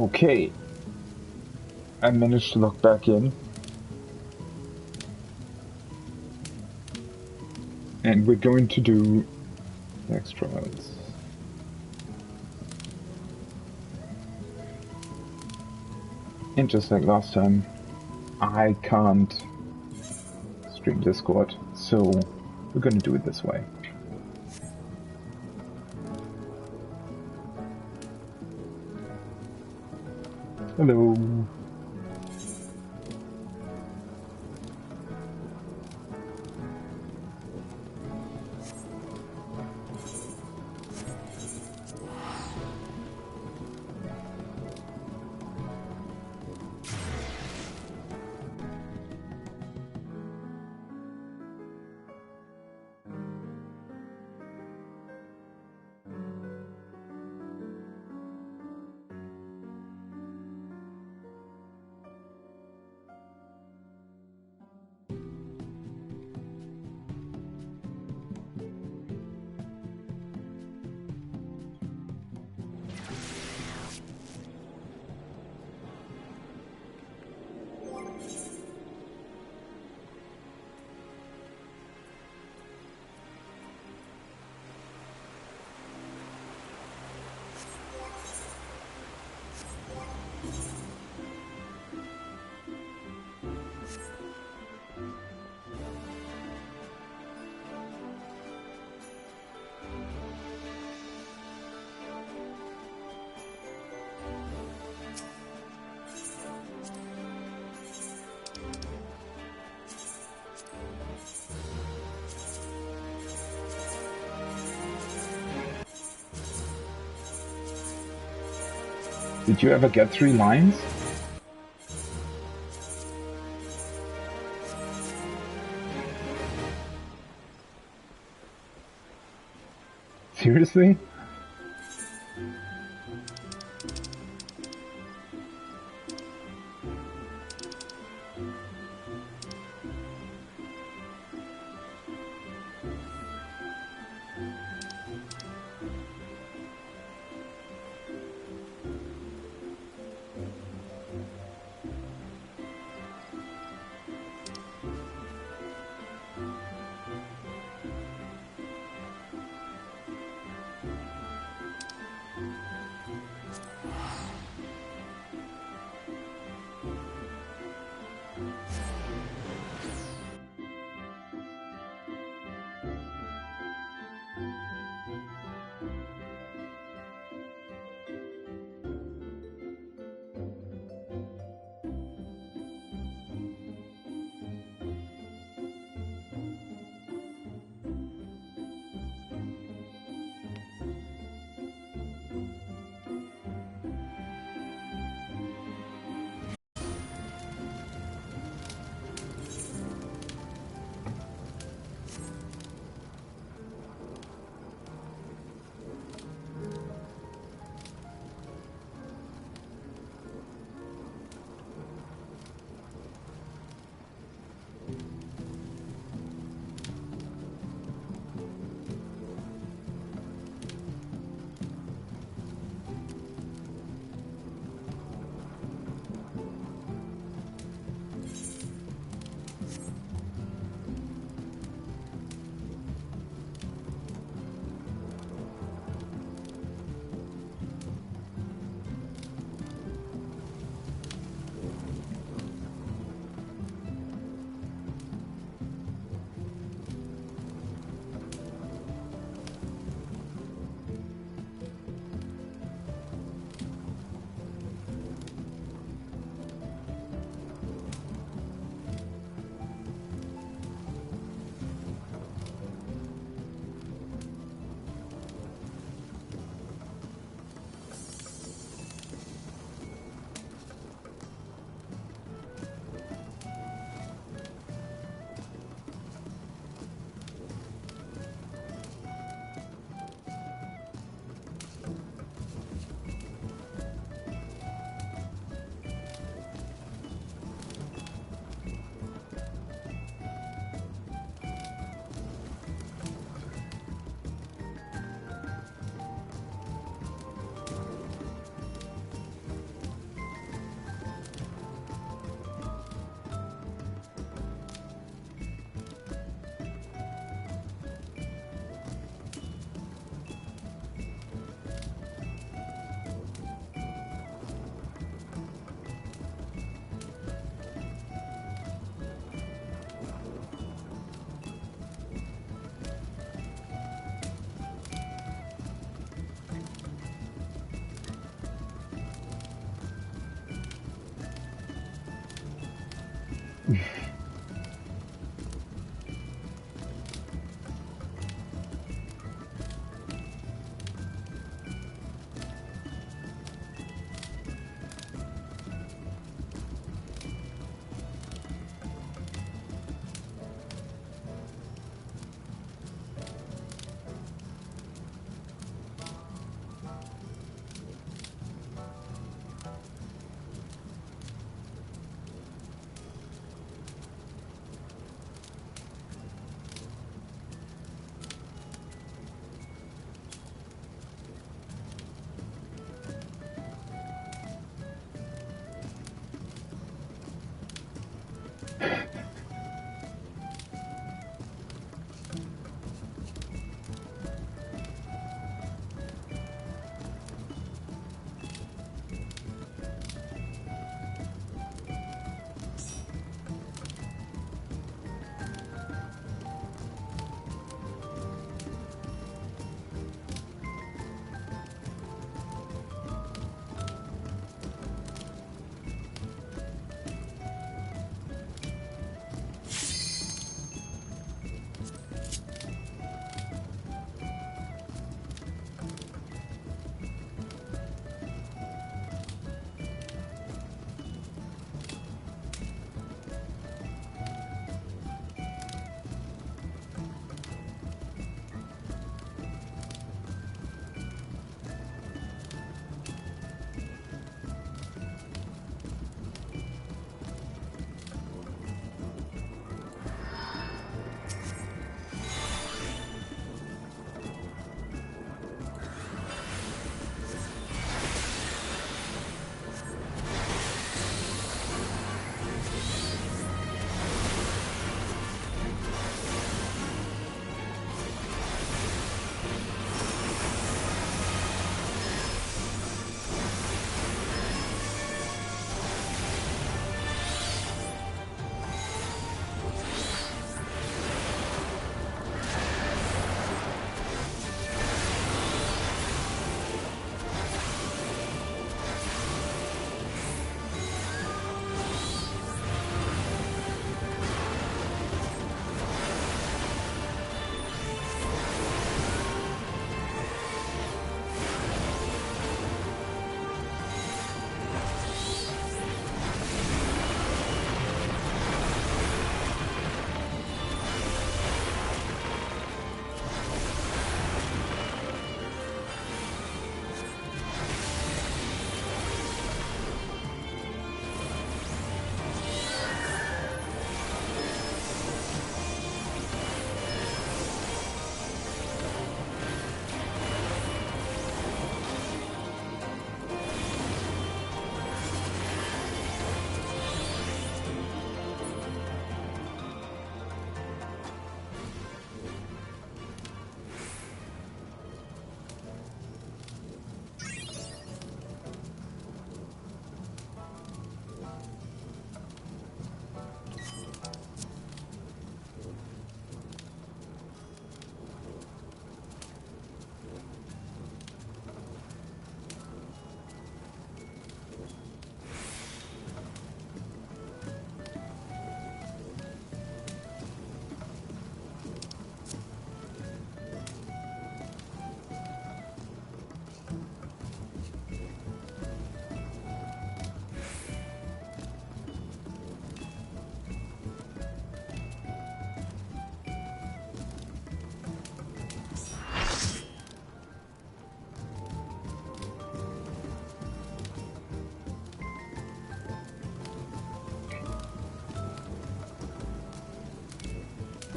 Okay, I managed to log back in. And we're going to do next trials. And just like last time, I can't stream Discord, so we're gonna do it this way. Hello. Did you ever get 3 lines? Seriously?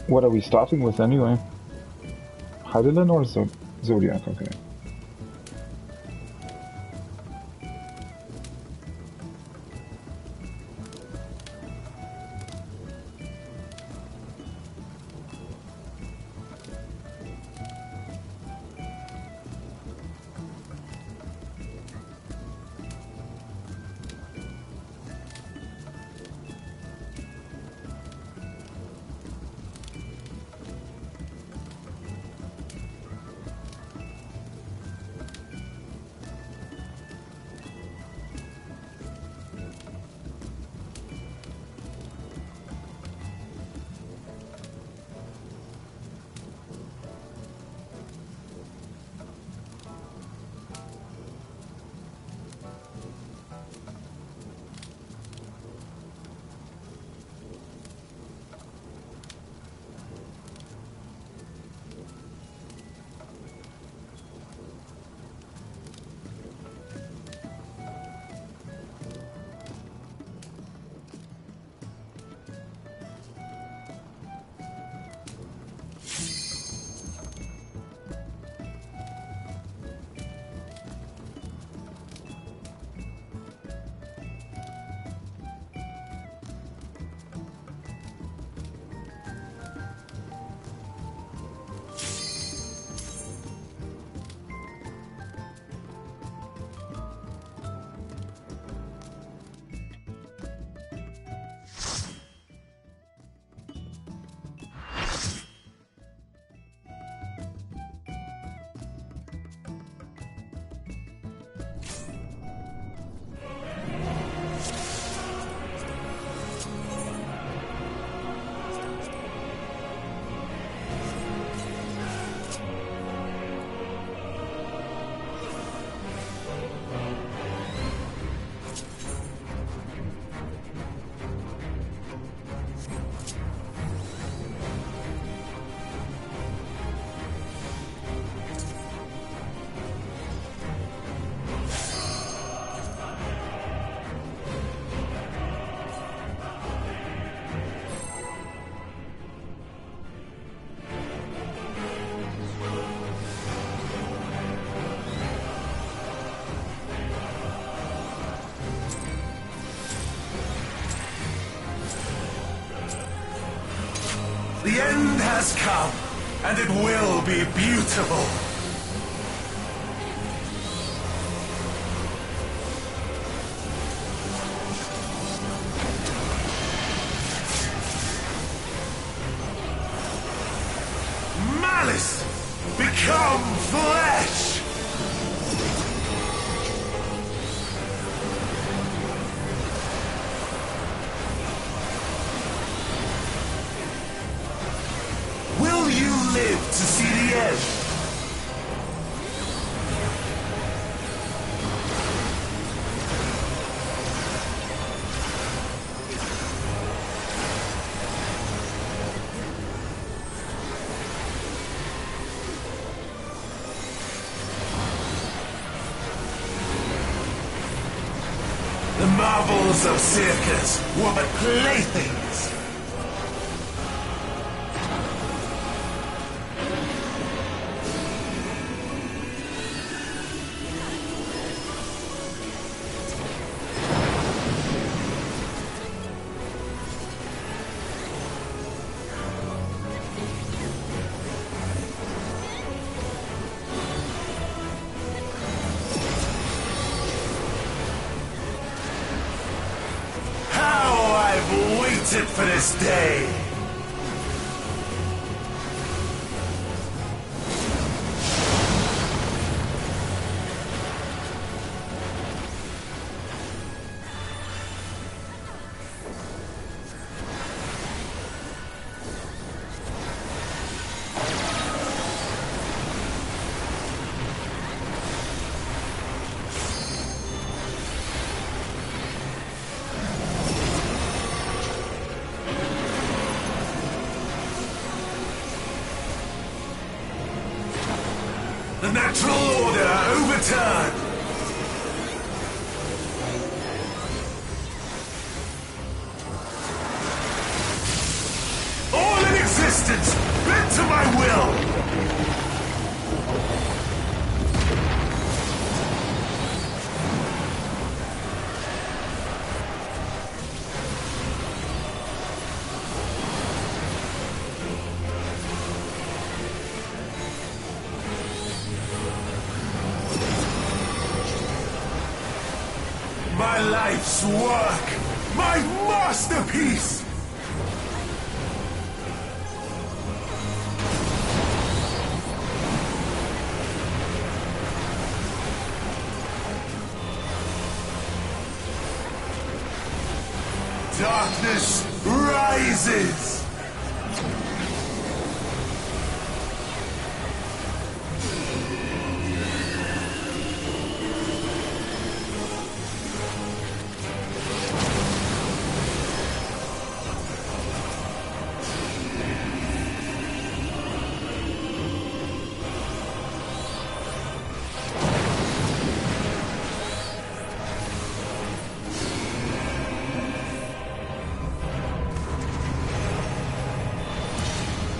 What are we starting with anyway? Heidelin or Zodiac? Okay. The end has come, and it will be beautiful. Malice, become flesh! Will you live to see the end? The marvels of circus were but playthings. Waited for this day. The natural order overturned. All in existence, bent to my will. My life's work, my masterpiece! Darkness rises!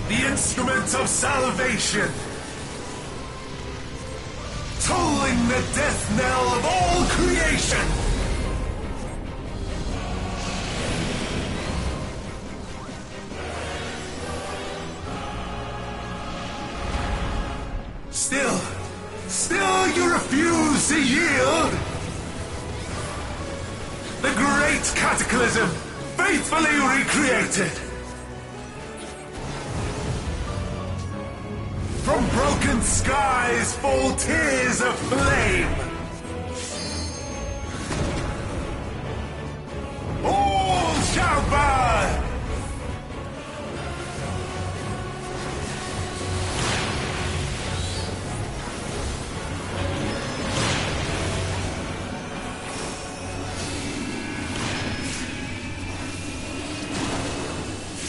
The instrument of salvation, tolling the death knell of all creation. Still you refuse to yield? The great cataclysm, faithfully recreated. From broken skies fall tears of flame. All shall burn!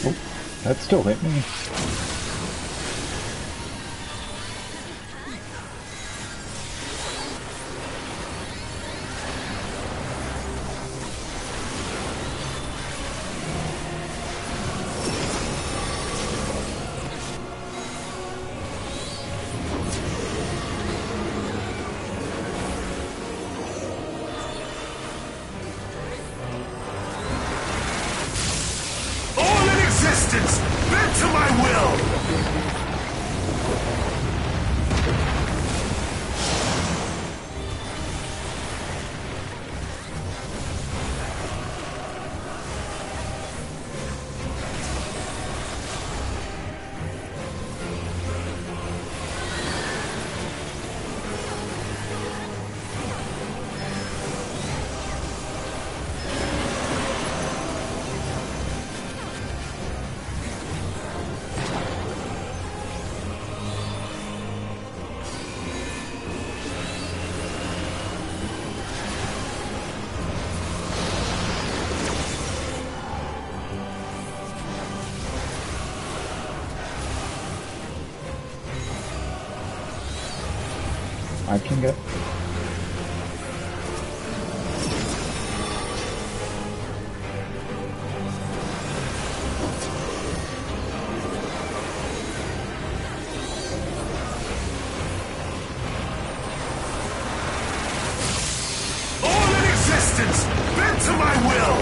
Oh, that still hit me. Bent to my I can get. All in existence, bent to my will!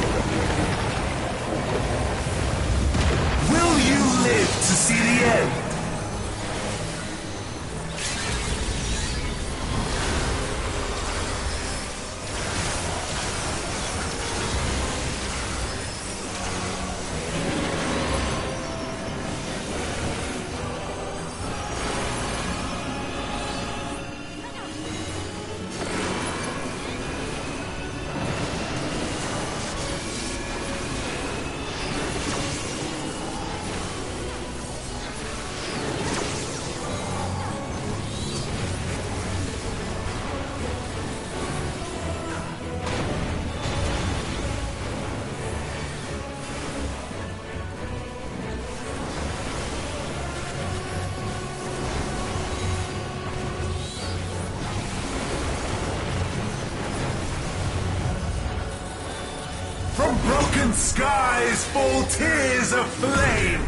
Will you live to see the end? From broken skies fall tears of flame!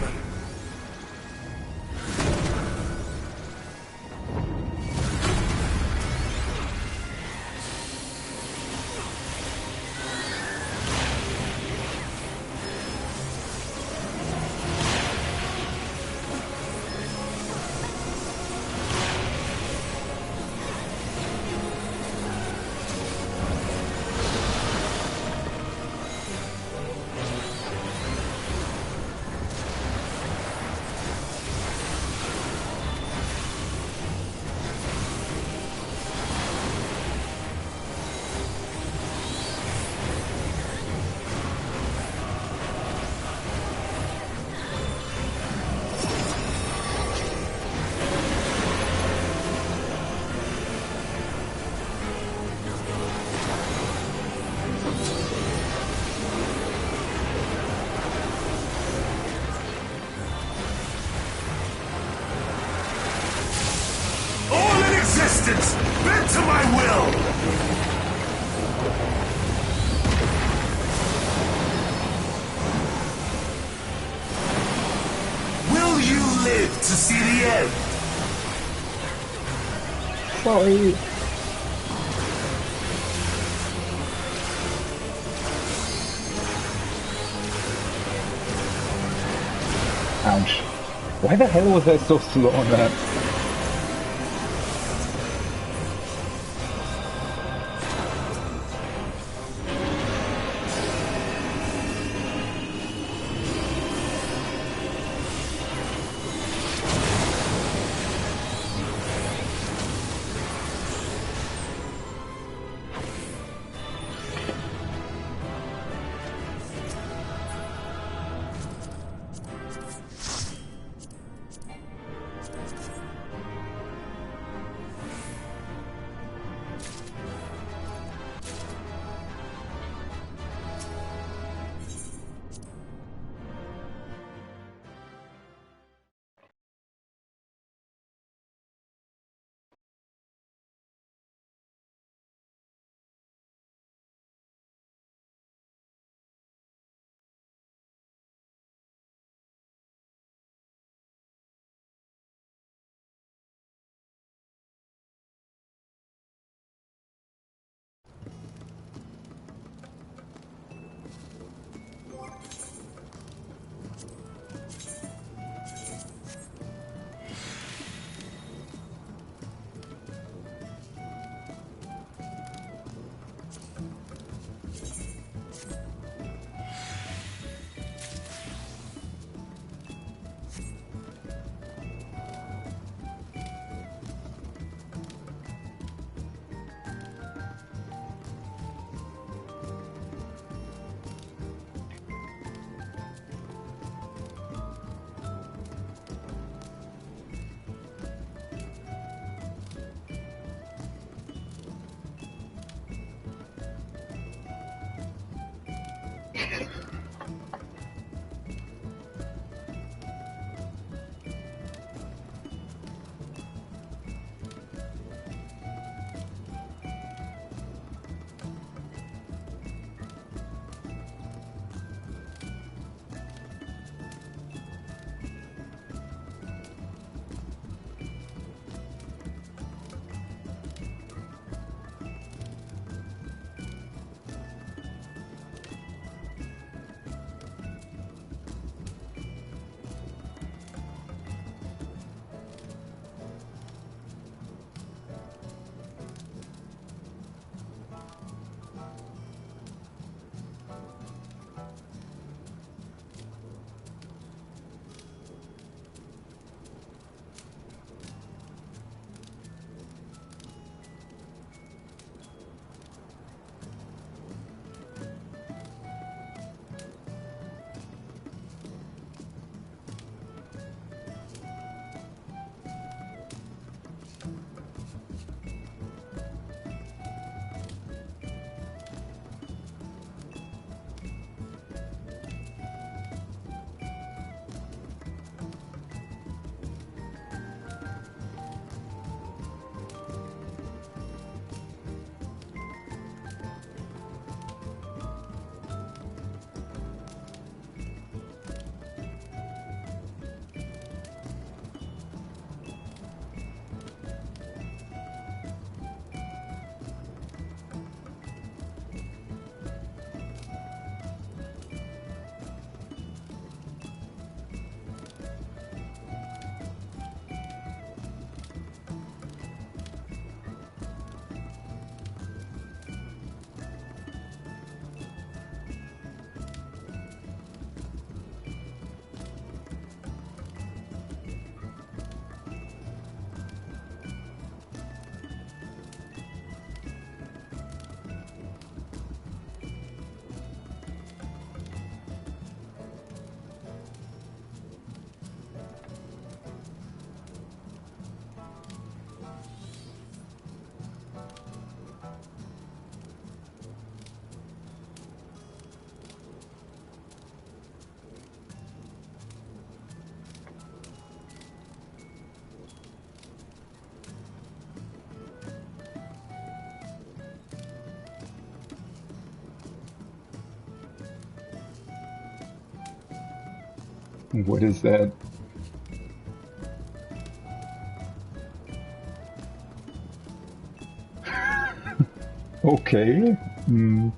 Existence, bent to my will! Will you live to see the end? Sorry. Ouch. Why the hell was I so slow on that? What is that? Okay. Hmm.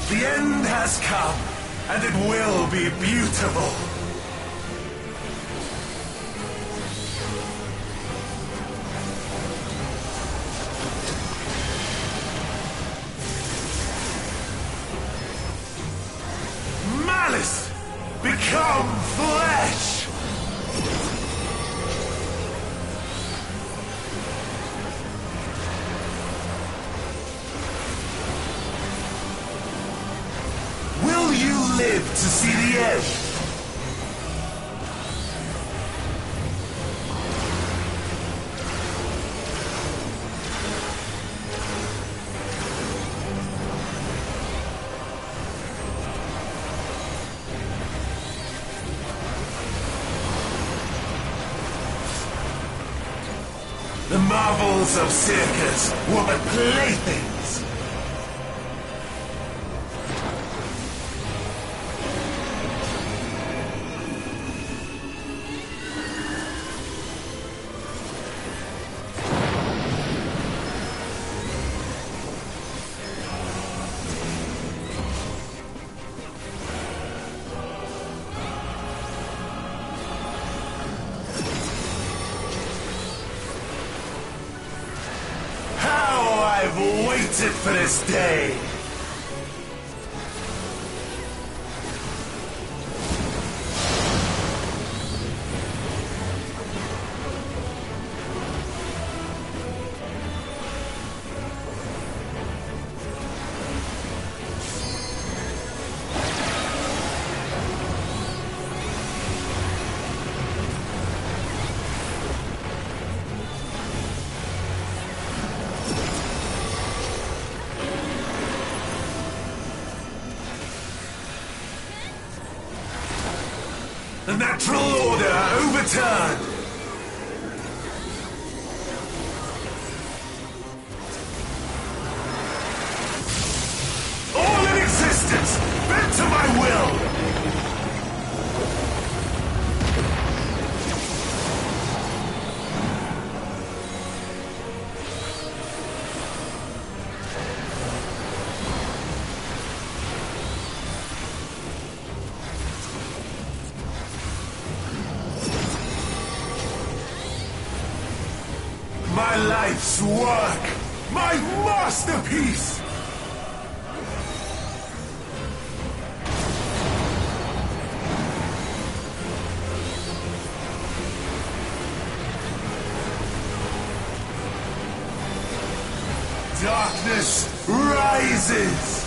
The end has come, and it will be beautiful. Malice, become flesh! Will you live to see the end? The marvels of circus were but playthings. I've waited for this day! The natural order overturned! All in existence, bent to my will! My life's work! My masterpiece! Darkness rises!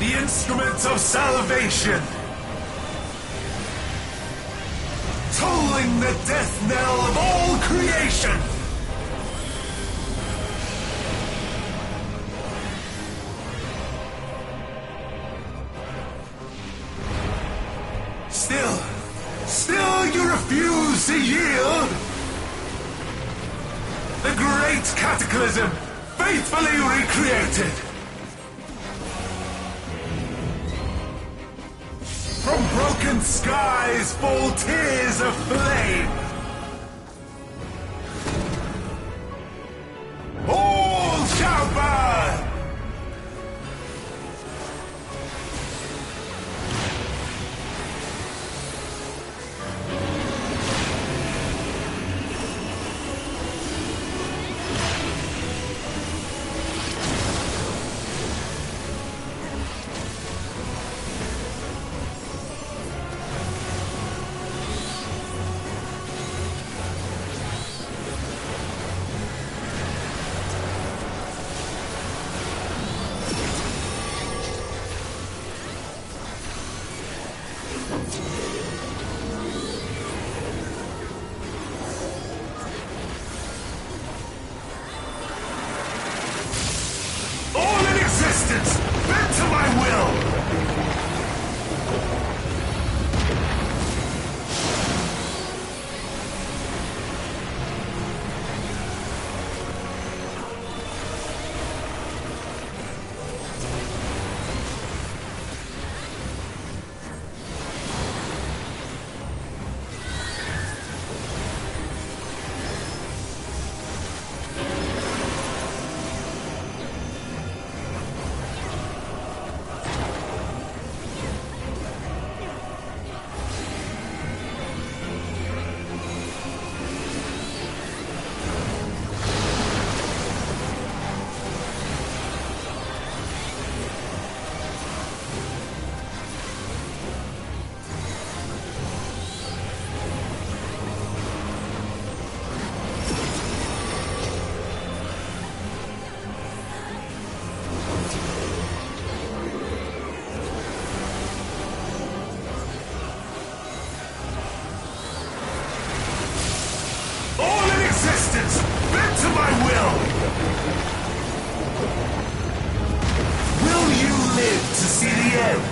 The instruments of salvation! Tolling the death knell of all creation! Still you refuse to yield? The great cataclysm, faithfully recreated! From broken skies fall tears of flame! All shall burn! live to see the end?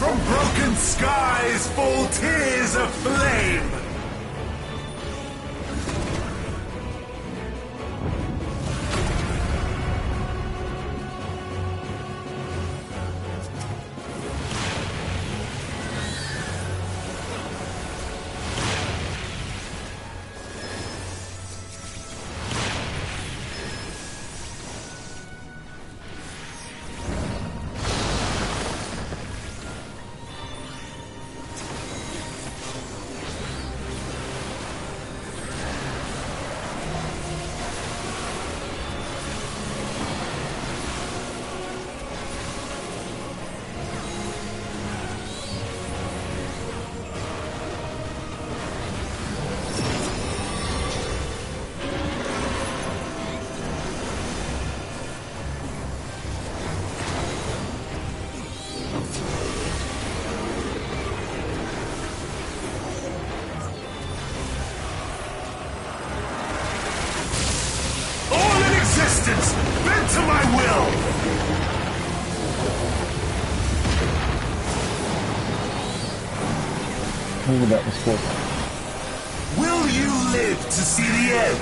From broken skies fall tears of flame! Bent to my will! Oh, that was close. Will you live to see the end?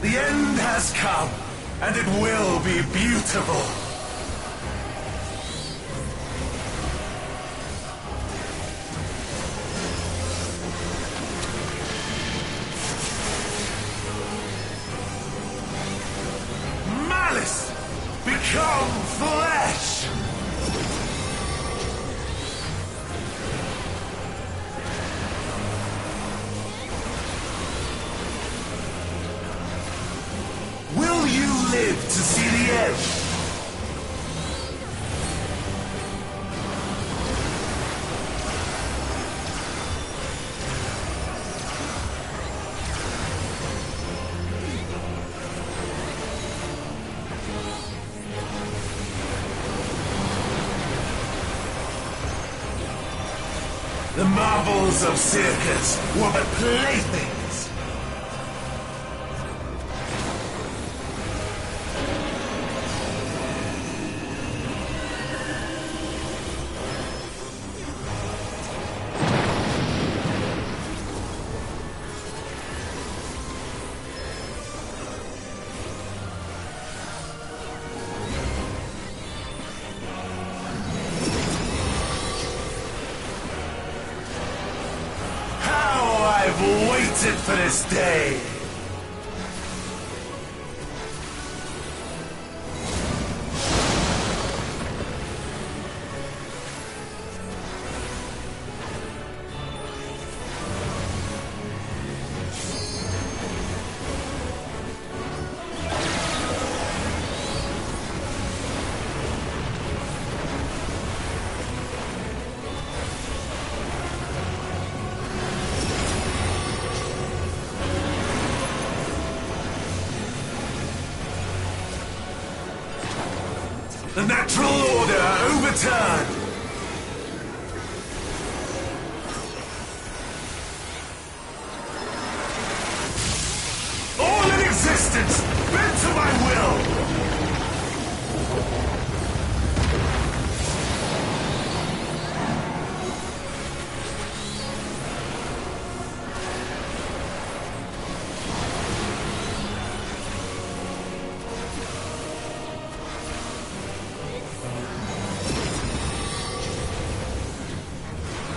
The end has come, and it will be beautiful. Malice, become flesh! The marvels of circus were but playthings. I've waited for this day! The natural order overturned! All in existence, bent to my will!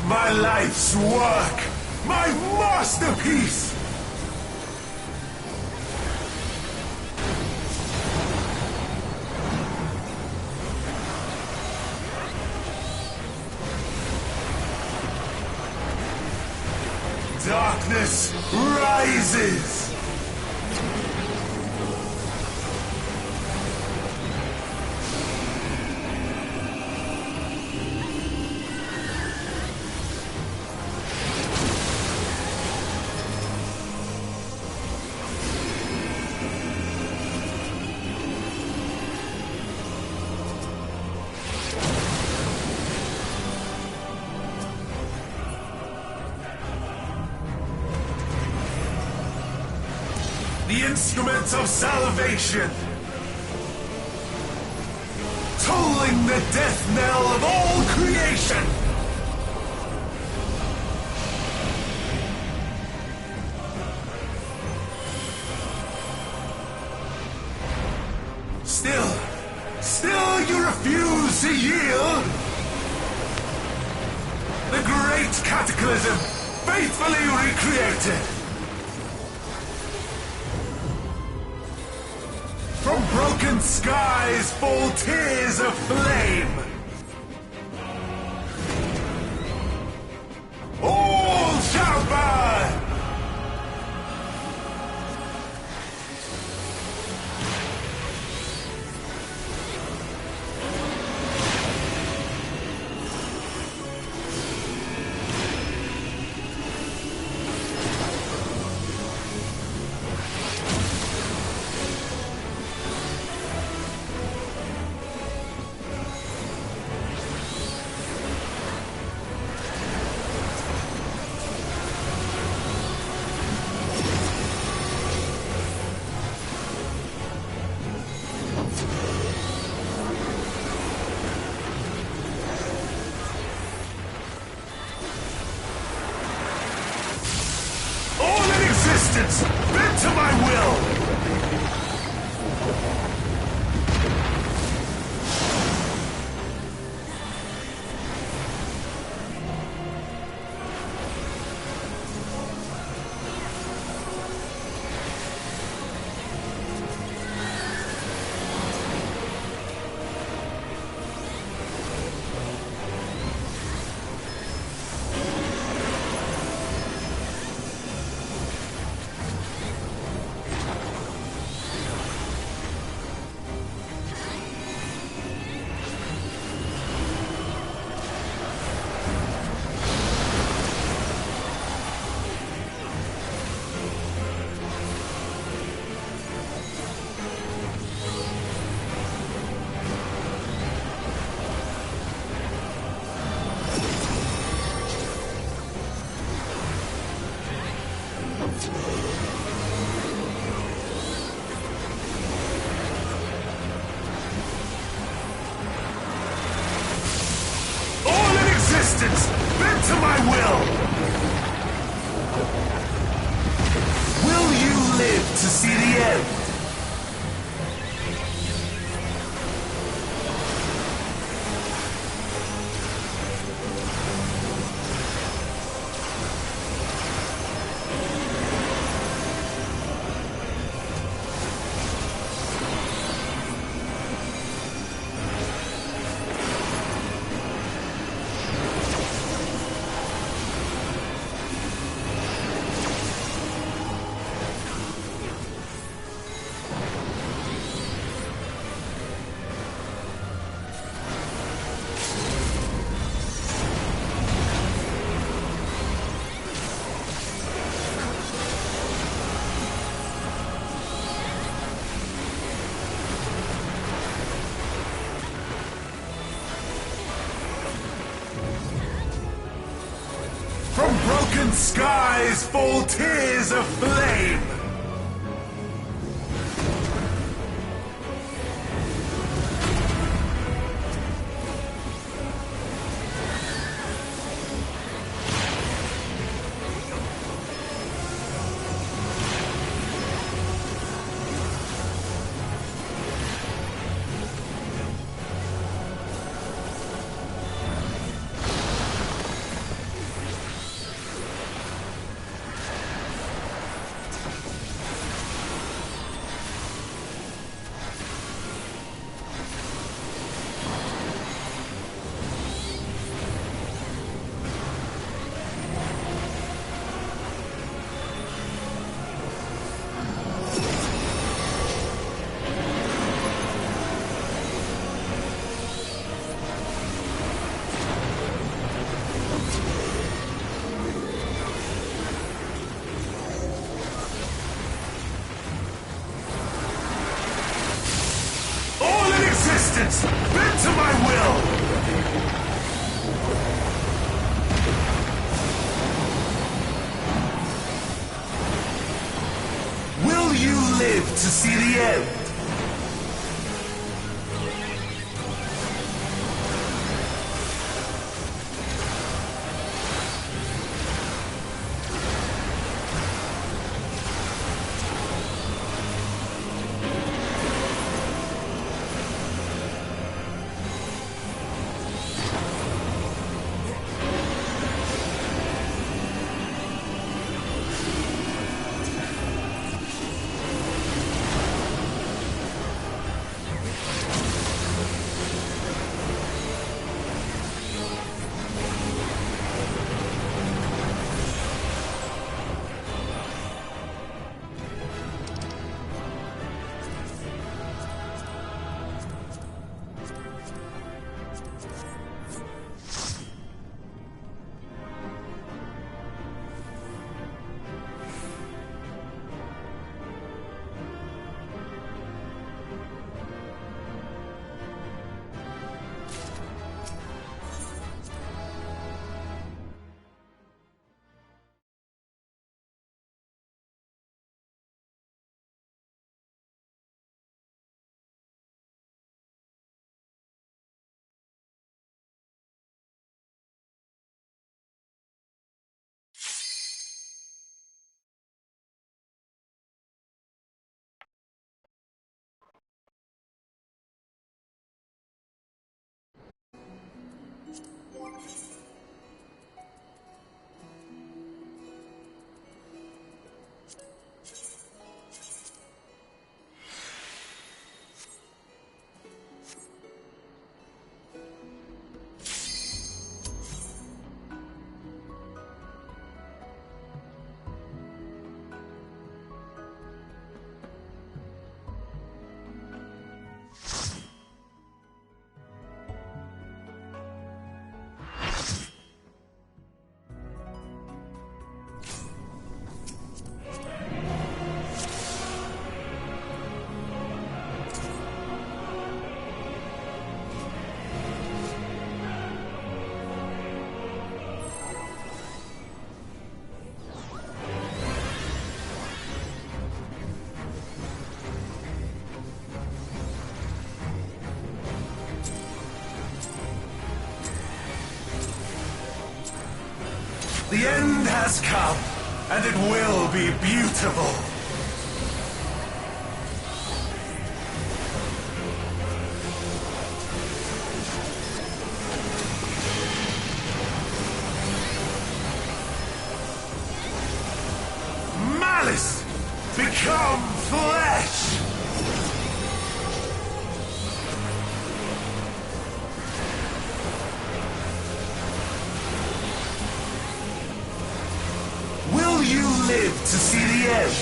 My life's work! My masterpiece! Darkness rises! The instruments of salvation, tolling the death knell of all creation. Still you refuse to yield? The great cataclysm, faithfully recreated. From broken skies fall tears of flame. All shall burn! Existence, bent to my will! to my will! Will you live to see the end? From broken skies fall tears of flame! Resistance! Bend to my will! Will you live to see the end? The end has come, and it will be beautiful. Malice, become flesh! Will you live to see the end?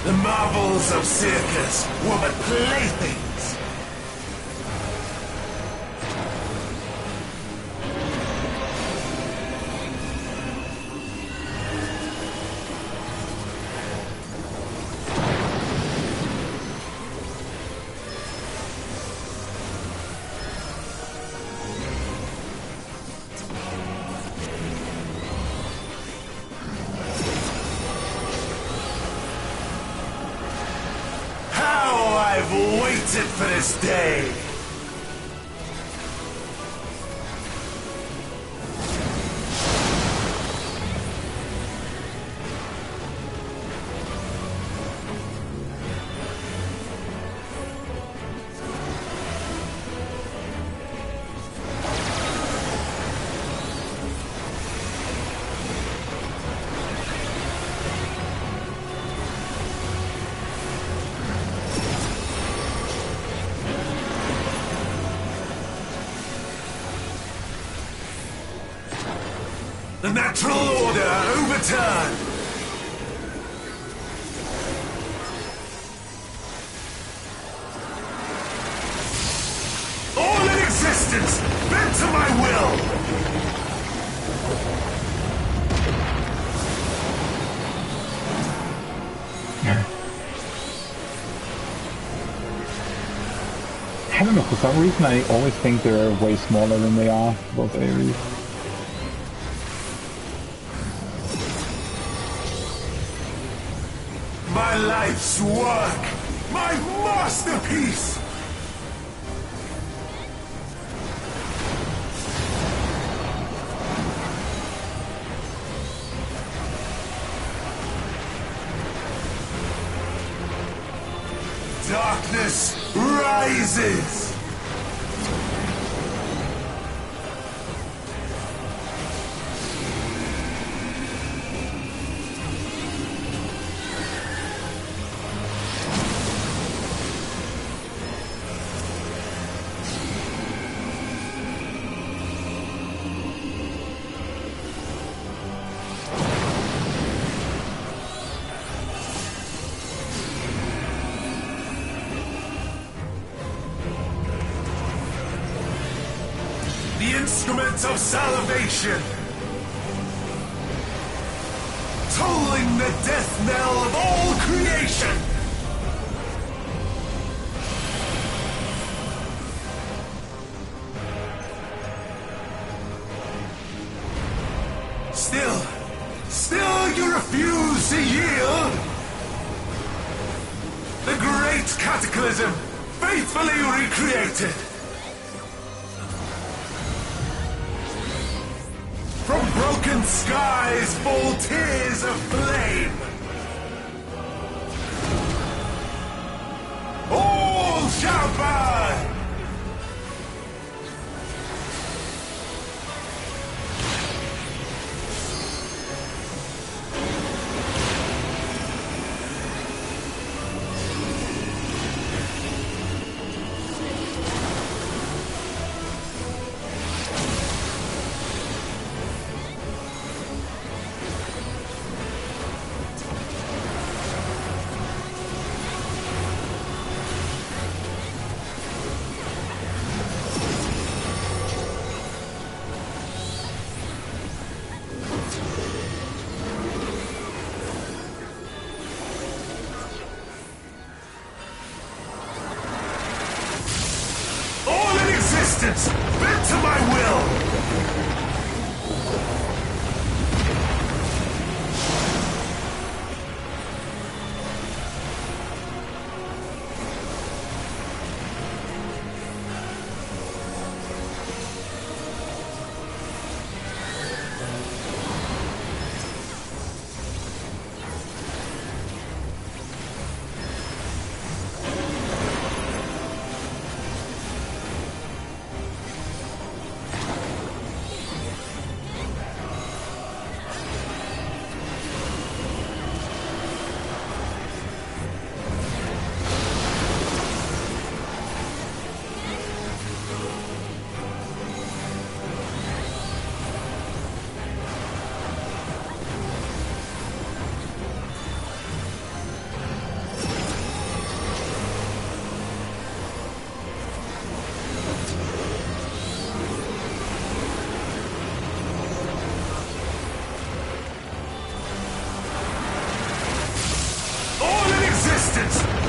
The marvels of circus were but playthings. I've waited for this day! The natural order overturned! All in existence, bent to my will! I don't know, for some reason I always think they're way smaller than they are, those areas. My life's work! My masterpiece! Darkness rises! The instruments of salvation, tolling the death knell of all creation. Still you refuse to yield? The great cataclysm, faithfully recreated. From broken skies fall tears of flame. All shall burn! existence, bent to my will!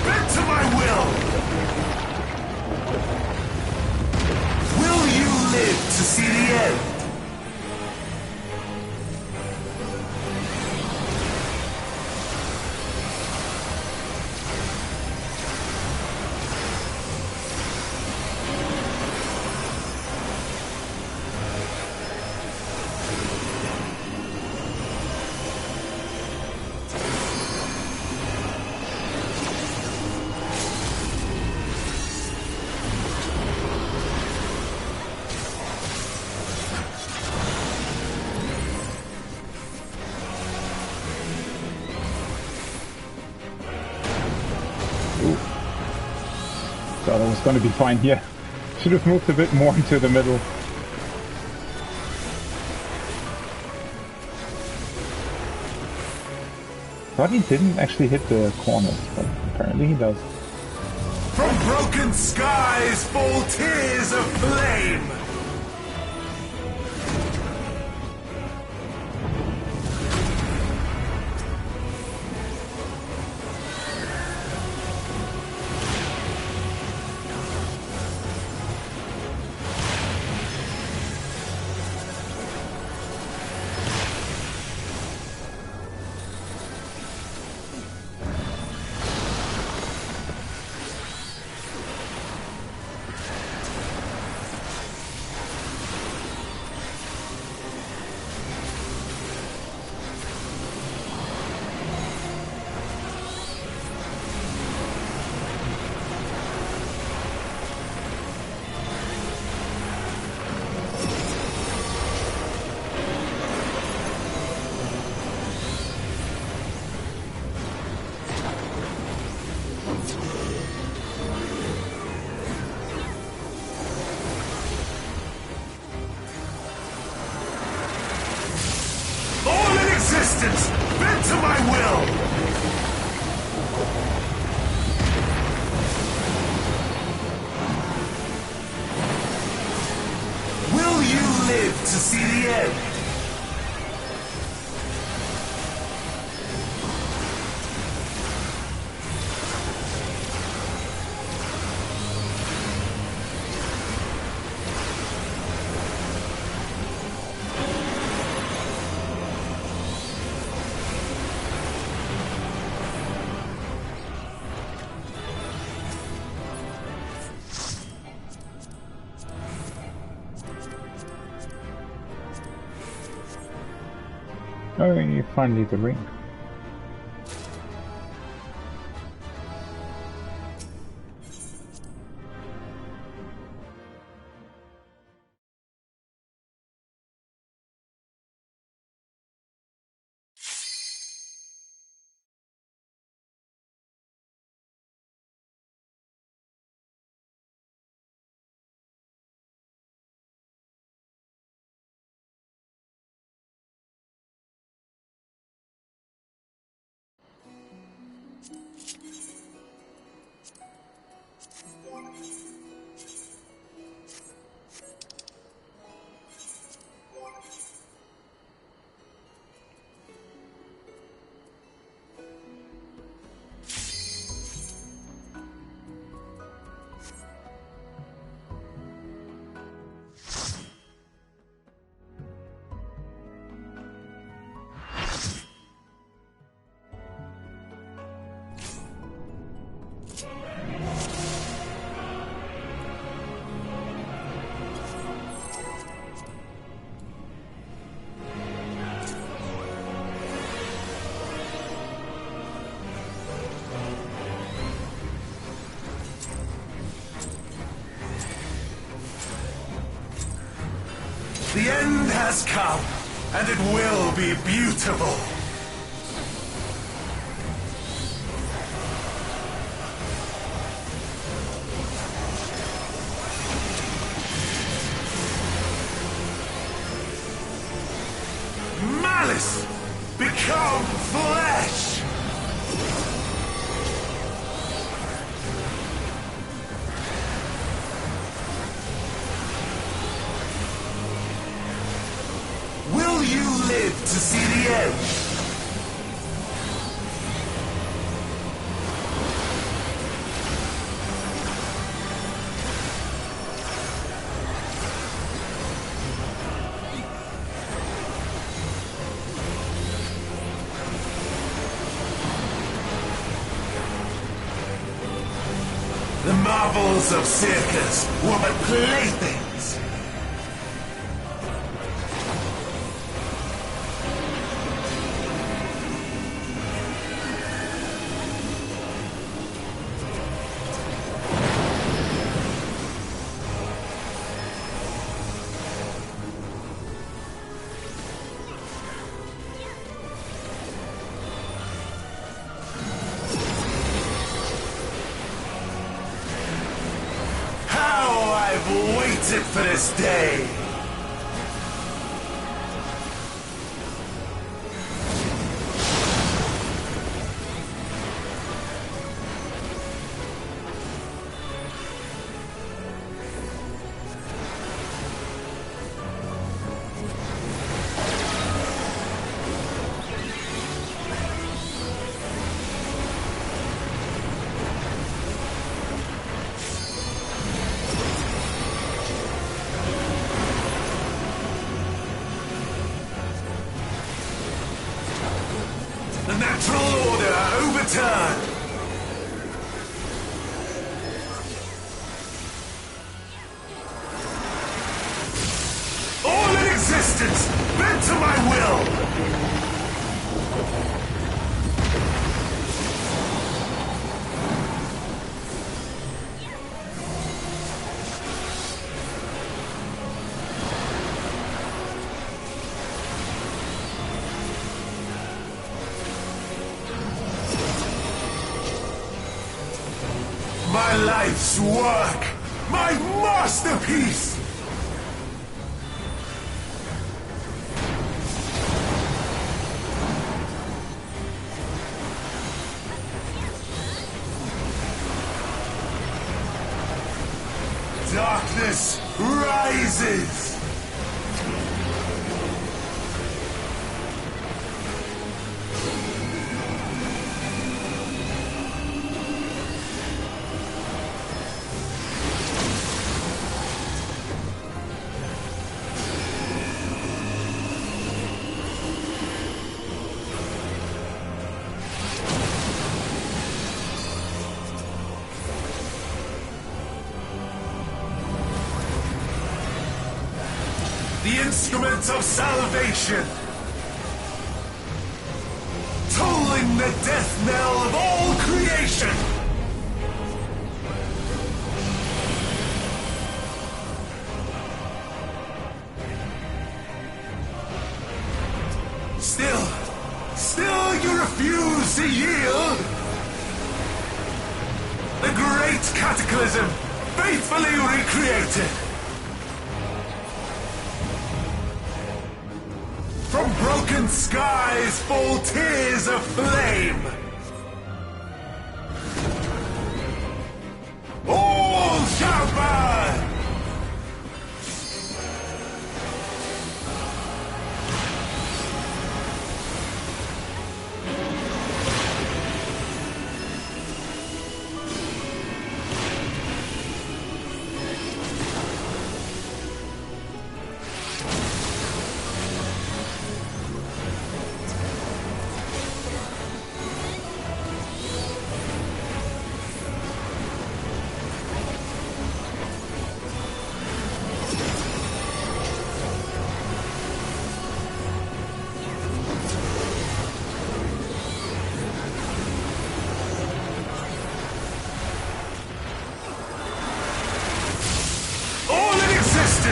Bent to my will! Will you live to see the end? Thought I was going to be fine here. Should have moved a bit more into the middle. Thought he didn't actually hit the corners, but apparently he does. From broken skies fall tears of flame! Bent to my will! Will you live to see the end? Oh, you finally the ring. The end has come, and it will be beautiful. Malice, become flesh! Will you live to see the end? The marvels of circus were but playthings. Waited for this day. The natural order overturned. All in existence, bent to my will. My life's work! My masterpiece! Darkness rises! The instrument of salvation, tolling the death knell of all creation. Still you refuse to yield? The great cataclysm, faithfully recreated. From broken skies fall tears of flame. All shall burn!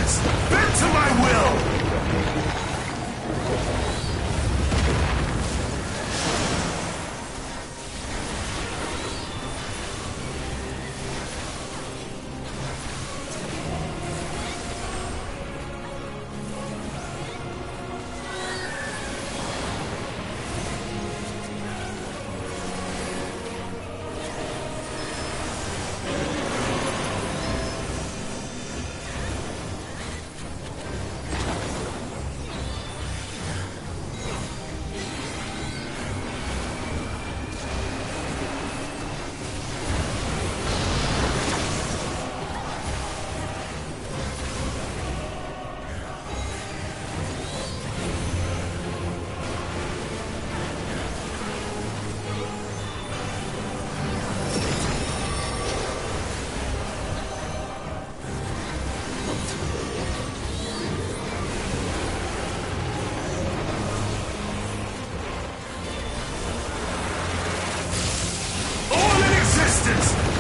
existence, bent to my will!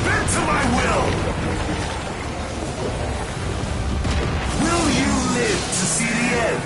Bent to my will! Will you live to see the end?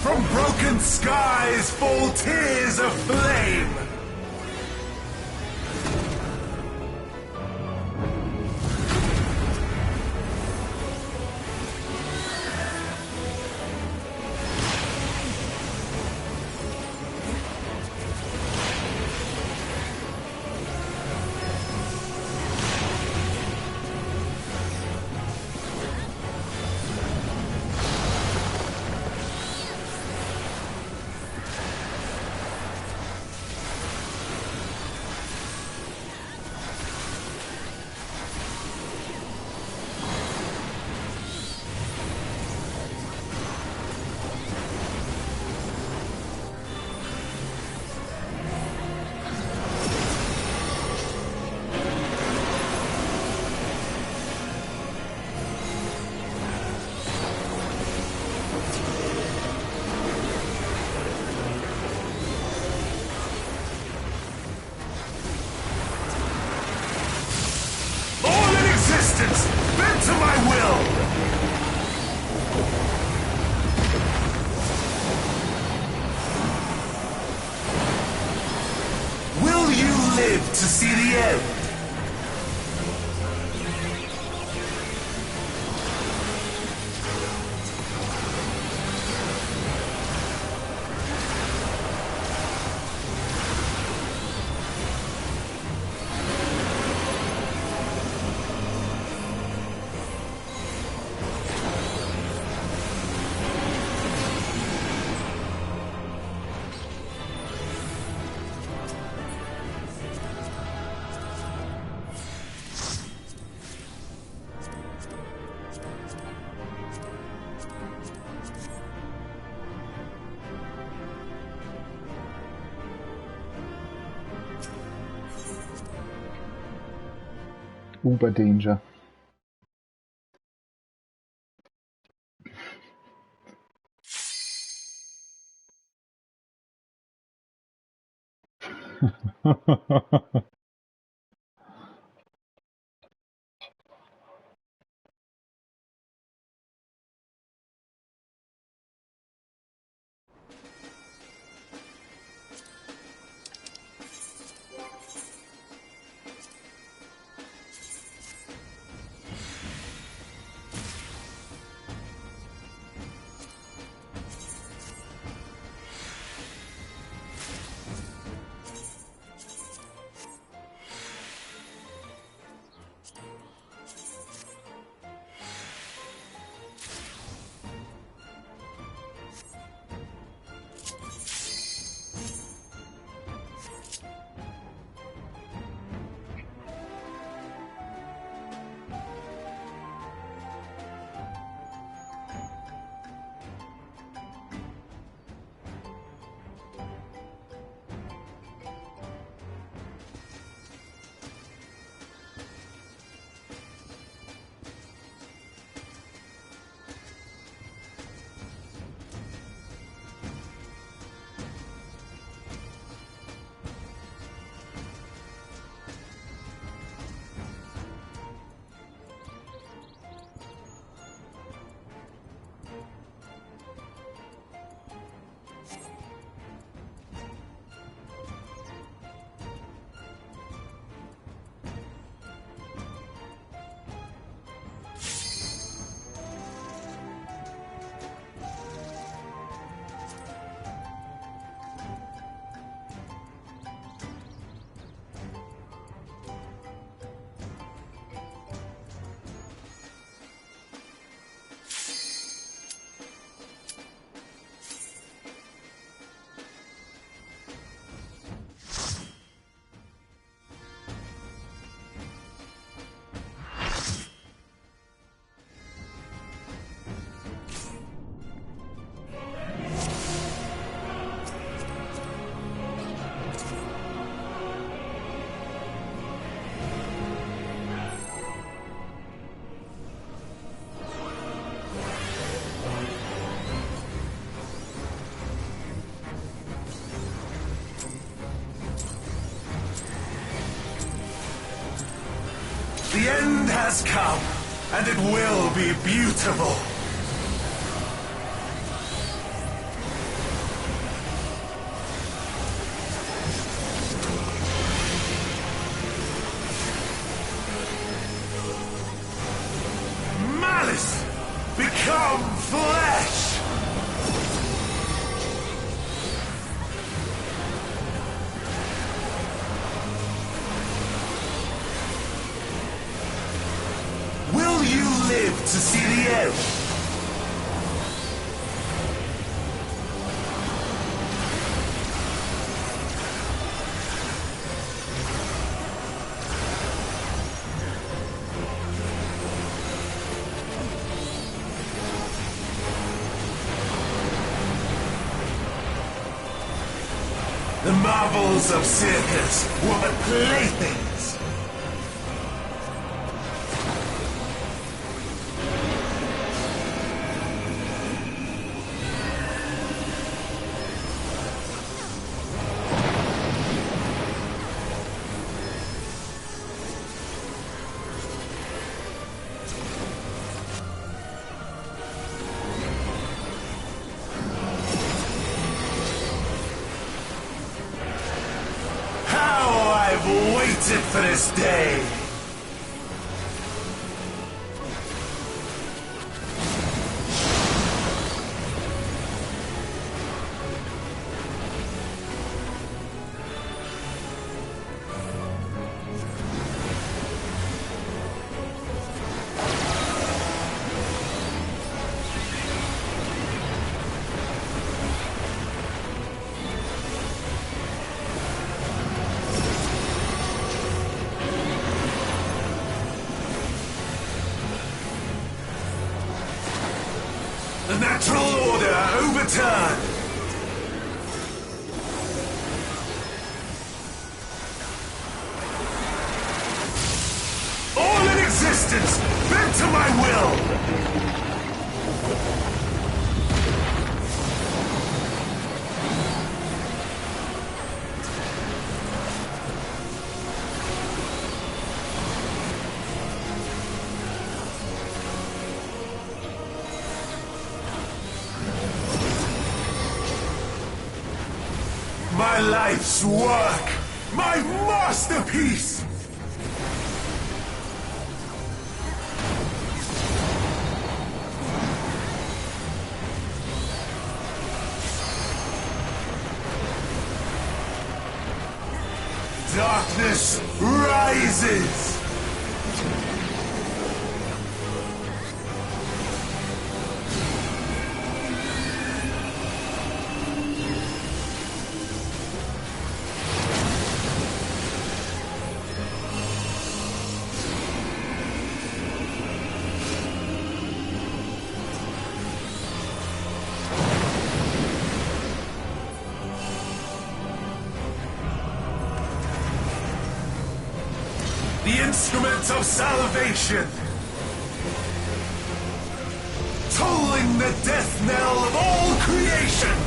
From broken skies fall tears of flame! Bent to my will! Will you live to see the end? Uber danger. has come, and it will be beautiful. Malice, become flesh! Will you live to see the end? The marvels of circus were but playthings. I've waited for this day. The natural order overturned. All in existence, bent to my will. My life's work, my masterpiece! Darkness rises! The instrument of salvation, tolling the death knell of all creation.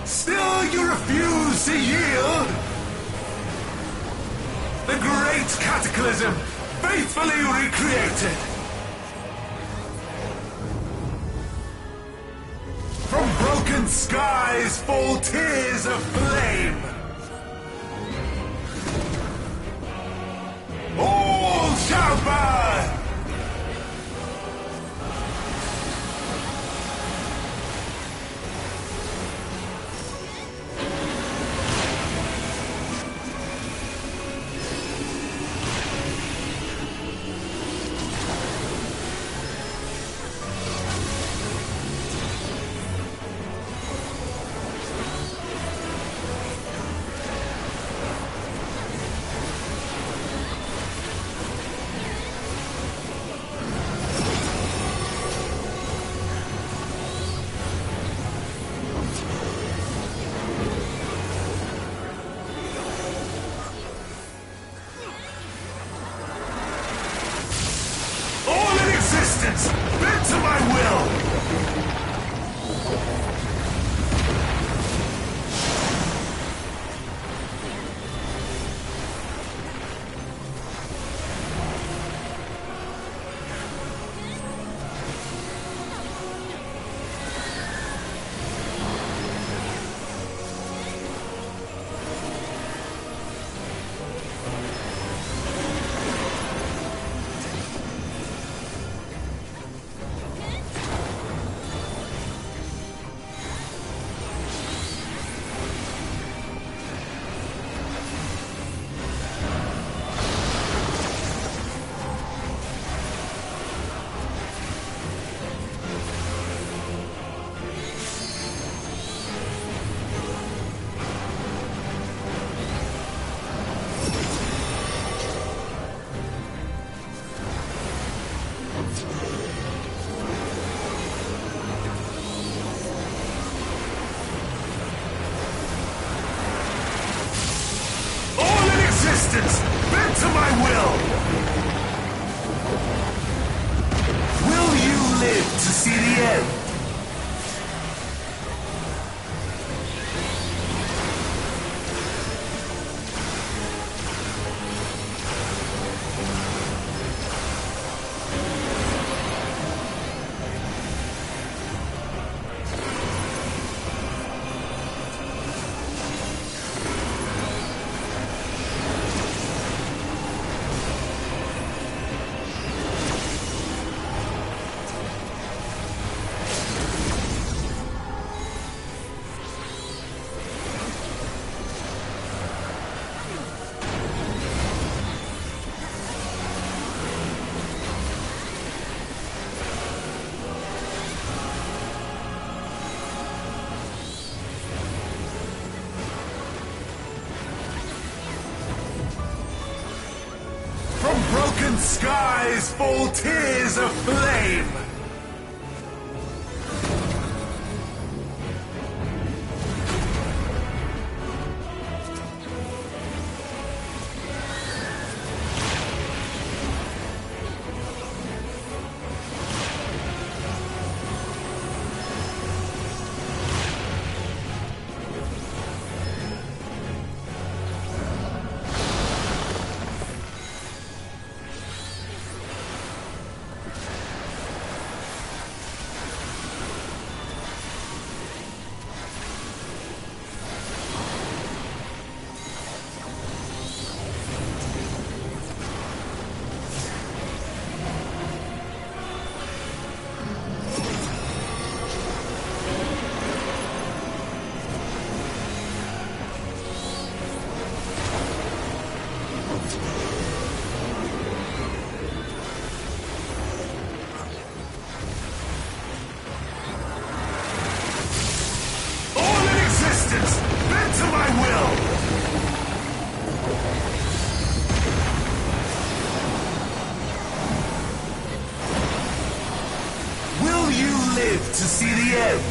Still you refuse to yield? The great cataclysm, faithfully recreated. From broken skies fall tears of flame. All shall burn! to my will! Will you live to see the end? Broken skies fall tears of flame! To see the end.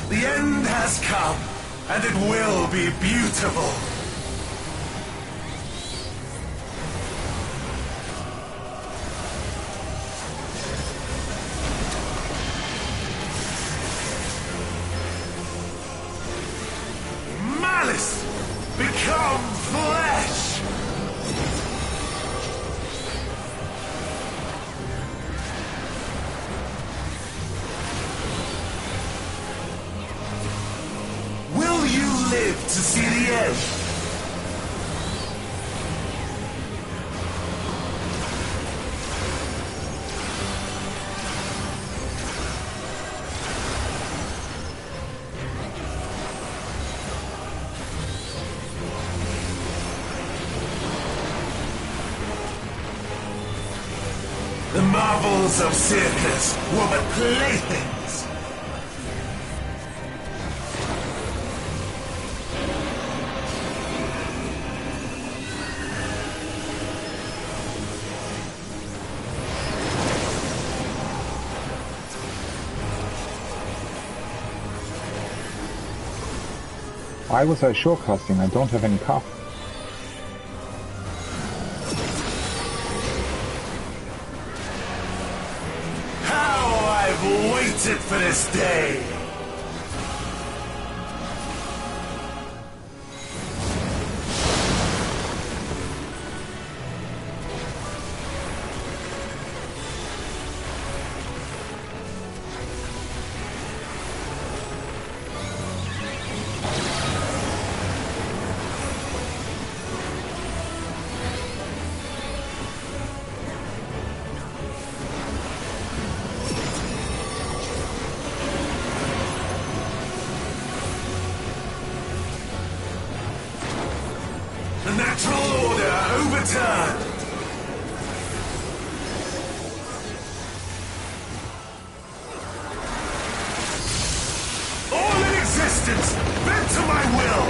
The end has come, and it will be beautiful. Malice, become flesh! Live to see the end. The marvels of circus were but playthings. Why was I shorecasting? I don't have any car. How I've waited for this day! The natural order overturned! All in existence, bent to my will!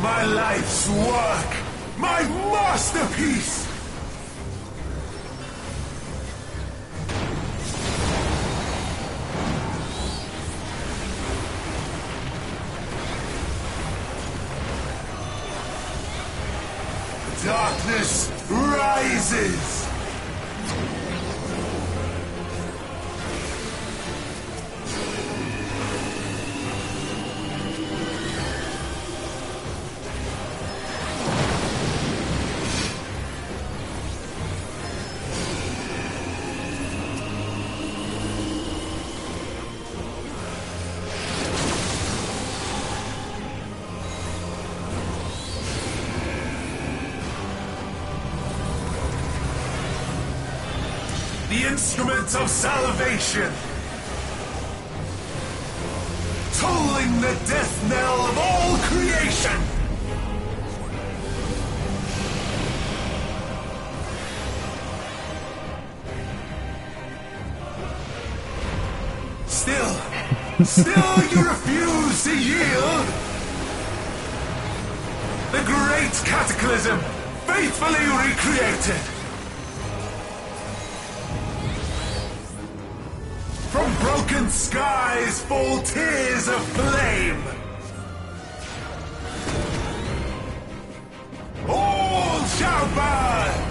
My life's work! My masterpiece! Darkness rises! The instrument of salvation, tolling the death knell of all creation. Still you refuse to yield. The great cataclysm, faithfully recreated. From broken skies fall tears of flame. All shall burn!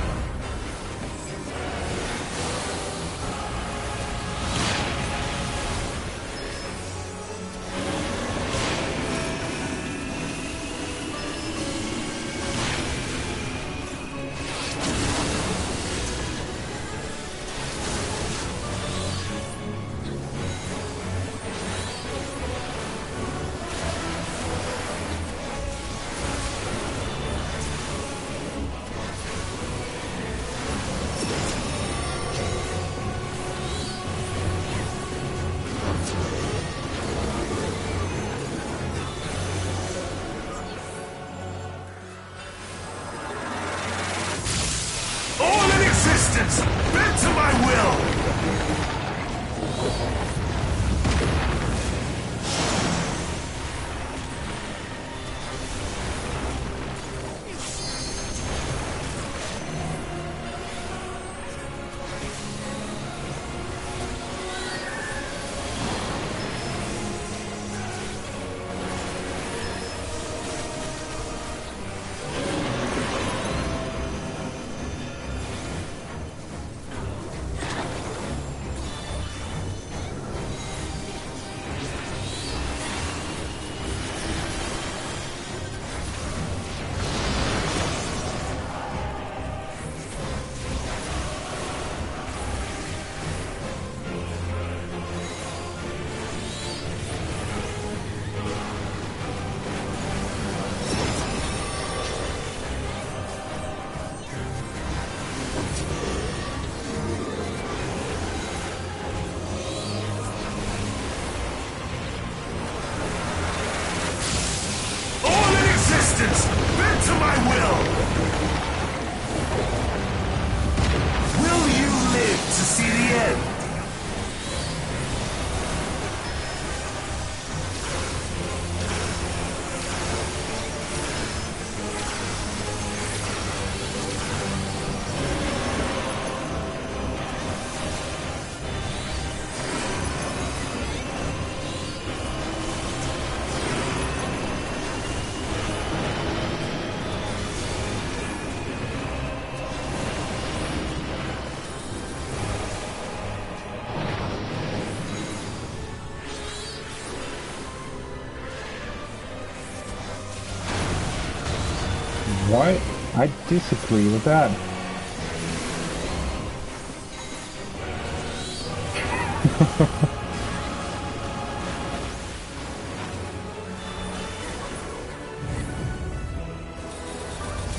Why? I disagree with that.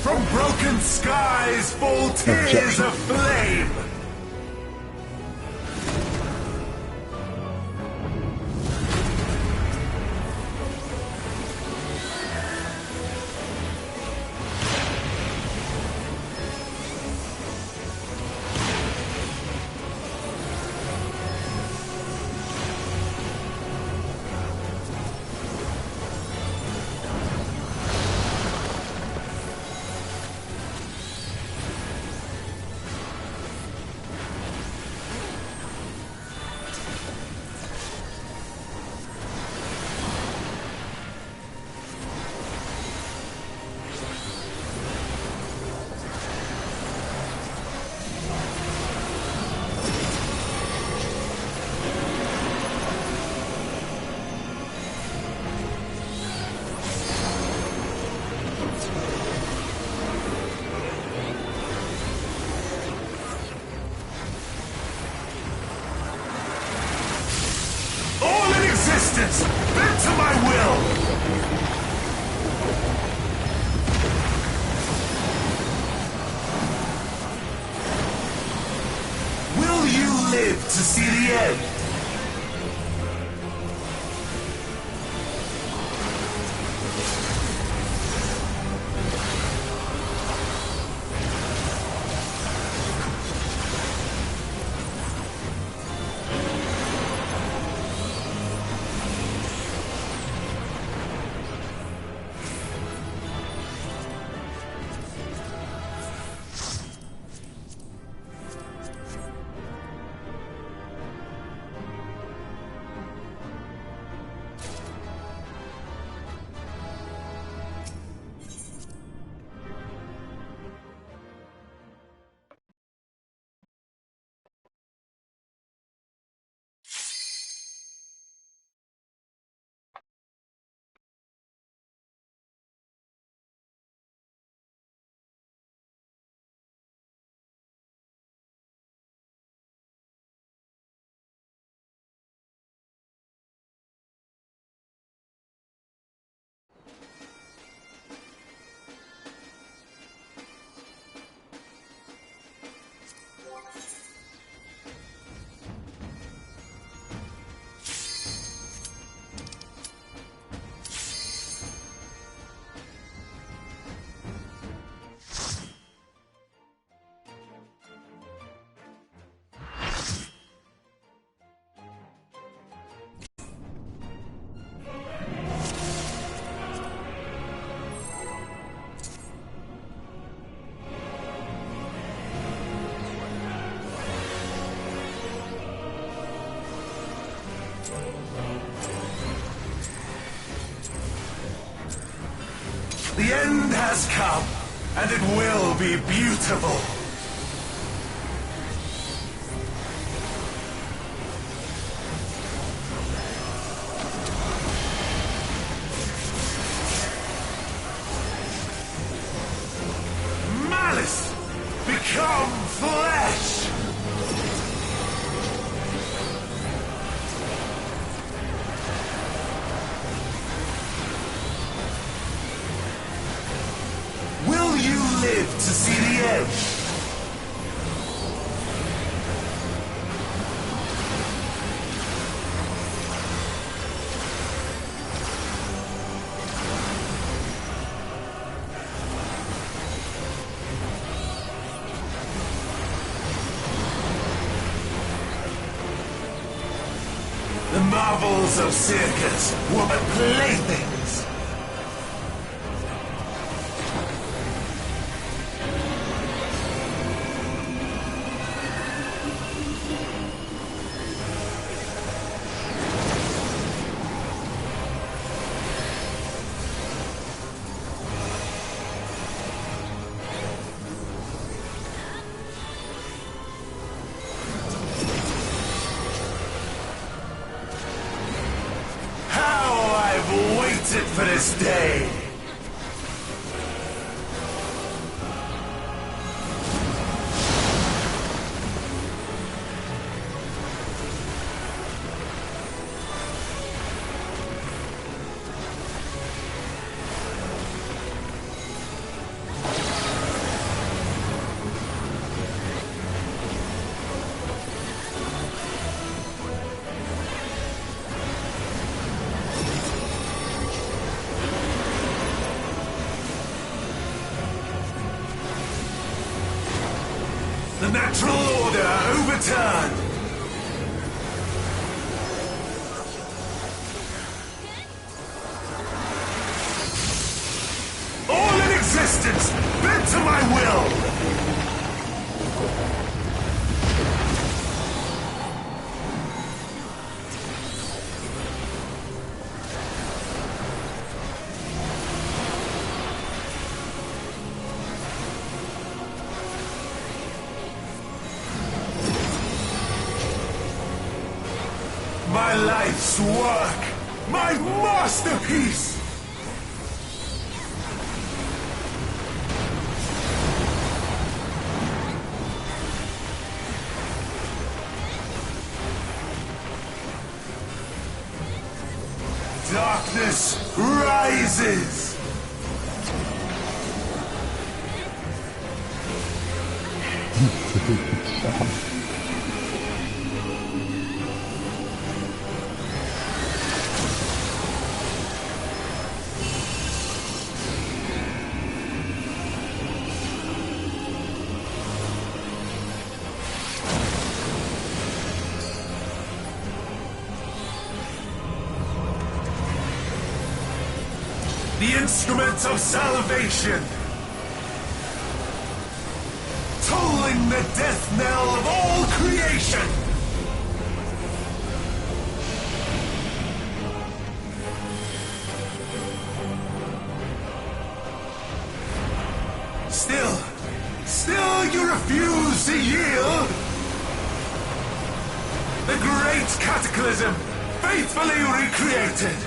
From broken skies fall tears Objection. of flame! Existence, bent to my will! Will you live to see the end? The end has come, and it will be beautiful. Malice, become flesh! Will you live to see the end? The marvels of circus were but playthings. How I've waited for this day! The natural order overturned. All in existence, bent to my will. My life's work, my masterpiece! Darkness rises! The instruments of salvation, tolling the death knell of all creation. Still you refuse to yield? The great cataclysm, faithfully recreated.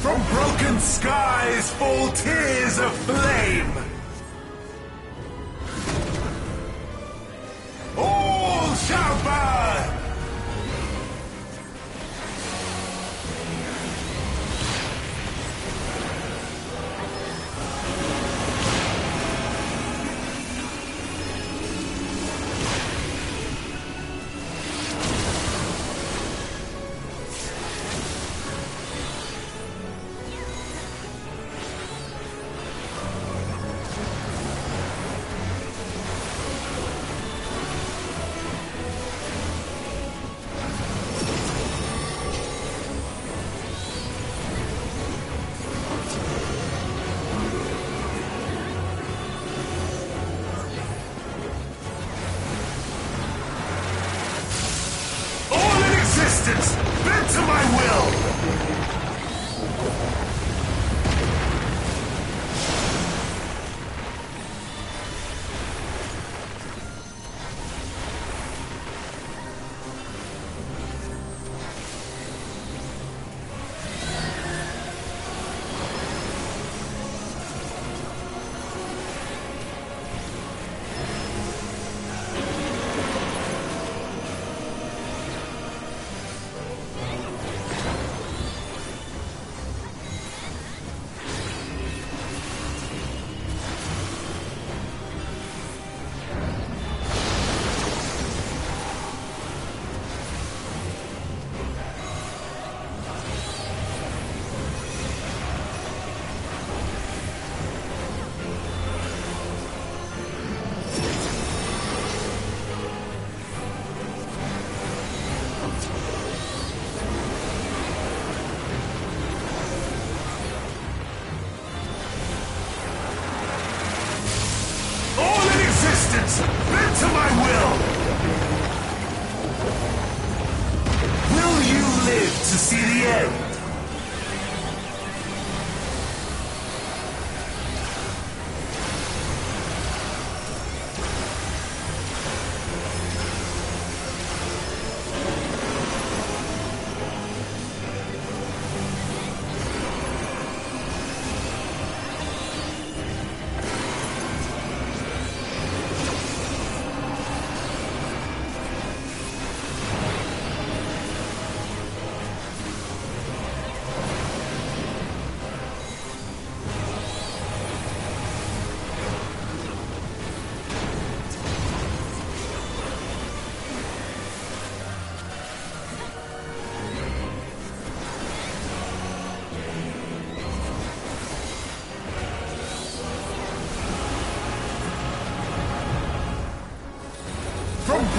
From broken skies fall tears of flame. All shall burn! Bent to my will!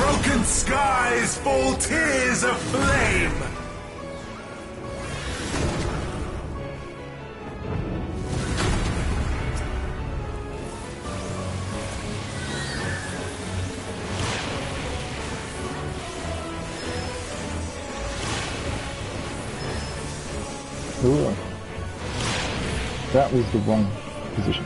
broken skies fall tears of flame. Ooh. That was the wrong position.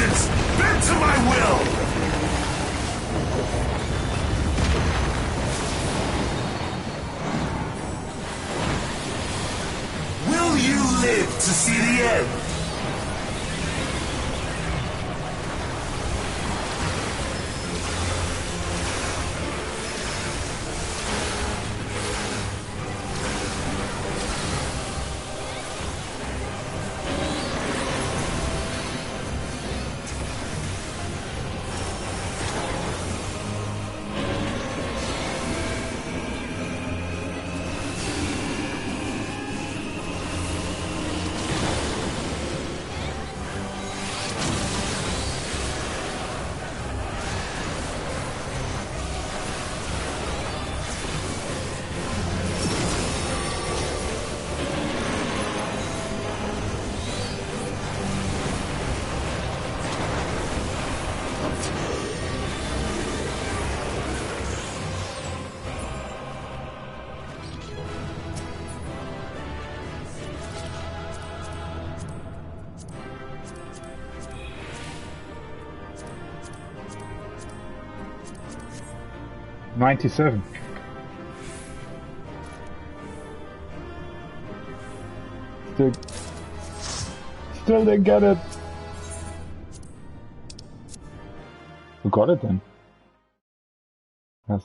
Bent to my will! Will you live to see the end? $97. Still didn't get it. Who got it then? That's...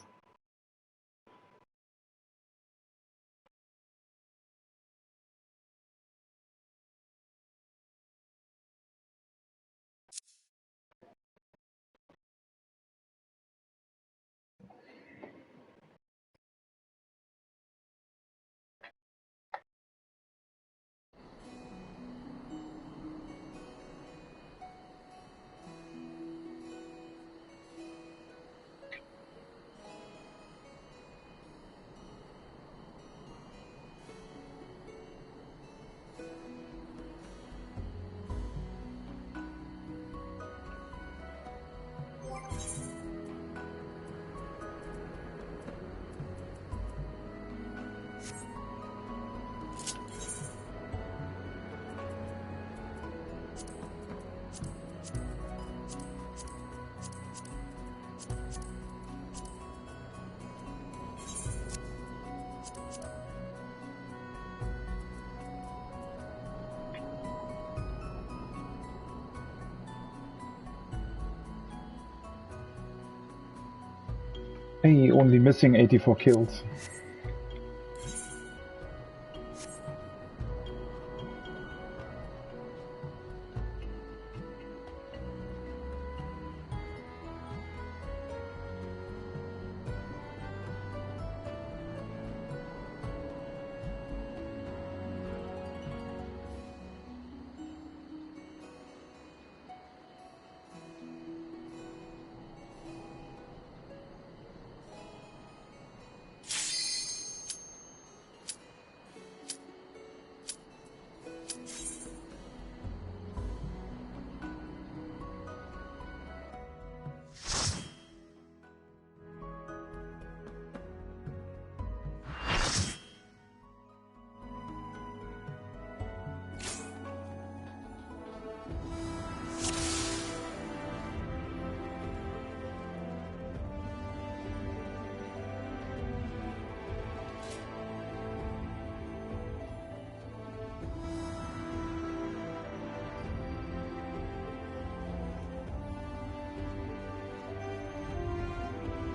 Hey, only missing 84 kills.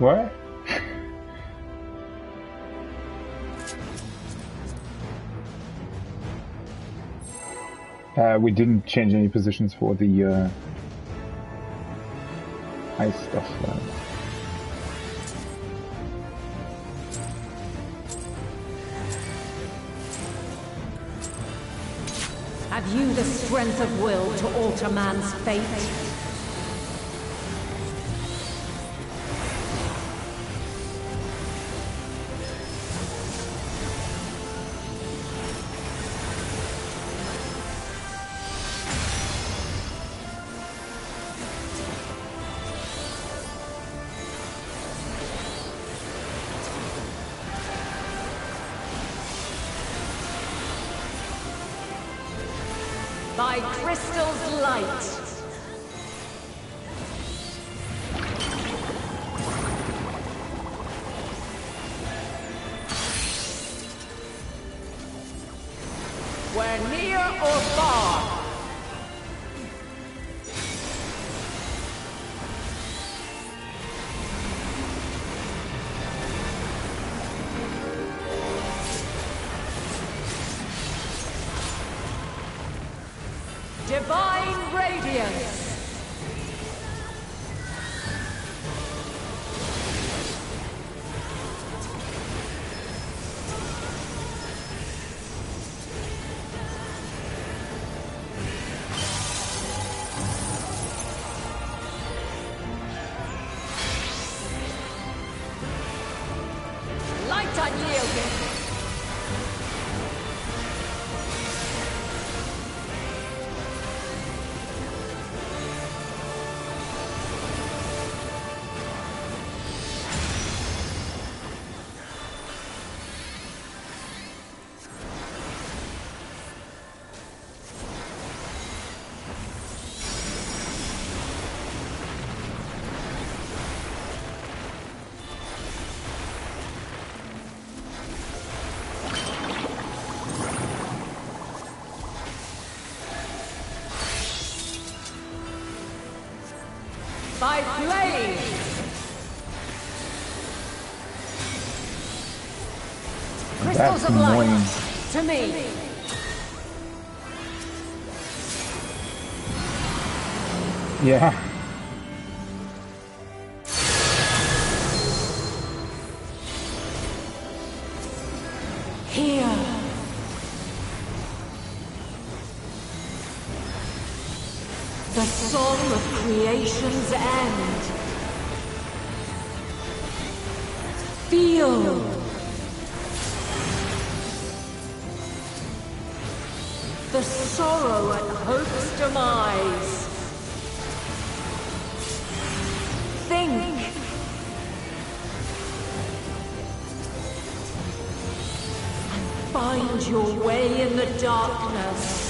What? We didn't change any positions for the ice stuff. Have you the strength of will to alter man's fate? By crystal's light. We're near or far. Divine Radiance! Light unyielding! By blade! Crystals That's of light, annoying. to me! Yeah. Here! The song of creation's end. Feel! The sorrow at hope's demise. Think! And find your way in the darkness.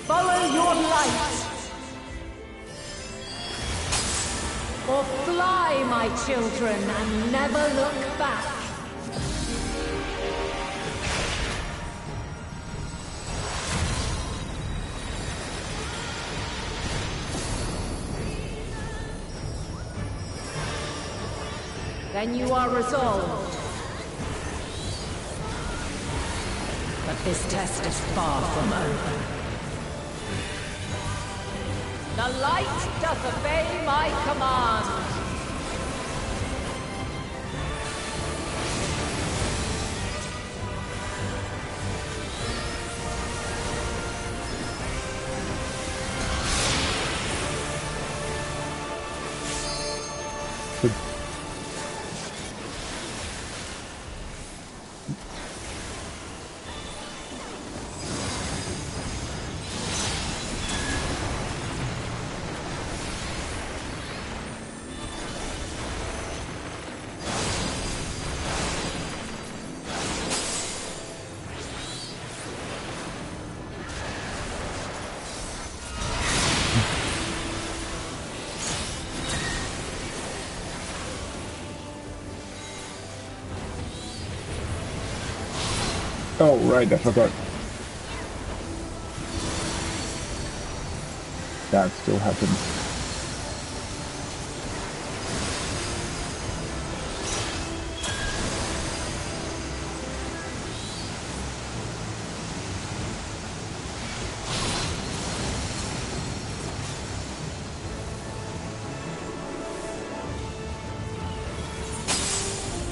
Follow your light. Or fly, my children, and never look back. Then you are resolved. But this test is far from over. The light doth obey my command. Oh, right, I forgot. That still happens.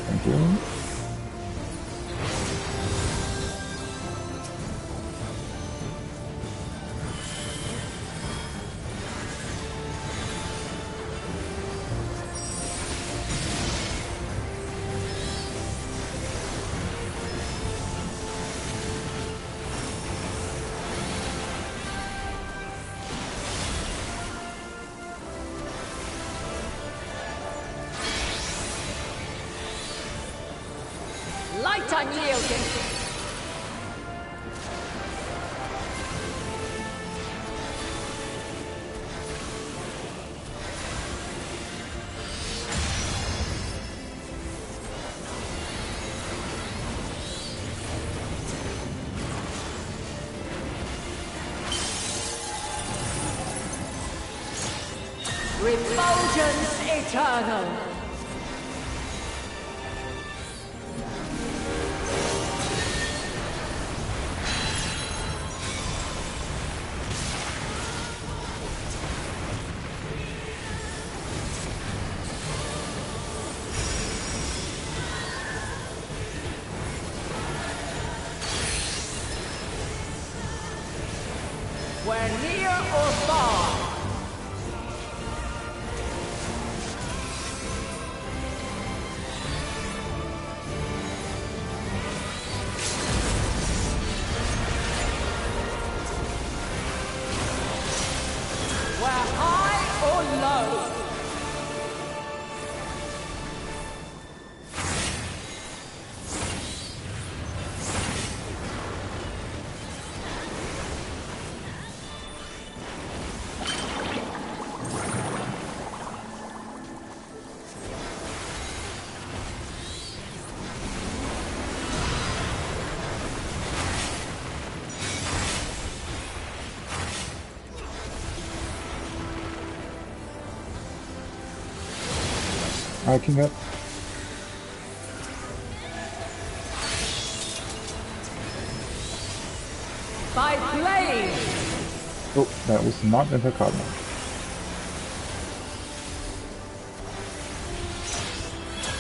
Thank you. Light unyielding. Refulgence eternal. Where near or far. Where high or low. Hiking up. By blade. Oh, that was not in the cardinal.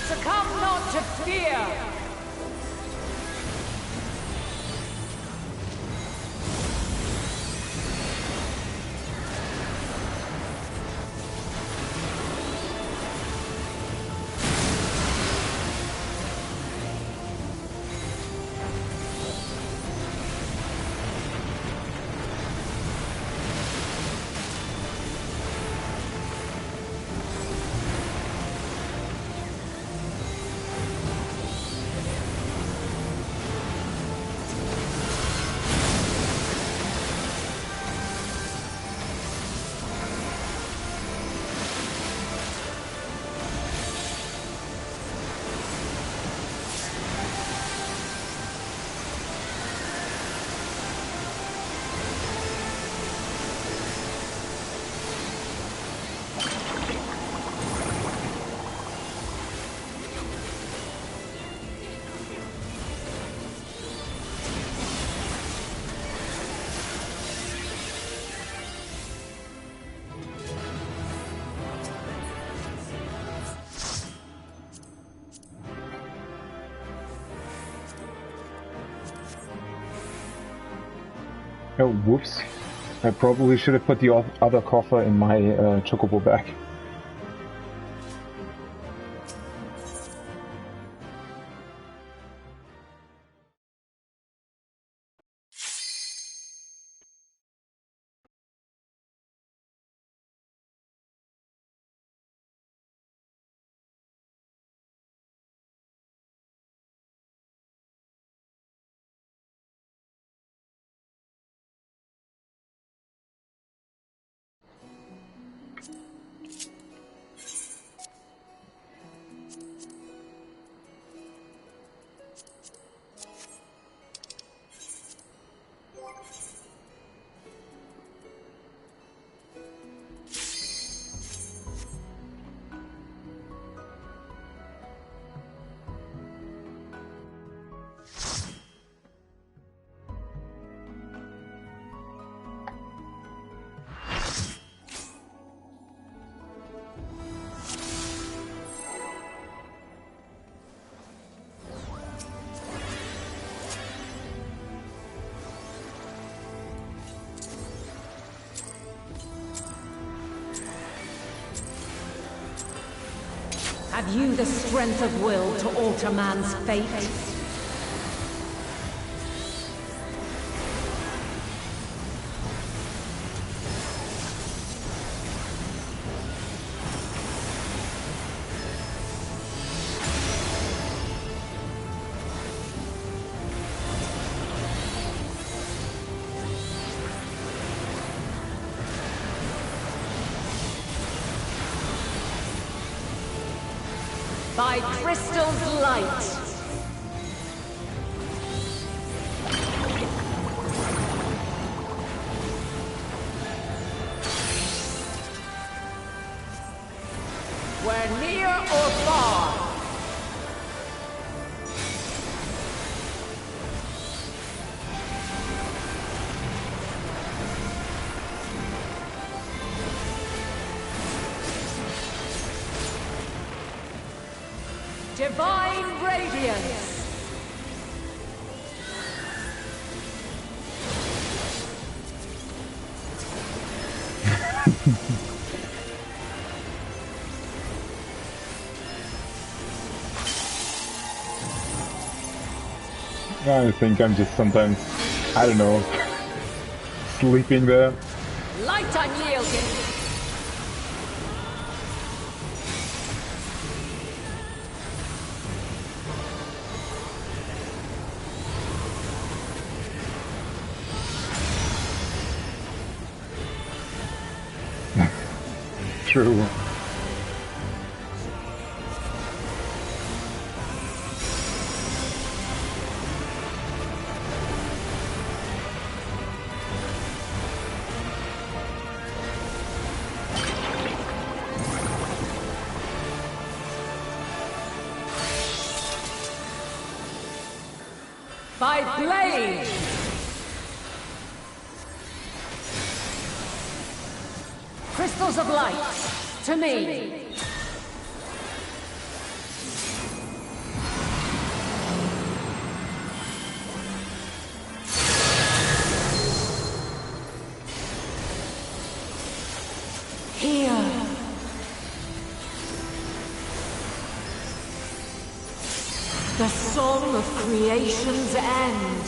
Succumb not to fear. Oh, whoops. I probably should have put the other coffer in my chocobo bag. Have you the strength of will to alter man's fate? By crystal's light. We're near or far. Divine Radiance! I think I'm just sometimes, I don't know, sleeping there. Light unyielding! True. By blade! Crystals of light, to me! Here! The song of creation's end.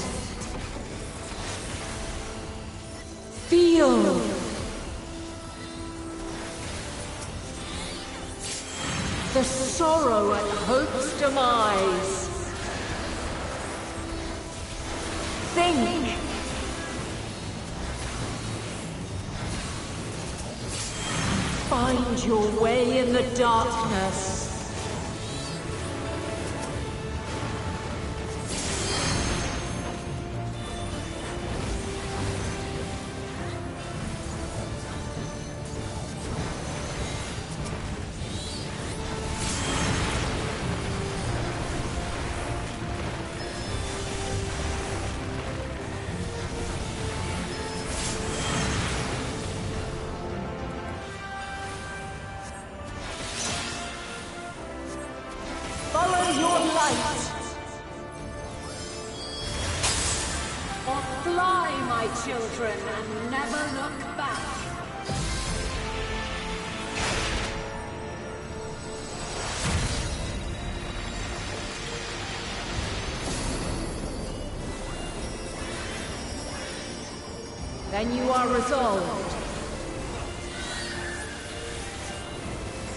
Feel. The sorrow at hope's demise. Think. Find your way in the darkness. Or fly, my children, and never look back. Then you are resolved.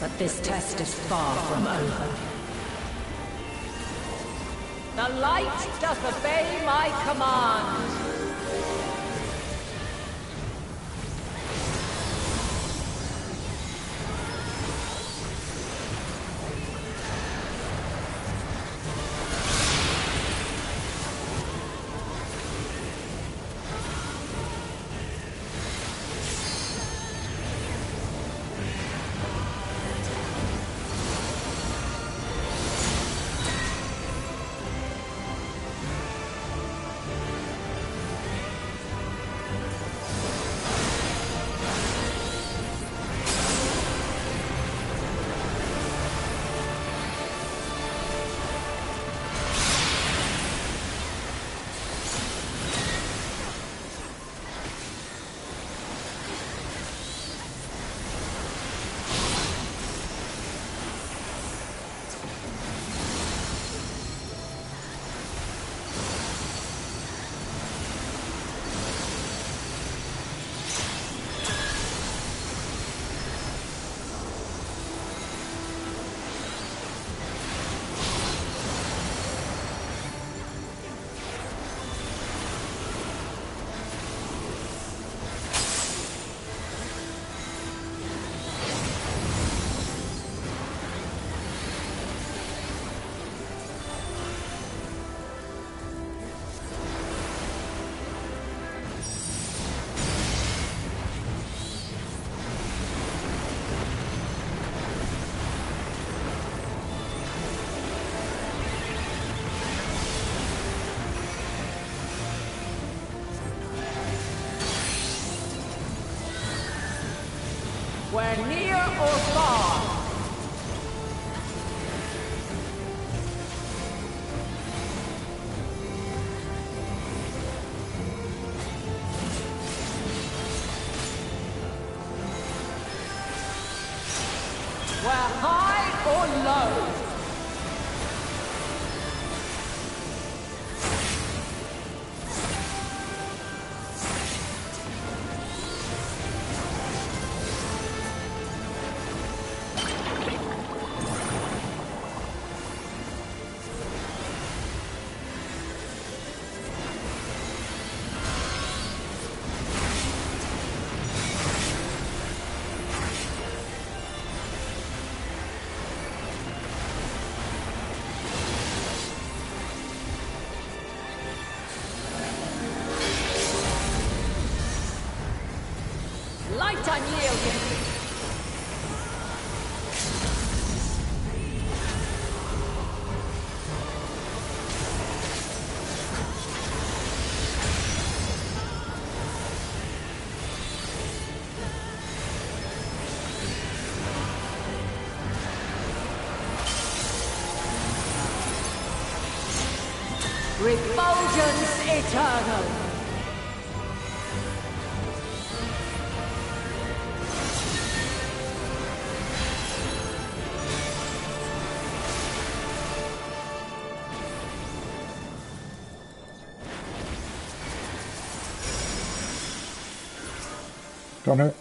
But this test is far from over. The light doth obey my command. Where near or far. Where high or low. Light unyielding. Refulgence eternal. Got it.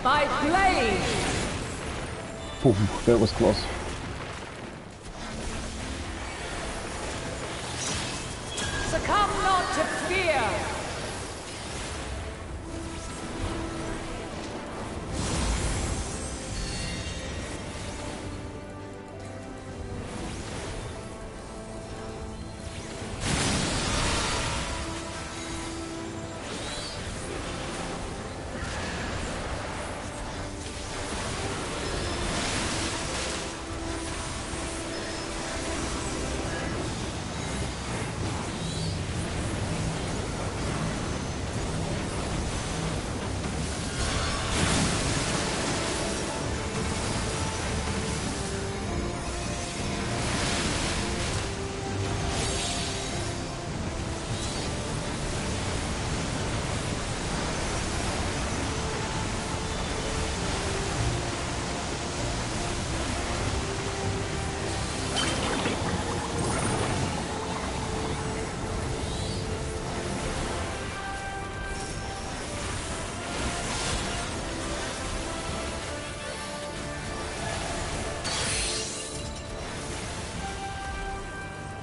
By blade. Ooh, that was close. Succumb not to fear.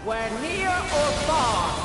Where near or far.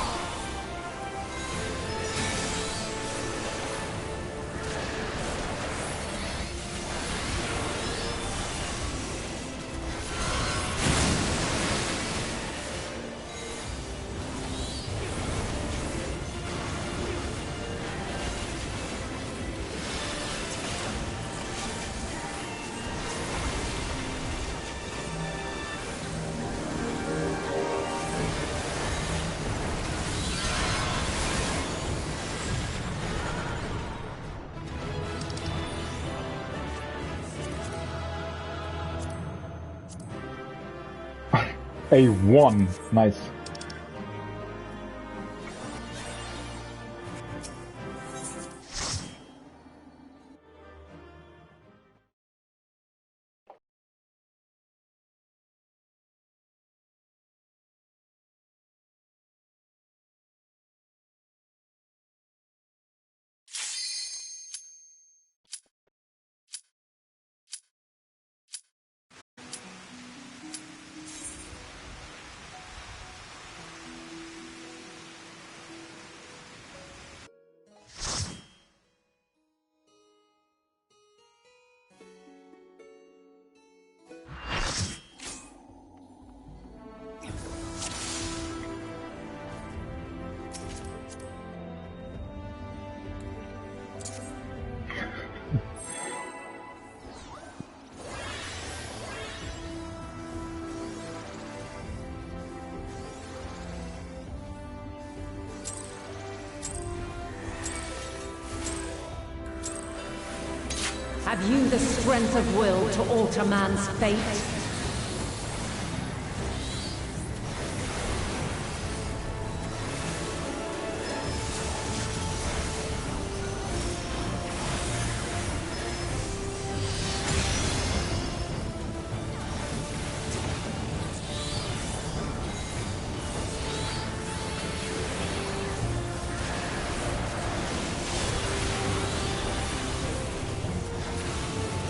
A1. Nice. Have you the strength of will to alter man's fate?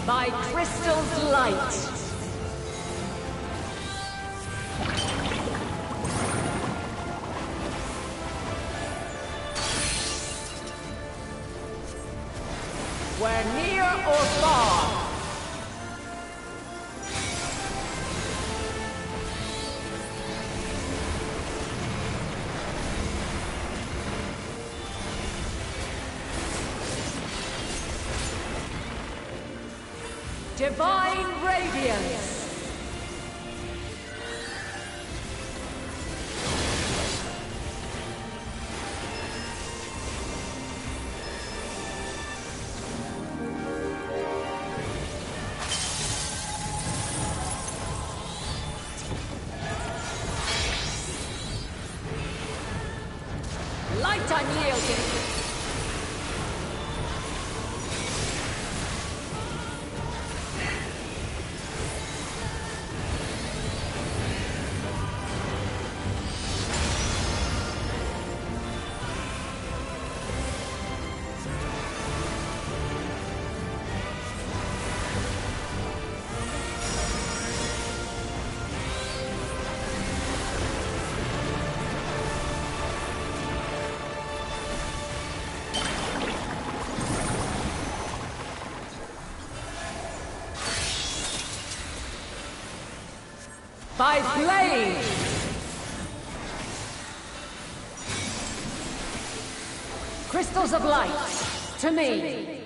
By crystal's light. Where near or far. Divine Radiance! Light unyielding! By blade! Crystals of light, to me!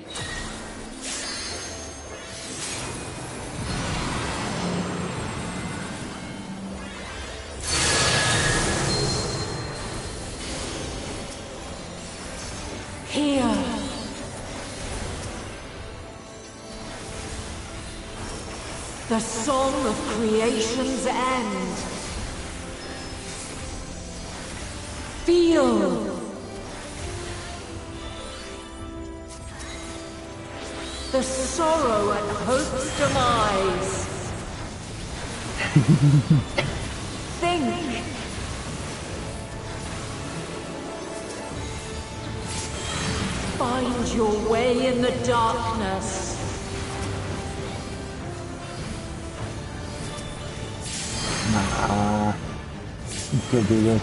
Here! The song of creation's end. Feel. The sorrow at hope's demise. Think. Find your way in the darkness. Nah, you could do this.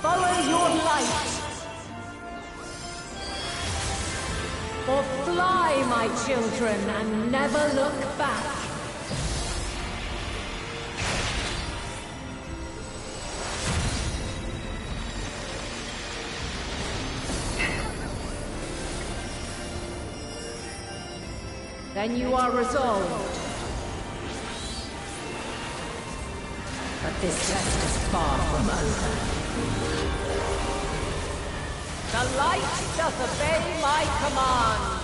Follow your light. Or fly, my children, and never look back. Then you are resolved. But this test is far from over. The light doth obey my command.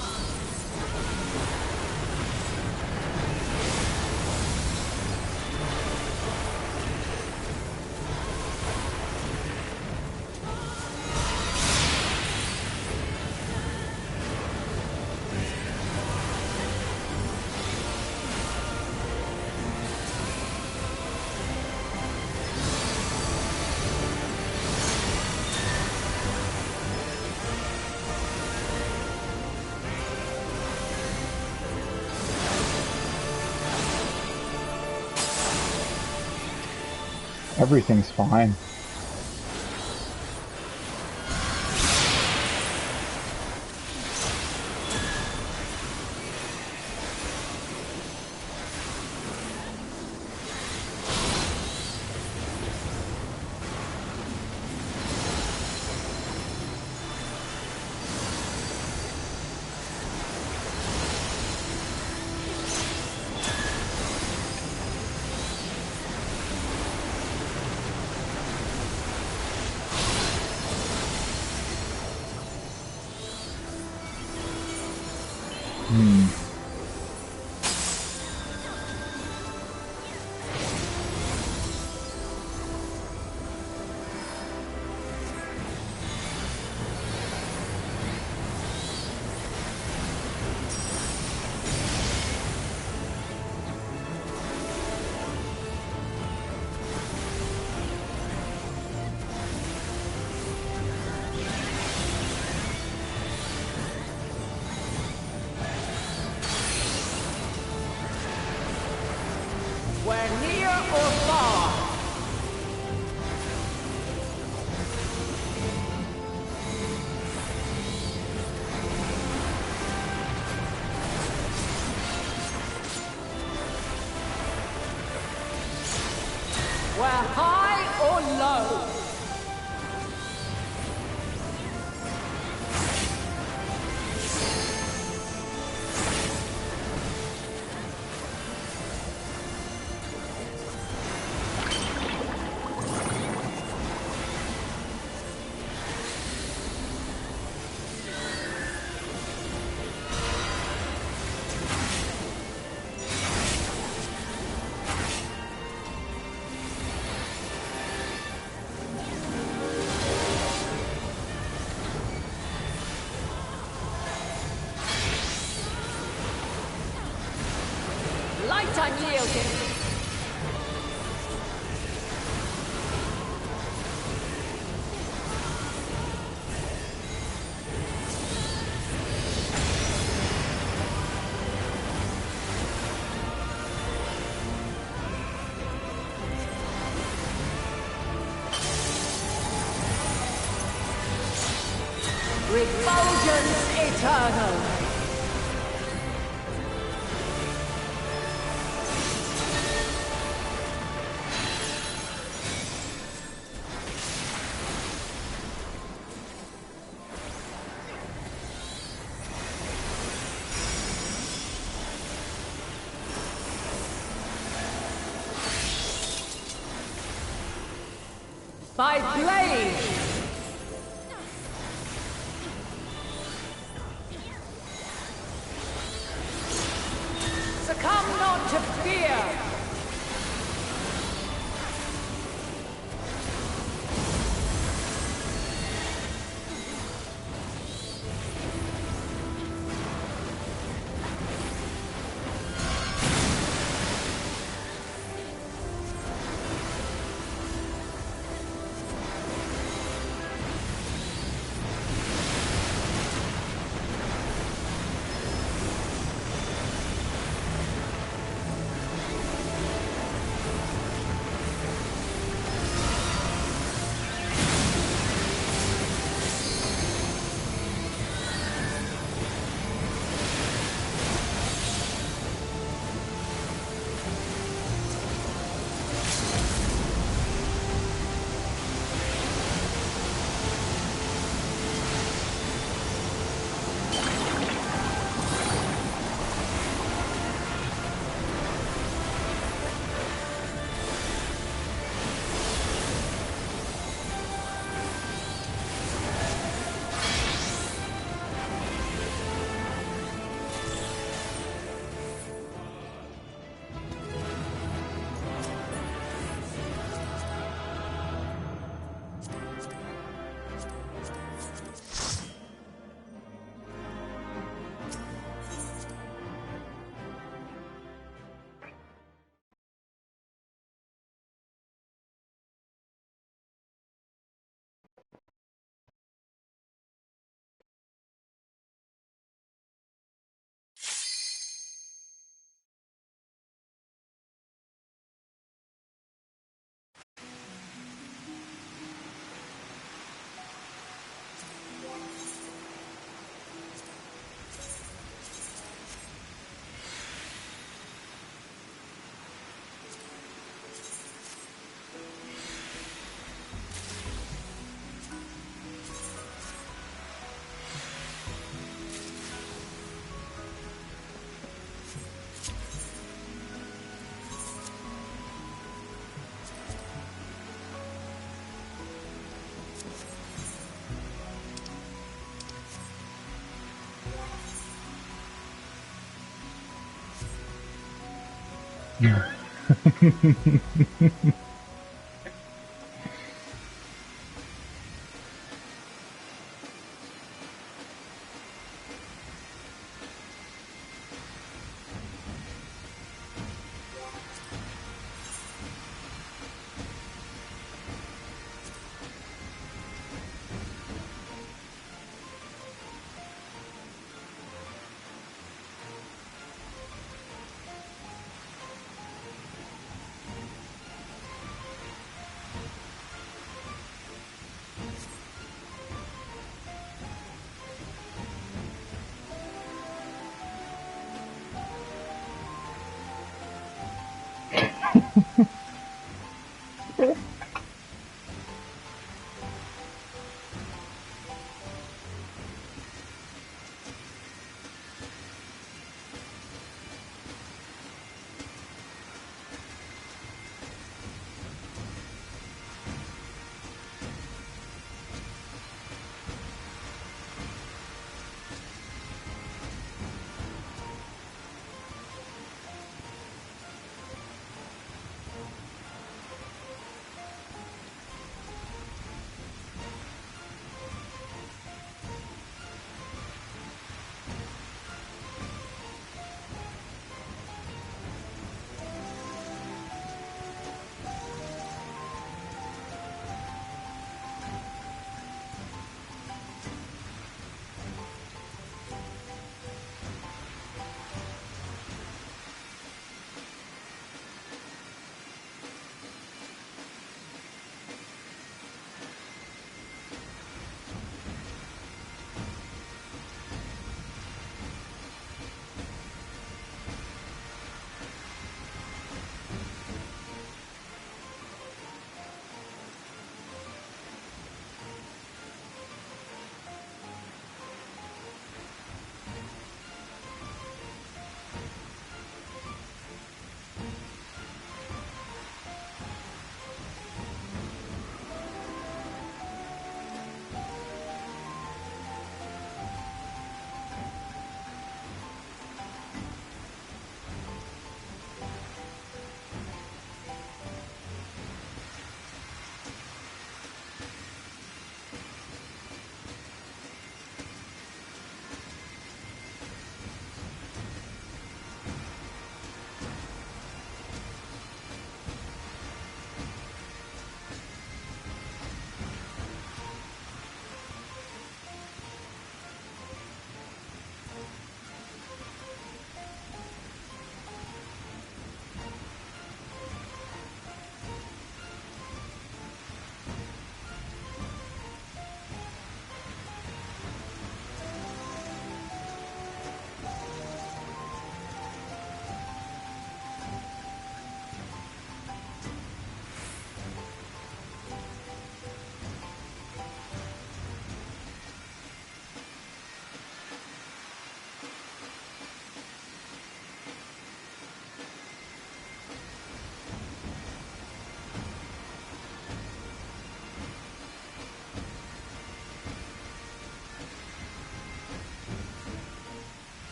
Everything's fine. Hmm. We're near or far. We're high or low. Light unyielding. Refulgence eternal. By blade! Succumb not to fear!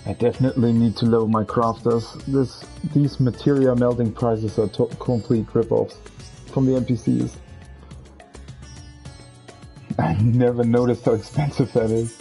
I definitely need to lower my crafters. These materia melting prices are complete rip-offs from the NPCs. I never noticed how expensive that is.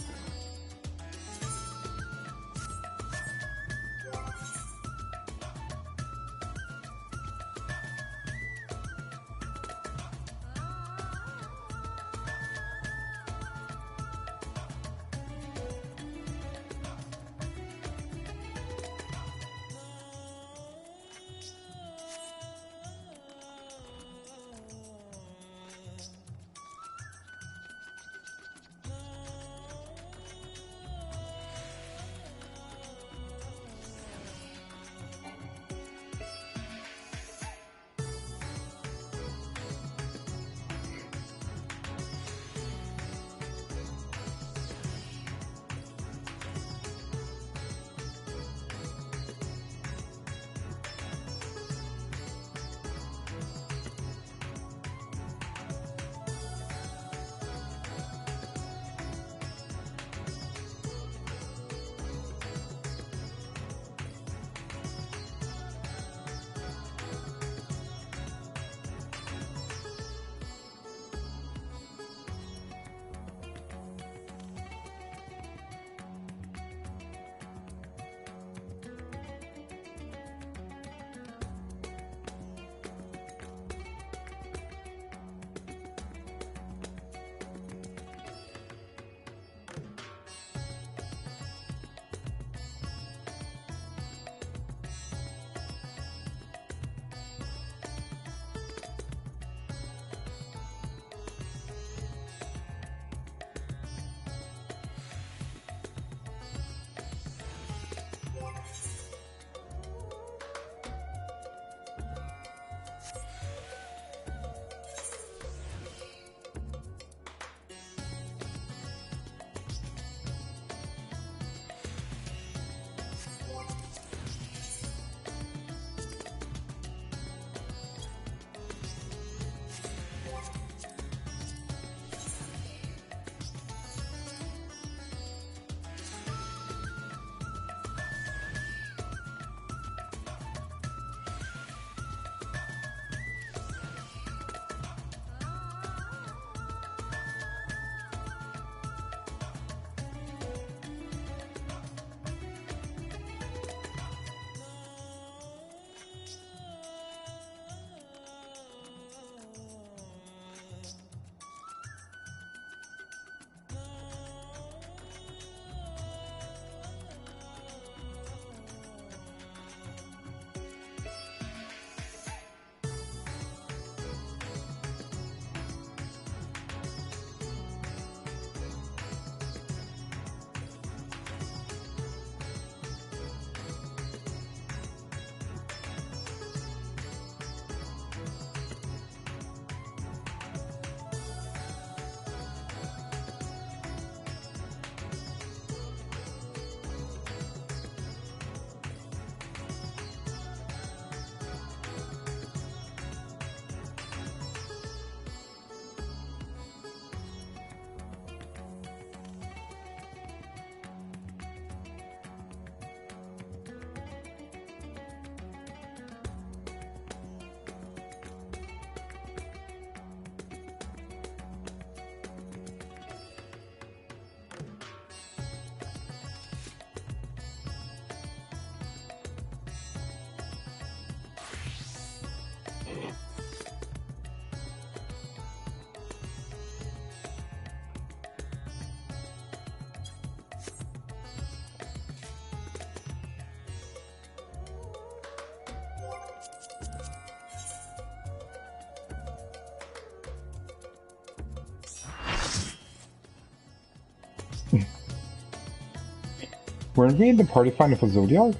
Weren't we in the party finder for Zodiac?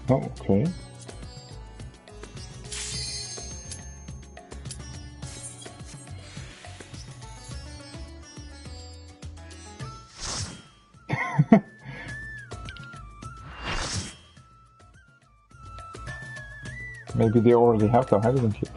Oh, okay. Maybe they already have the hydrogen cube.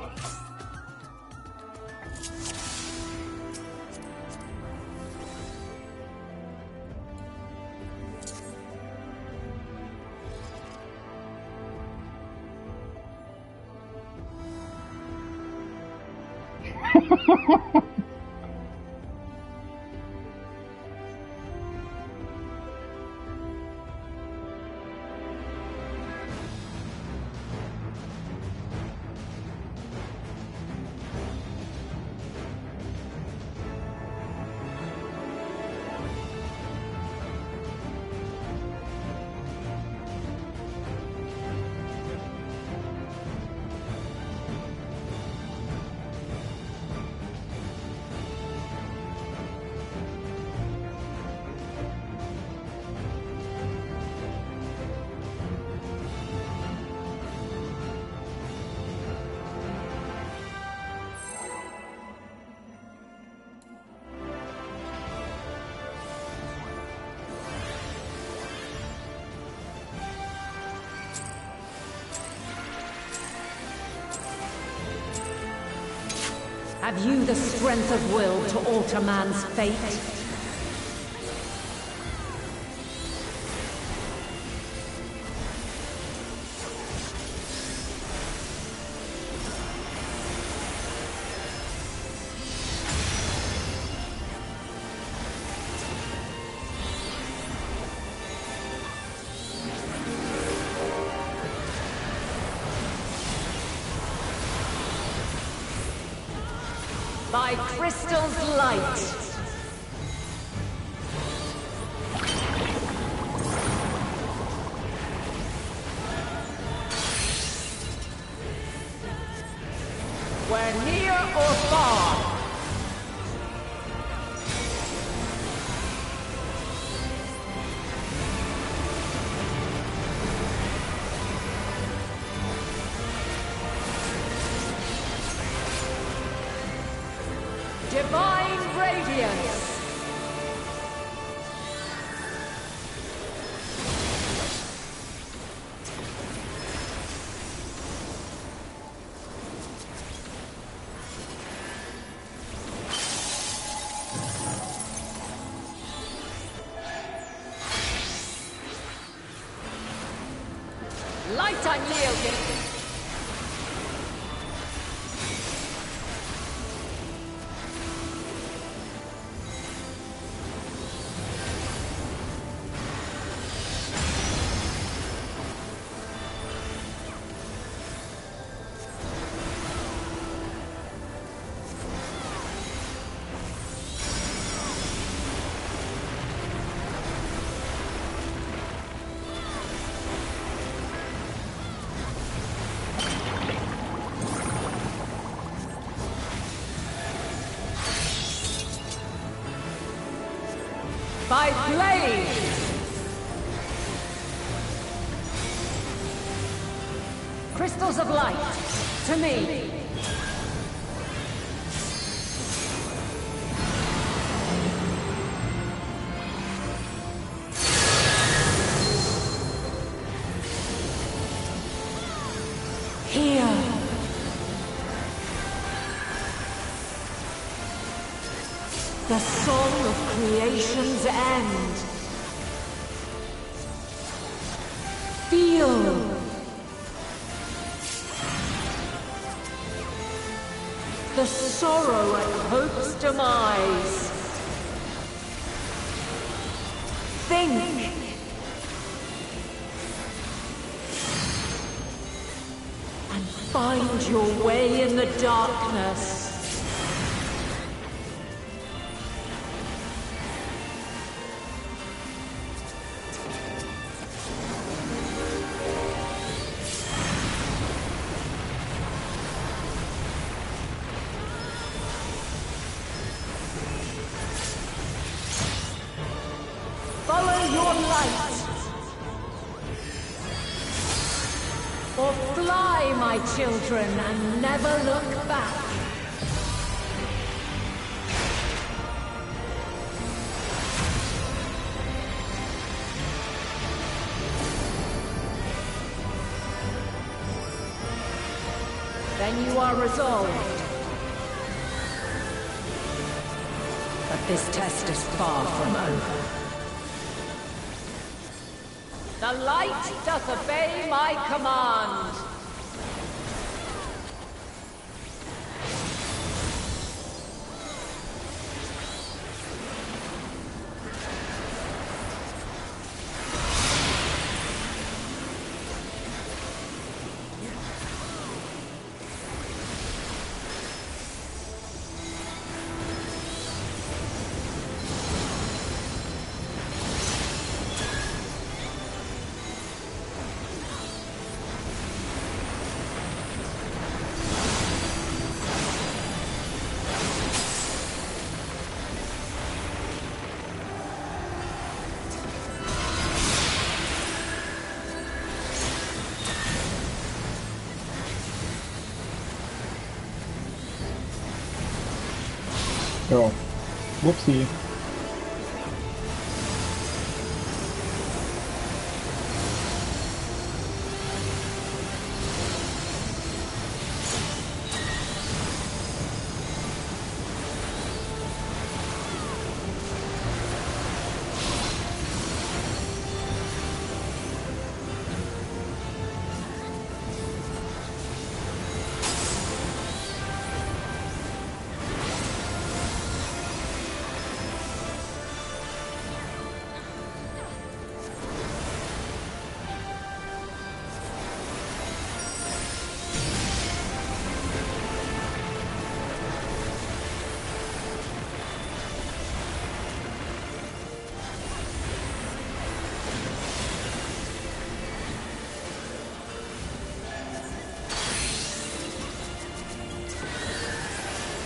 Have you the strength of will to alter man's fate? By crystal's light. Where near or far. Divine Radiance! Light unyielding! By blade! Crystals of light, to me! Here! The song of creation's end. Feel. The sorrow at hope's demise. Think. And find your way in the darkness. Follow your light. Or fly, my children, and never look back. Then you are resolved. But this test is far from over. The light doth obey my command. Oh, whoopsie.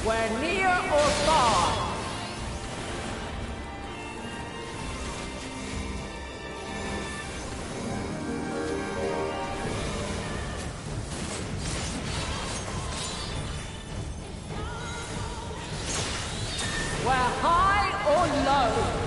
We're near or far. We're high or low.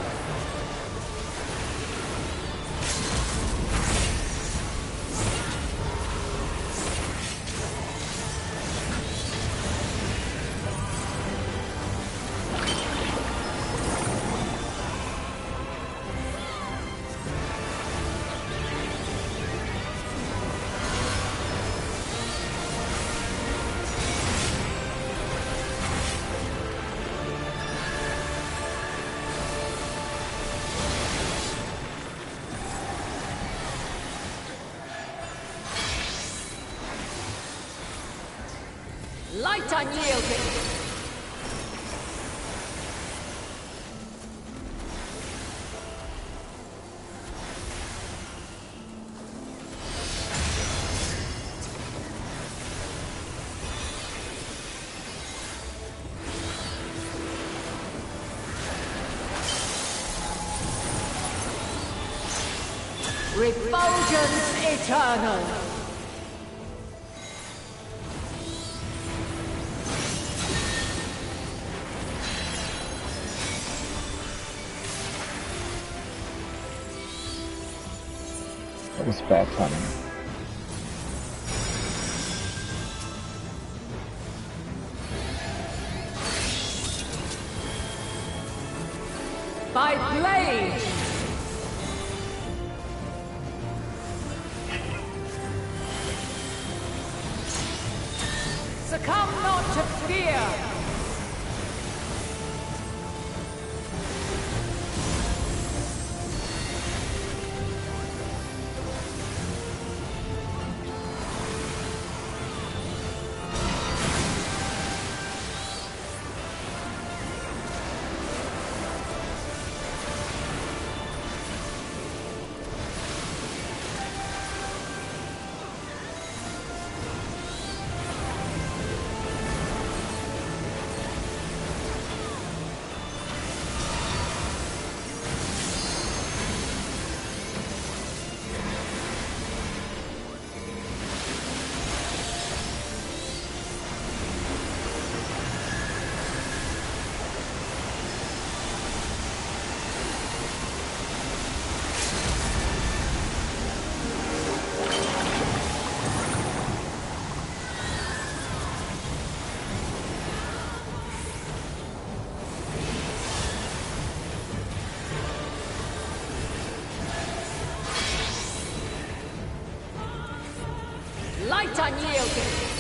Light unyielding. Refulgence eternal. That was bad timing. By blade. Succumb not to fear. Light unyielding.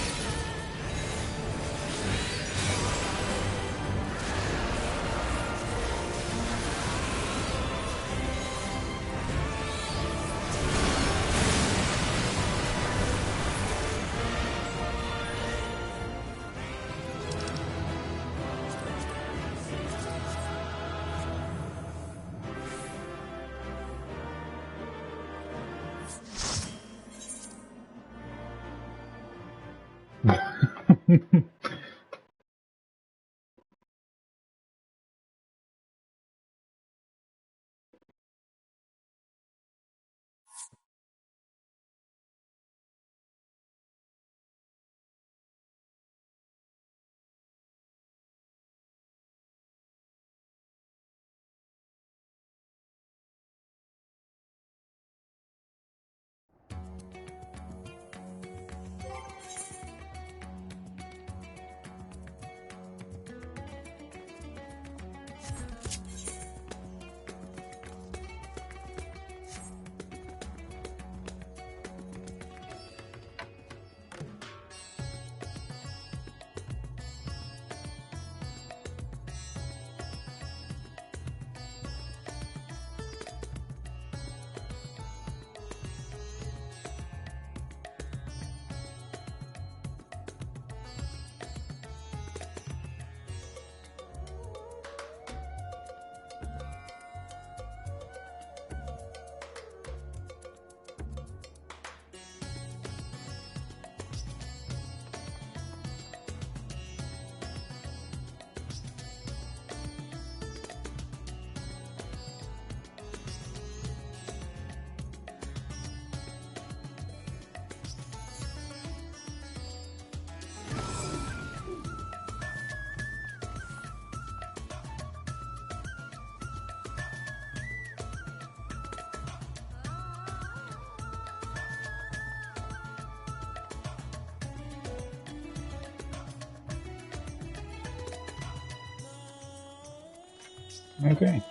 Okay.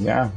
Yeah.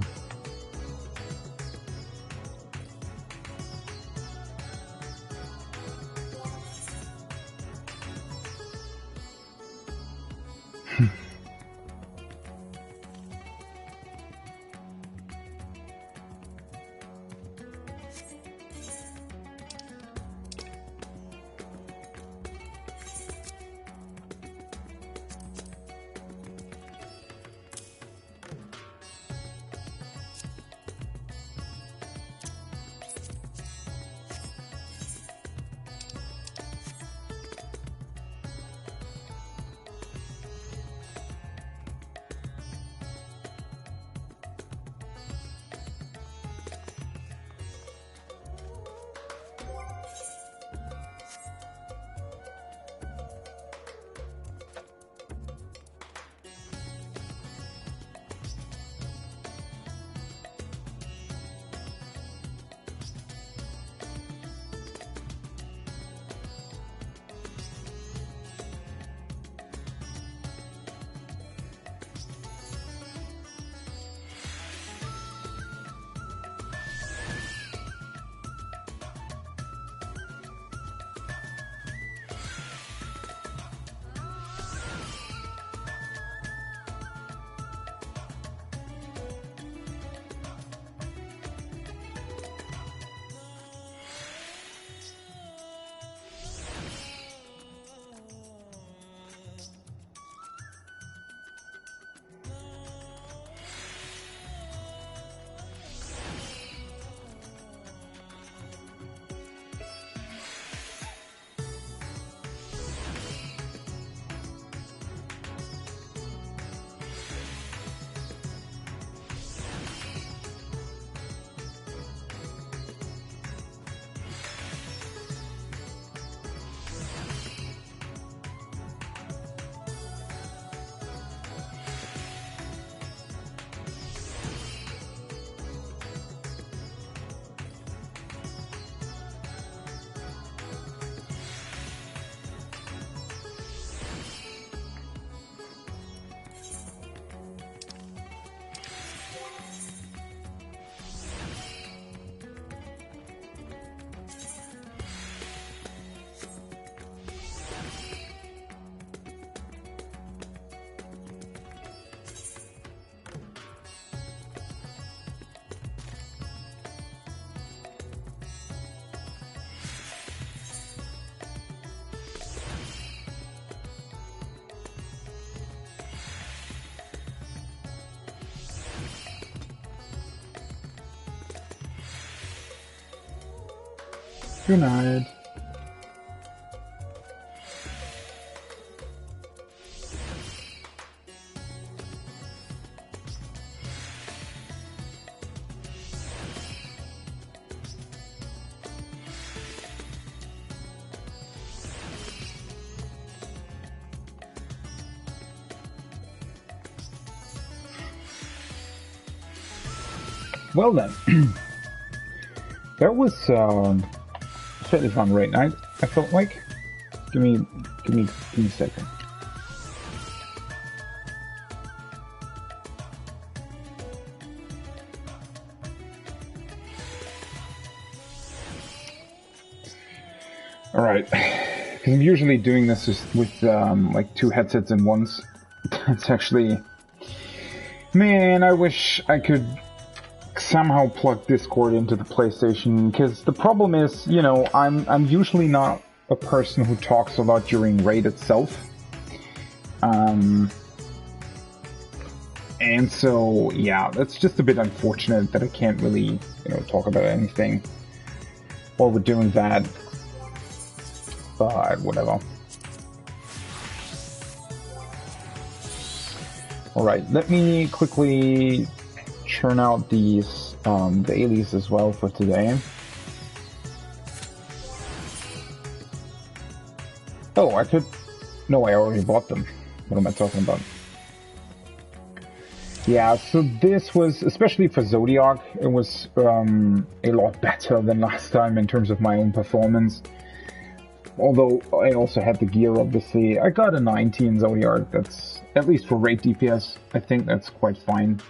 Good night. Well then, that was fairly fun right now. I felt like. Give me a second. All right, because I'm usually doing this with like two headsets in once. That's actually, man, I wish I could somehow plug Discord into the PlayStation, because the problem is, you know, I'm usually not a person who talks a lot during raid itself, and so yeah, that's just a bit unfortunate that I can't really, you know, talk about anything while we're doing that. but whatever. Alright, let me quickly churn out these dailies as well for today. Oh, I could... No, I already bought them. What am I talking about? Yeah, so this was, especially for Zodiac, it was a lot better than last time in terms of my own performance. Although I also had the gear, obviously. I got a 90 in Zodiac. That's, at least for rate DPS, I think that's quite fine.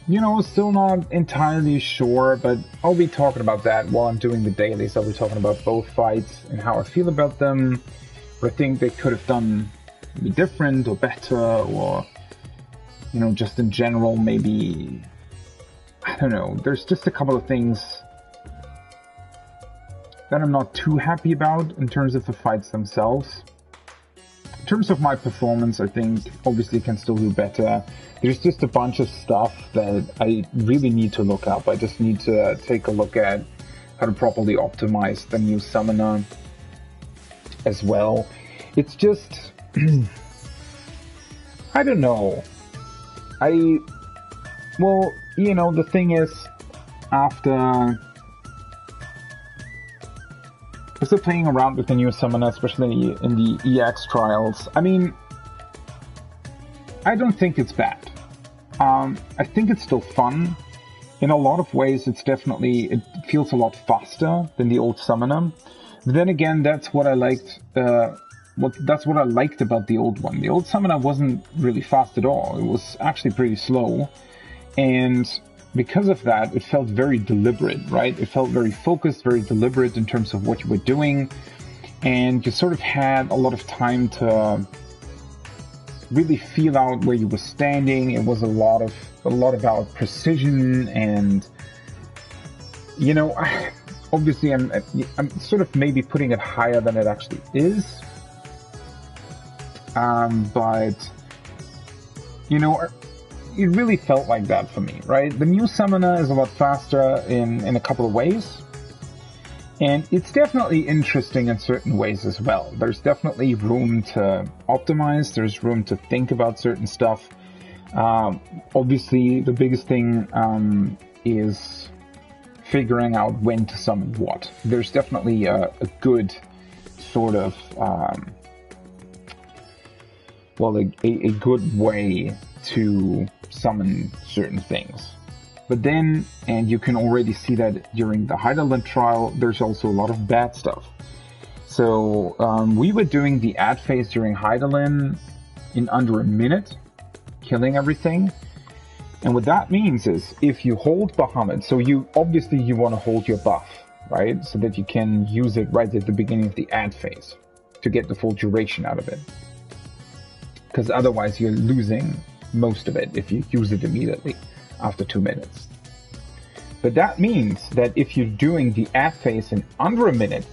You know, still not entirely sure, but I'll be talking about that while I'm doing the dailies. I'll be talking about both fights and how I feel about them. What I think they could have done maybe different or better, or, you know, just in general, maybe, I don't know. There's just a couple of things that I'm not too happy about in terms of the fights themselves. In terms of my performance, I think obviously can still do better. There's just a bunch of stuff that I really need to look up. I just need to take a look at how to properly optimize the new summoner as well. It's just... I don't know. Well, you know, the thing is, after playing around with the new summoner, especially in the EX trials, I mean, I don't think it's bad. I think it's still fun. In a lot of ways, it feels a lot faster than the old summoner. But then again, that's what I liked. That's what I liked about the old one. The old summoner wasn't really fast at all. It was actually pretty slow, and because of that, it felt very deliberate, right? It felt very focused, very deliberate in terms of what you were doing, and you sort of had a lot of time to really feel out where you were standing. It was a lot about precision, and you know, obviously I'm sort of maybe putting it higher than it actually is, but you know, it really felt like that for me, right? The new summoner is a lot faster in a couple of ways, and it's definitely interesting in certain ways as well. There's definitely room to optimize, there's room to think about certain stuff. Obviously, the biggest thing is figuring out when to summon what. There's definitely a good sort of, a good way to summon certain things. But then, and you can already see that during the Heidelin trial, there's also a lot of bad stuff. So we were doing the ad phase during Heidelin in under a minute, killing everything. And what that means is, if you hold Bahamut, so you want to hold your buff, right? So that you can use it right at the beginning of the ad phase to get the full duration out of it. Because otherwise you're losing most of it if you use it immediately after 2 minutes. But that means that if you're doing the ad phase in under a minute,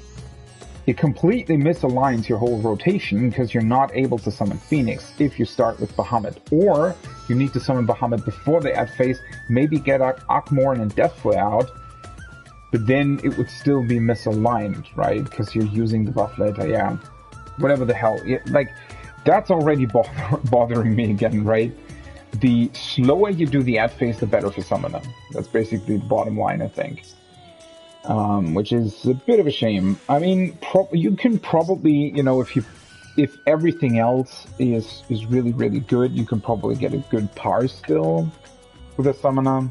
it completely misaligns your whole rotation, because you're not able to summon Phoenix if you start with Bahamut. Or you need to summon Bahamut before the ad phase, maybe get Akmorn and Deathflare out, but then it would still be misaligned, right? Because you're using the buff later, yeah. Whatever the hell. Like, that's already bothering me again, right? The slower you do the ad phase, the better for Summoner. That's basically the bottom line, I think. Which is a bit of a shame. I mean, you can probably, you know, if everything else is really, really good, you can probably get a good par still with a Summoner.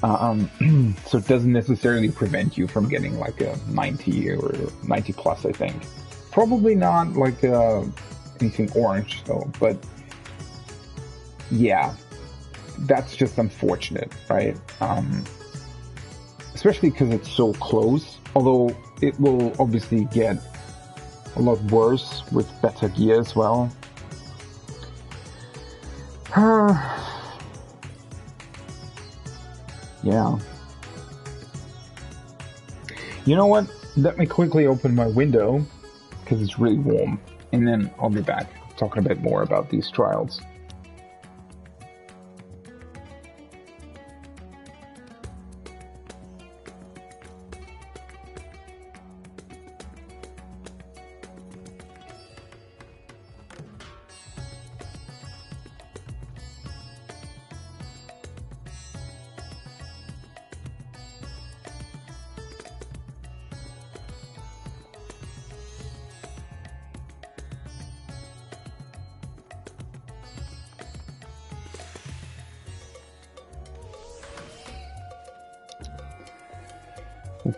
So it doesn't necessarily prevent you from getting like a 90 or 90 plus, I think. Probably not like anything orange though, but yeah, that's just unfortunate, right? Especially because it's so close, although it will obviously get a lot worse with better gear as well. Yeah. You know what? Let me quickly open my window, because it's really warm, and then I'll be back talking a bit more about these trials.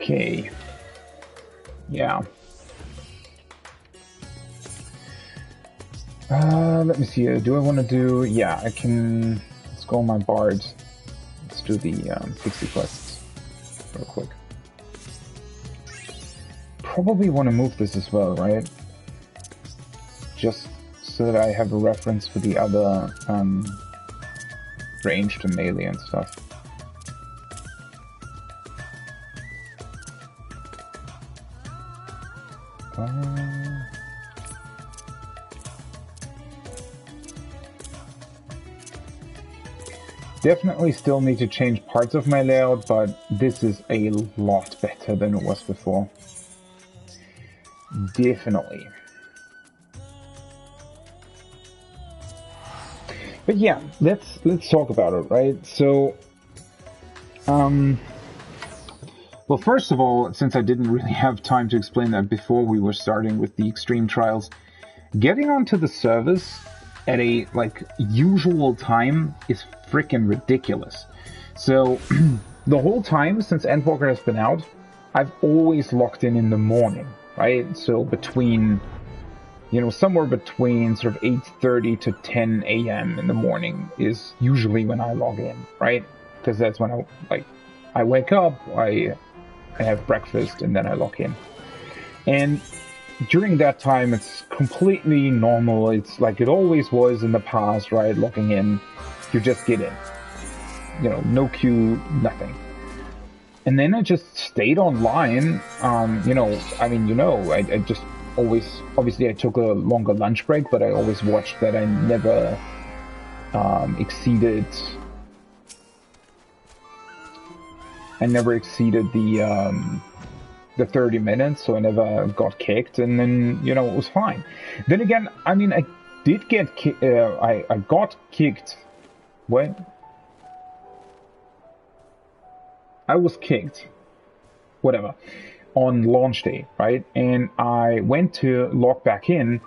Okay. Yeah. Let me see. Do I want to do... Yeah, I can... Let's go on my bard. Let's do the pixie quests real quick. Probably want to move this as well, right? Just so that I have a reference for the other ranged and melee and stuff. Definitely still need to change parts of my layout, but this is a lot better than it was before. Definitely. But yeah, let's talk about it, right? So, well, first of all, since I didn't really have time to explain that before we were starting with the extreme trials, getting onto the service at a usual time is freaking ridiculous. So the whole time since Endwalker has been out, I've always logged in the morning, right? So between, somewhere between sort of 8:30 to 10 a.m. in the morning is usually when I log in, right? Because that's when I wake up, I have breakfast, and then I log in. And during that time, it's completely normal. It's like it always was in the past, right? Logging in, you just get in. No queue, nothing. And then I just stayed online. I just always, obviously I took a longer lunch break, but I always watched that I never exceeded the 30 minutes, so I never got kicked, and then, it was fine. Then again, I did get I got kicked. What? I was kicked. Whatever. On launch day, right? And I went to log back in,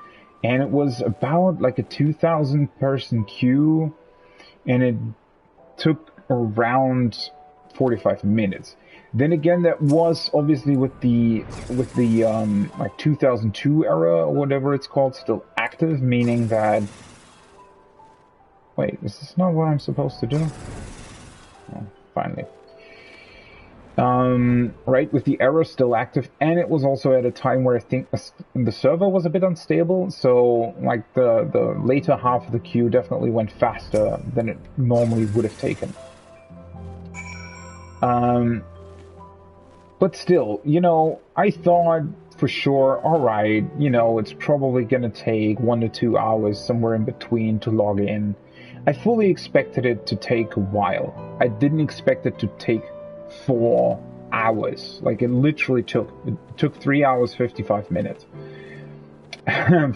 and it was about a 2,000 person queue, and it took around 45 minutes. Then again, that was obviously with the 2002 era or whatever it's called still active, meaning that... Wait, is this not what I'm supposed to do? Oh, finally. Right, with the error still active, and it was also at a time where I think the server was a bit unstable, so the later half of the queue definitely went faster than it normally would have taken. But still, I thought for sure, alright, it's probably gonna take 1 to 2 hours, somewhere in between, to log in. I fully expected it to take a while. I didn't expect it to take 4 hours. It literally took 3 hours, 55 minutes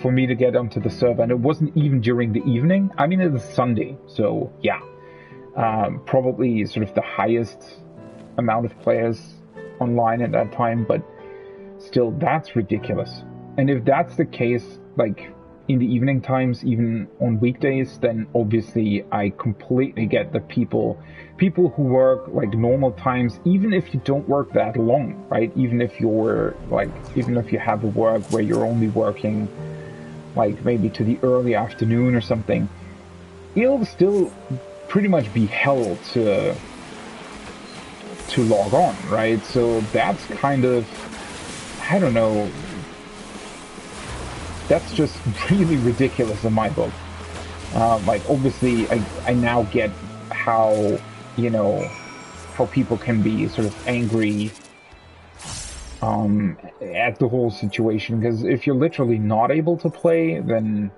for me to get onto the server, and it wasn't even during the evening. It was Sunday, so yeah. Probably sort of the highest amount of players online at that time, but still, that's ridiculous. And if that's the case, in the evening times, even on weekdays, then obviously I completely get the people who work normal times, even if you don't work that long, right? Even if you have a work where you're only working maybe to the early afternoon or something, it'll still pretty much be hell to log on, right? So that's kind of, I don't know, that's just really ridiculous in my book. Obviously, I now get how, how people can be sort of angry at the whole situation, because if you're literally not able to play, then,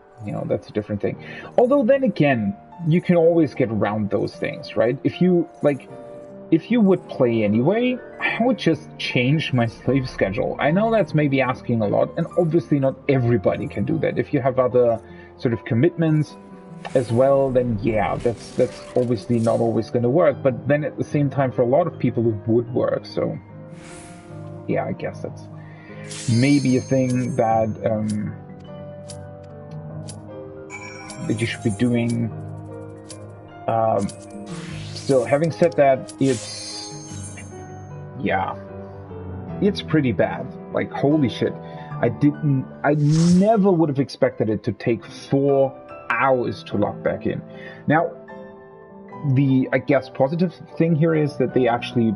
that's a different thing. Although then again, you can always get around those things, right? If you would play anyway, I would just change my slave schedule. I know that's maybe asking a lot, and obviously not everybody can do that. If you have other sort of commitments as well, then yeah, that's obviously not always going to work. But then at the same time, for a lot of people, it would work. So yeah, I guess that's maybe a thing that you should be doing. Still, having said that, it's... Yeah. it's pretty bad. Like, holy shit. I never would have expected it to take 4 hours to log back in. Now, the, I guess, positive thing here is that they actually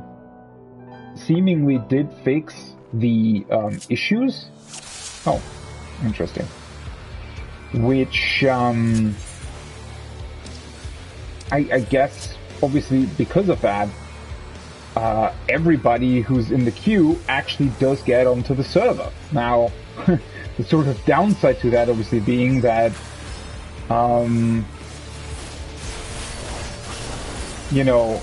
seemingly did fix the issues. Oh, interesting. Which, I guess, obviously, because of that, everybody who's in the queue actually does get onto the server. Now, the sort of downside to that, obviously, being that, you know,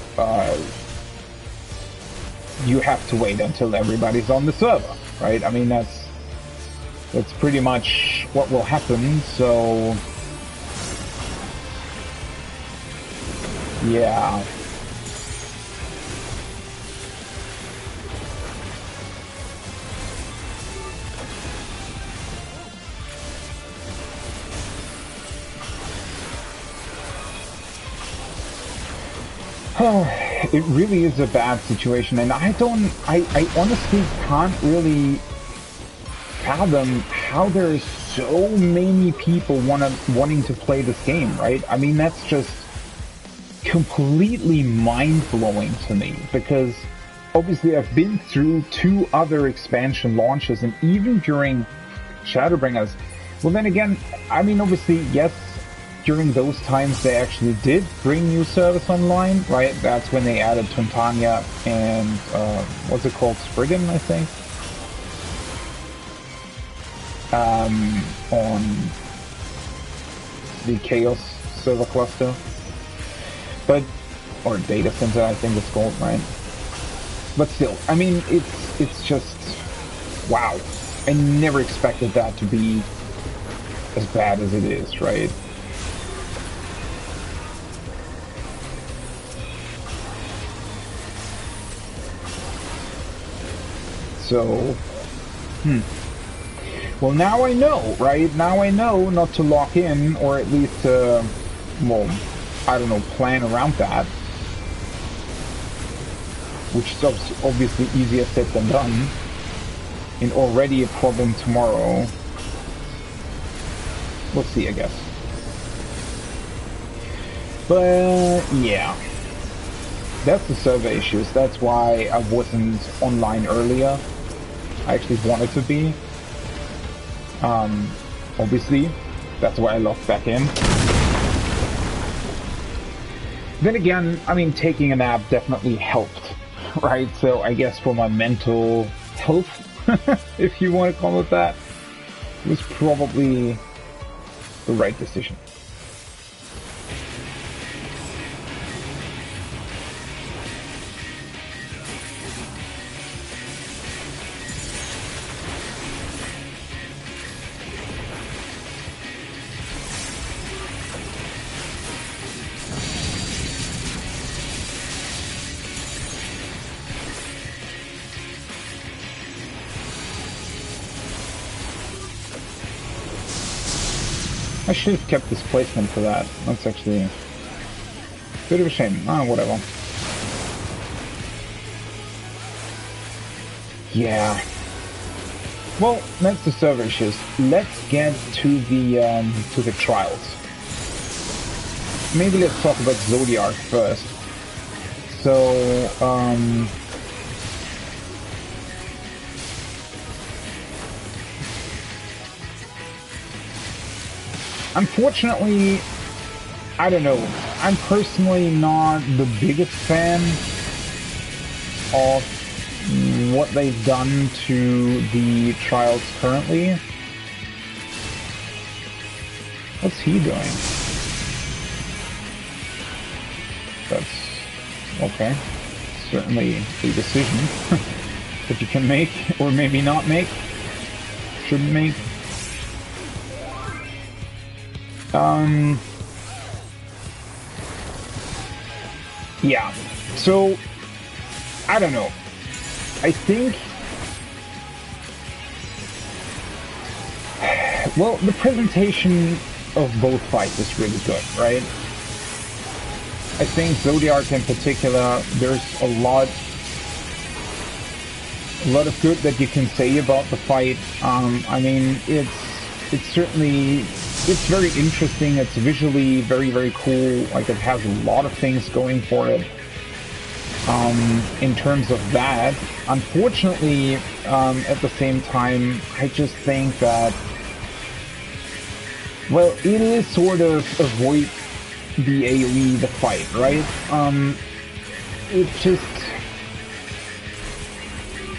you have to wait until everybody's on the server, right? I mean, that's pretty much what will happen, so yeah. It really is a bad situation, and I honestly can't really fathom how there's so many people wanting to play this game, right? I mean, that's just completely mind-blowing to me, because obviously I've been through 2 other expansion launches, and even during Shadowbringers, well, then again, I mean, obviously, yes, during those times they actually did bring new service online, right? That's when they added Tuntania and, what's it called? Spriggan, I think? On the Chaos server cluster. But, or data center, I think it's called, right? But still, I mean, it's just, wow. I never expected that to be as bad as it is, right? So, well, now I know, right? Now I know not to lock in, or at least, well, I don't know, plan around that. Which is obviously easier said than done. And already a problem tomorrow. We'll see, I guess. But, yeah. That's the server issues. That's why I wasn't online earlier. I actually wanted to be. Obviously, that's why I logged back in. Then again, I mean, taking a nap definitely helped, right? So I guess for my mental health, if you want to call it that, it was probably the right decision. I should have kept this placement for that. That's actually a bit of a shame. Oh, whatever. Yeah. Well, that's the server issues. Let's get to the trials. Maybe let's talk about Zodiac first. So, unfortunately, I don't know. I'm personally not the biggest fan of what they've done to the trials currently. What's he doing? That's okay. Certainly a decision that you can make, or maybe not make. Shouldn't make. Yeah, so, I don't know. I think, well, the presentation of both fights is really good, right? I think Zodiac in particular, there's a lot a lot of good that you can say about the fight. I mean, it's certainly, it's very interesting. It's visually very, very cool. Like, it has a lot of things going for it. In terms of that, unfortunately, at the same time, I just think that, well, it is sort of avoid the AoE, the fight, right?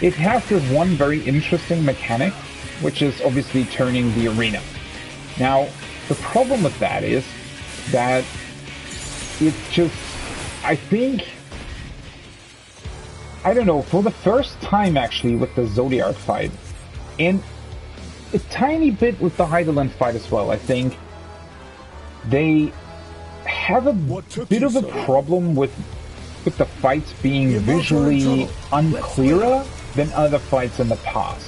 It has this one very interesting mechanic, which is obviously turning the arena. Now, the problem with that is that it's just, I think, I don't know, for the first time actually with the Zodiac fight, and a tiny bit with the Heideland fight as well, I think they have a bit of a problem with the fights being visually unclearer than other fights in the past.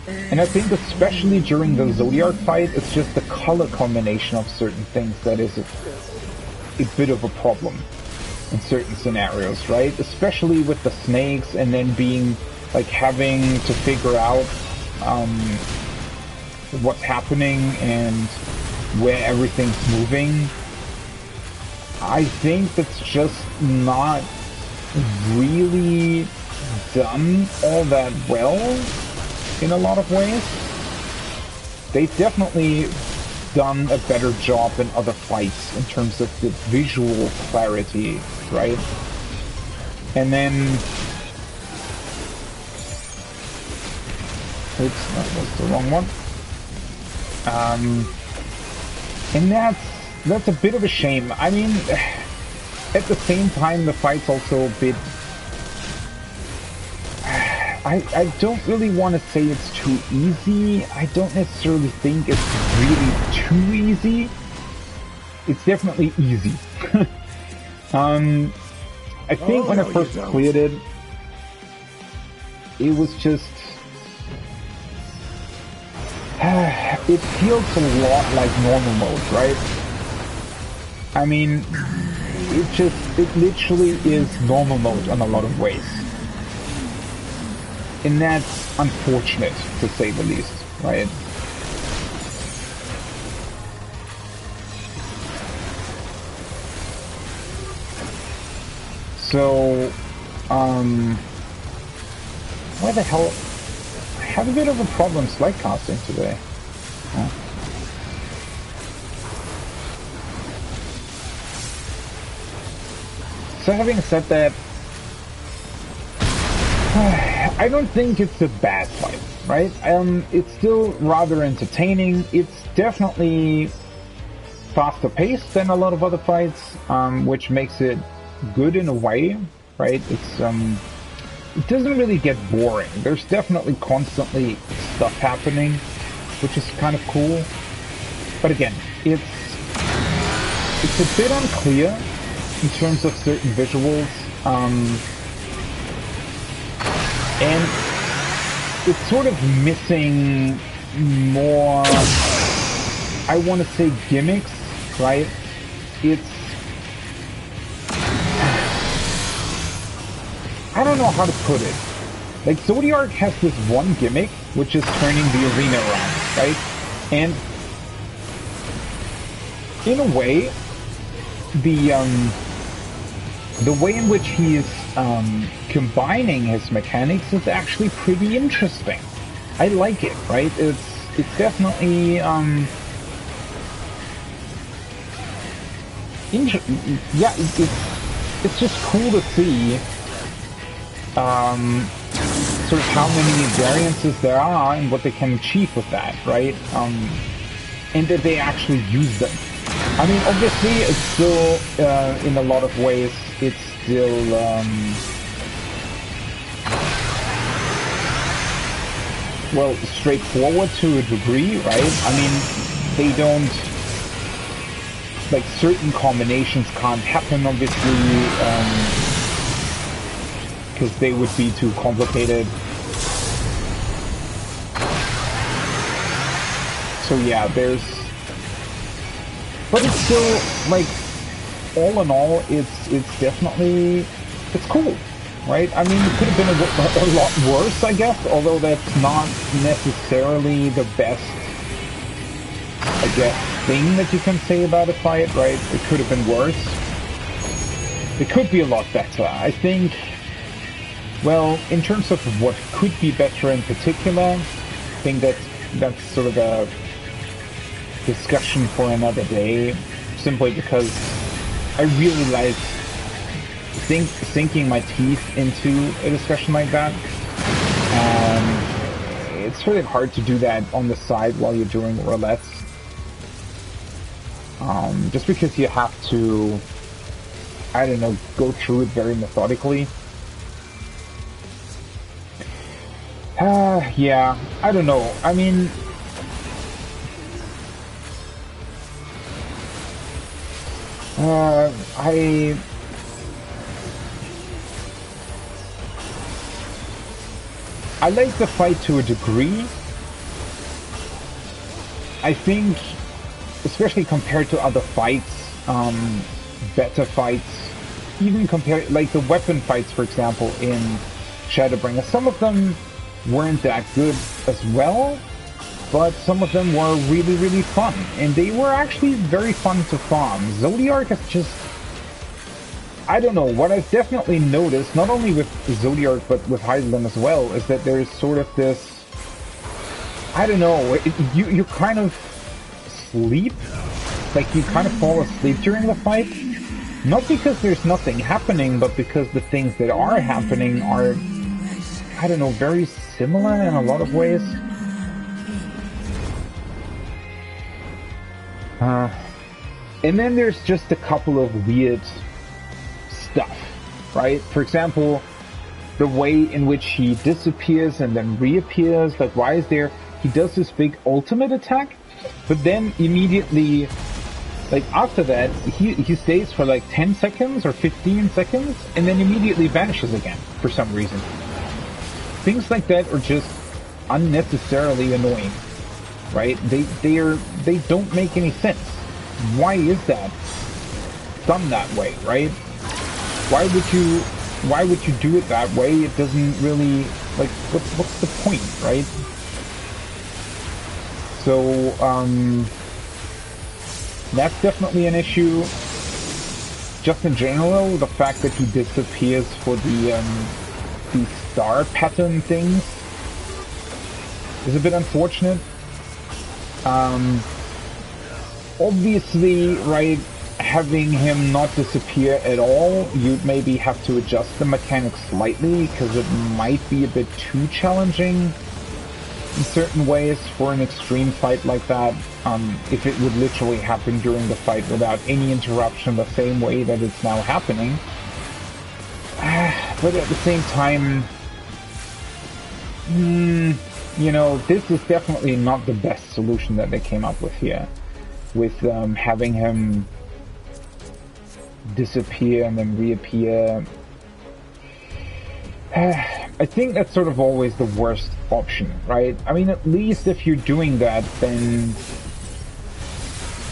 And I think especially during the Zodiac fight, it's just the color combination of certain things that is a bit of a problem in certain scenarios, right? Especially with the snakes and then being, like, having to figure out what's happening and where everything's moving. I think that's just not really done all that well in a lot of ways. They've definitely done a better job in other fights in terms of the visual clarity, right? And then, oops, that was the wrong one. And that's a bit of a shame. I mean, at the same time, the fight's also a bit, I don't really want to say it's too easy. I don't necessarily think it's really too easy. It's definitely easy. I think when I first cleared it, it was just, it feels a lot like normal mode, right? I mean, it literally is normal mode in a lot of ways. And that's unfortunate, to say the least, right? So, why the hell? I have a bit of a problem slide casting today. Huh? So having said that, I don't think it's a bad fight, right? It's still rather entertaining. It's definitely faster paced than a lot of other fights, which makes it good in a way, right? It's it doesn't really get boring. There's definitely constantly stuff happening, which is kind of cool. But again, it's a bit unclear in terms of certain visuals. And it's sort of missing more, I want to say, gimmicks, right? It's, I don't know how to put it. Like, Zodiac has this one gimmick, which is turning the arena around, right? And in a way, the way in which he is combining his mechanics is actually pretty interesting. I like it, right? It's definitely yeah, it's just cool to see sort of how many variances there are and what they can achieve with that, right? And that they actually use them. I mean, obviously, it's still, in a lot of ways, it's still, well, straightforward to a degree, right? I mean, they don't, like, certain combinations can't happen, obviously, because they would be too complicated. So yeah, there's, but it's still, like, all in all, it's definitely, it's cool, right? I mean, it could have been a lot worse, I guess, although that's not necessarily the best, I guess, thing that you can say about a fight, right? It could have been worse. It could be a lot better. I think, well, in terms of what could be better in particular, I think that's sort of a discussion for another day, simply because I really like sinking my teeth into a discussion like that. It's really hard to do that on the side while you're doing roulettes. Just because you have to, I don't know, go through it very methodically. Yeah, I don't know. I mean, I like the fight to a degree. I think, especially compared to other fights, better fights, even compared, like the weapon fights, for example, in Shadowbringer, some of them weren't that good as well, but some of them were really, really fun, and they were actually very fun to farm. Zodiark is just, I don't know, what I've definitely noticed, not only with Zodiark, but with Heidelin as well, is that there's sort of this, I don't know, you kind of sleep, like you kind of fall asleep during the fight, not because there's nothing happening, but because the things that are happening are, I don't know, very similar in a lot of ways. And then there's just a couple of weird stuff, right? For example, the way in which he disappears and then reappears, like why is there, he does this big ultimate attack, but then immediately, like after that, he stays for like 10 seconds or 15 seconds and then immediately vanishes again for some reason. Things like that are just unnecessarily annoying, right? They don't make any sense. Why is that done that way, right? Why would you do it that way? It doesn't really, like, what's the point, right? So, that's definitely an issue. Just in general, the fact that he disappears for the star pattern things is a bit unfortunate. Obviously, right, having him not disappear at all, you'd maybe have to adjust the mechanics slightly, because it might be a bit too challenging in certain ways for an extreme fight like that, if it would literally happen during the fight without any interruption the same way that it's now happening. But at the same time, you know, this is definitely not the best solution that they came up with here, with having him disappear and then reappear. I think that's sort of always the worst option, right? I mean, at least if you're doing that, then,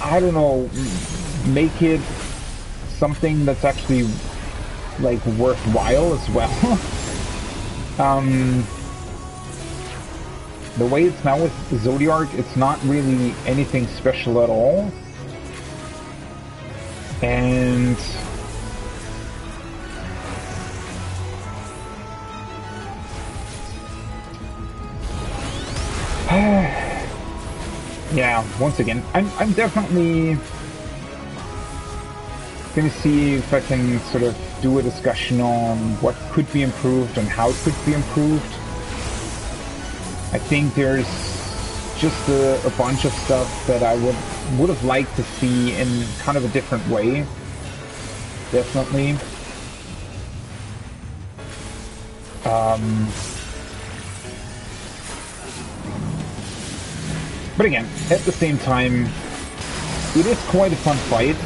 I don't know, make it something that's actually, like, worthwhile as well. The way it's now with Zodiark, it's not really anything special at all. And yeah, once again, I'm definitely gonna see if I can sort of do a discussion on what could be improved and how it could be improved. I think there's just a bunch of stuff that I would have liked to see in kind of a different way. Definitely. But again, at the same time, it is quite a fun fight.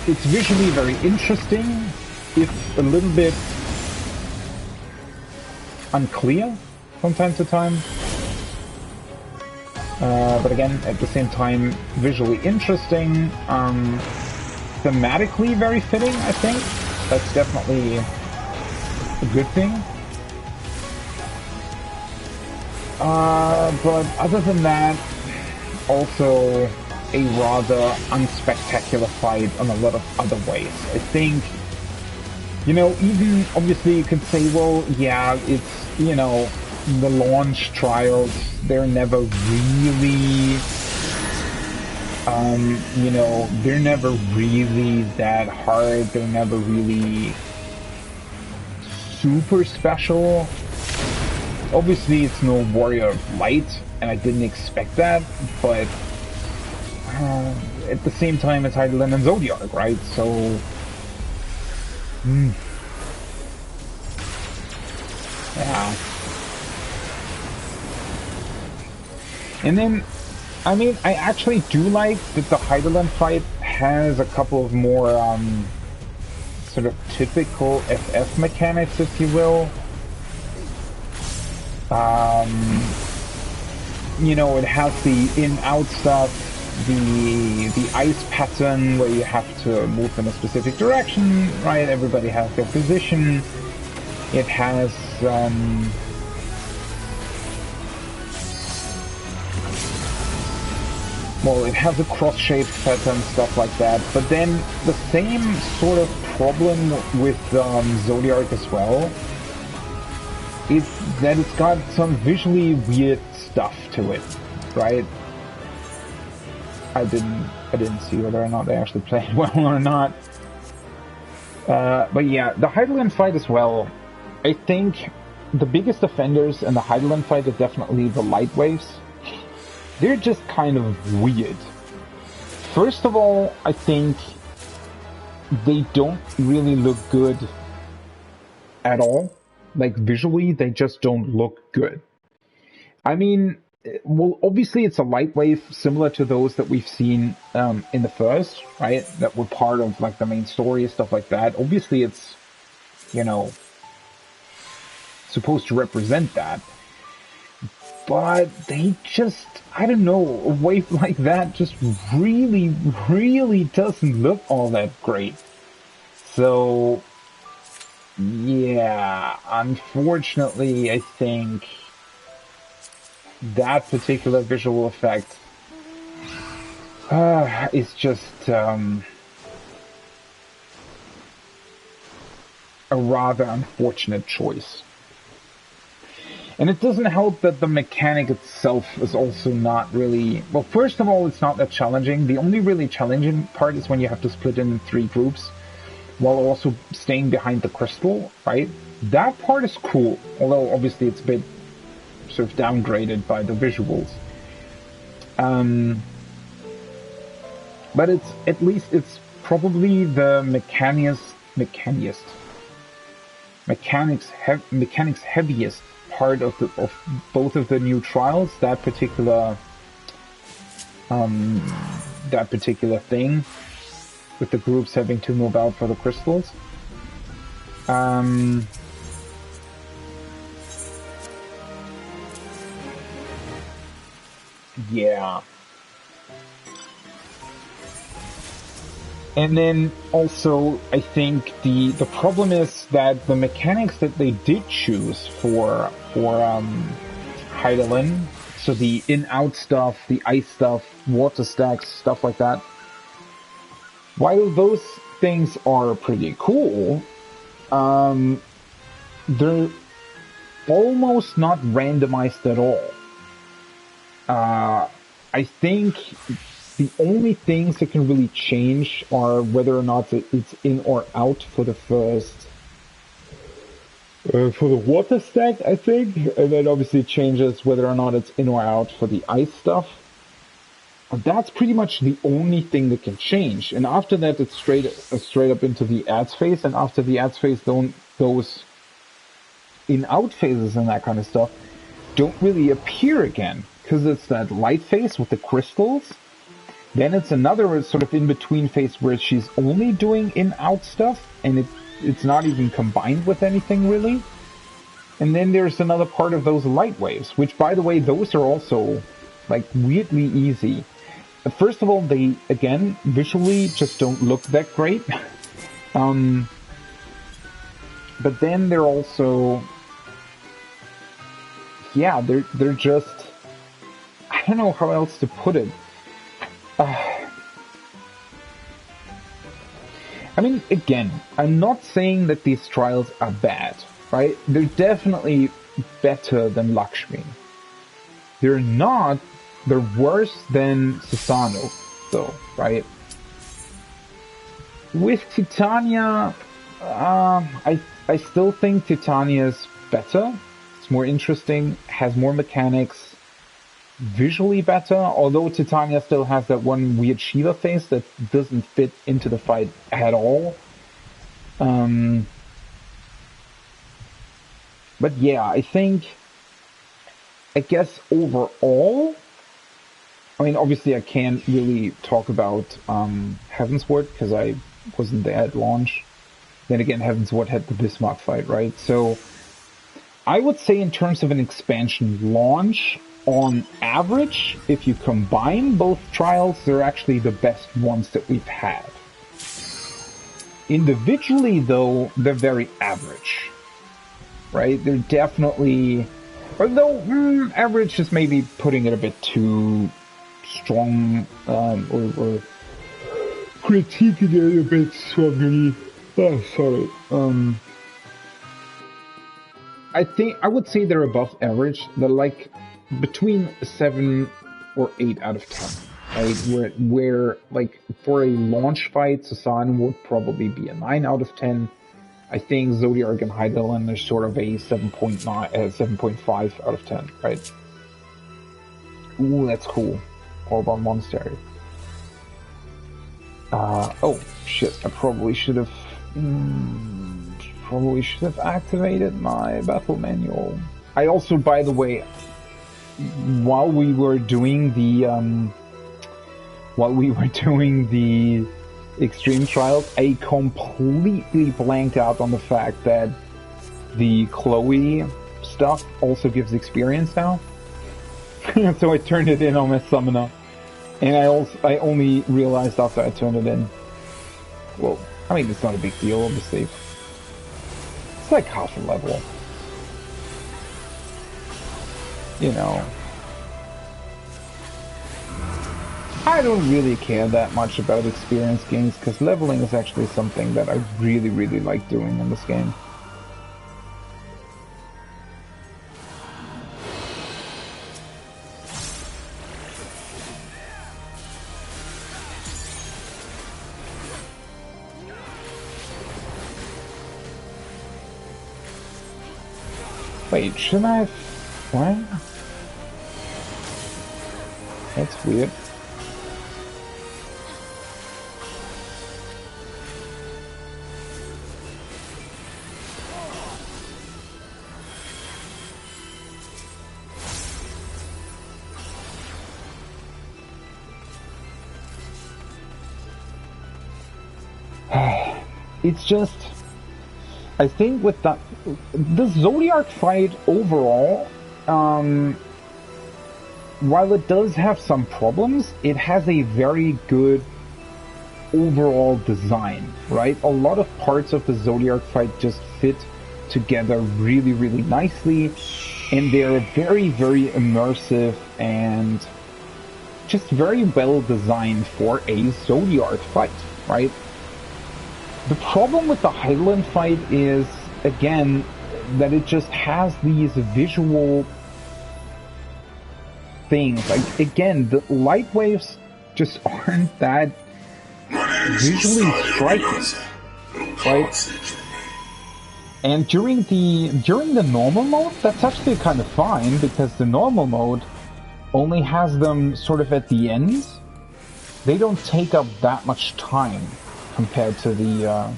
It's visually very interesting. It's a little bit unclear from time to time. But again, at the same time, visually interesting. Thematically very fitting, I think. That's definitely a good thing. But other than that, also a rather unspectacular fight on a lot of other ways. I think, you know, even obviously you could say, well, yeah, it's, you know, the launch trials, they're never really, you know, they're never really that hard. They're never really super special. Obviously, it's no Warrior of Light, and I didn't expect that, but at the same time, it's Heidelin and Zodiac, right? So, yeah. And then, I mean, I actually do like that the Heidelin fight has a couple of more sort of typical FF mechanics, if you will. You know, it has the in-out stuff, the ice pattern where you have to move in a specific direction, right? Everybody has their position. It has well, it has a cross-shaped pattern, stuff like that. But then the same sort of problem with Zodiac as well is that it's got some visually weird stuff to it, right? I didn't see whether or not they actually played well or not. But yeah, the Heidelin fight as well. I think the biggest offenders in the Heidelin fight are definitely the light waves. They're just kind of weird. First of all, I think they don't really look good at all. Like, visually, they just don't look good. I mean, well, obviously it's a light wave similar to those that we've seen in the first, right? That were part of, like, the main story, stuff like that. Obviously it's, you know, supposed to represent that. But they just, I don't know, a wave like that just really, really doesn't look all that great. So, yeah, unfortunately, I think that particular visual effect is just a rather unfortunate choice. And it doesn't help that the mechanic itself is also not really... Well, first of all, it's not that challenging. The only really challenging part is when you have to split in 3 groups while also staying behind the crystal, right? That part is cool, although obviously it's a bit sort of downgraded by the visuals. But it's, at least it's probably the mechanics heaviest part of both of the new trials. That particular thing with the groups having to move out for the crystals. Yeah. And then also, I think the problem is that the mechanics that they did choose for Heidelin, so the in-out stuff, the ice stuff, water stacks, stuff like that, while those things are pretty cool, they're almost not randomized at all. I think the only things that can really change are whether or not it's in or out for the first... for the water stack, I think, and then obviously it changes whether or not it's in or out for the ice stuff. That's pretty much the only thing that can change. And after that, it's straight up into the ads phase, and after the ads phase, those in-out phases and that kind of stuff don't really appear again, because it's that light phase with the crystals. Then it's another sort of in-between phase where she's only doing in-out stuff, and it's not even combined with anything really. And then there's another part of those light waves, which, by the way, those are also, like, weirdly easy. First of all, they, again, visually just don't look that great. but then they're also, yeah, they're just, I don't know how else to put it. I mean, again, I'm not saying that these trials are bad, right? They're definitely better than Lakshmi. They're worse than Susano, though, right? With Titania, I still think Titania's better. It's more interesting, has more mechanics, visually better, although Titania still has that one weird Shiva face that doesn't fit into the fight at all. But yeah, I guess overall, I mean, obviously I can't really talk about Heavensward because I wasn't there at launch. Then again, Heavensward had the Bismarck fight, right? So I would say in terms of an expansion launch, on average, if you combine both trials, they're actually the best ones that we've had. Individually, though, they're very average, right? They're definitely, although average is maybe putting it a bit too strong, or critiquing it a bit strongly. Oh, sorry. I would say they're above average. They're like between 7 or 8 out of 10. Right? Where like for a launch fight, Susan would probably be a 9 out of 10. I think Zodiark and Heidelin are sort of a 7.5 out of 10, right? Ooh, that's cool. All about Monastery. Oh shit! I probably should have activated my battle manual. I also, by the way, while we were doing the extreme trials, I completely blanked out on the fact that the Chloe stuff also gives experience now. So I turned it in on my summoner, and I only realized after I turned it in. Well, I mean, it's not a big deal, obviously. It's like half a level. You know. I don't really care that much about experience gains, because leveling is actually something that I really, really like doing in this game. Wait, shouldn't I have... What? That's weird. It's just... I think with the Zodiark fight overall, while it does have some problems, it has a very good overall design, right? A lot of parts of the Zodiark fight just fit together really, really nicely, and they're very, very immersive and just very well designed for a Zodiark fight, right? The problem with the Highland fight is, again, that it just has these visual things. Like, again, the light waves just aren't that visually striking, right? And during the normal mode, that's actually kind of fine, because the normal mode only has them sort of at the end. They don't take up that much time compared to the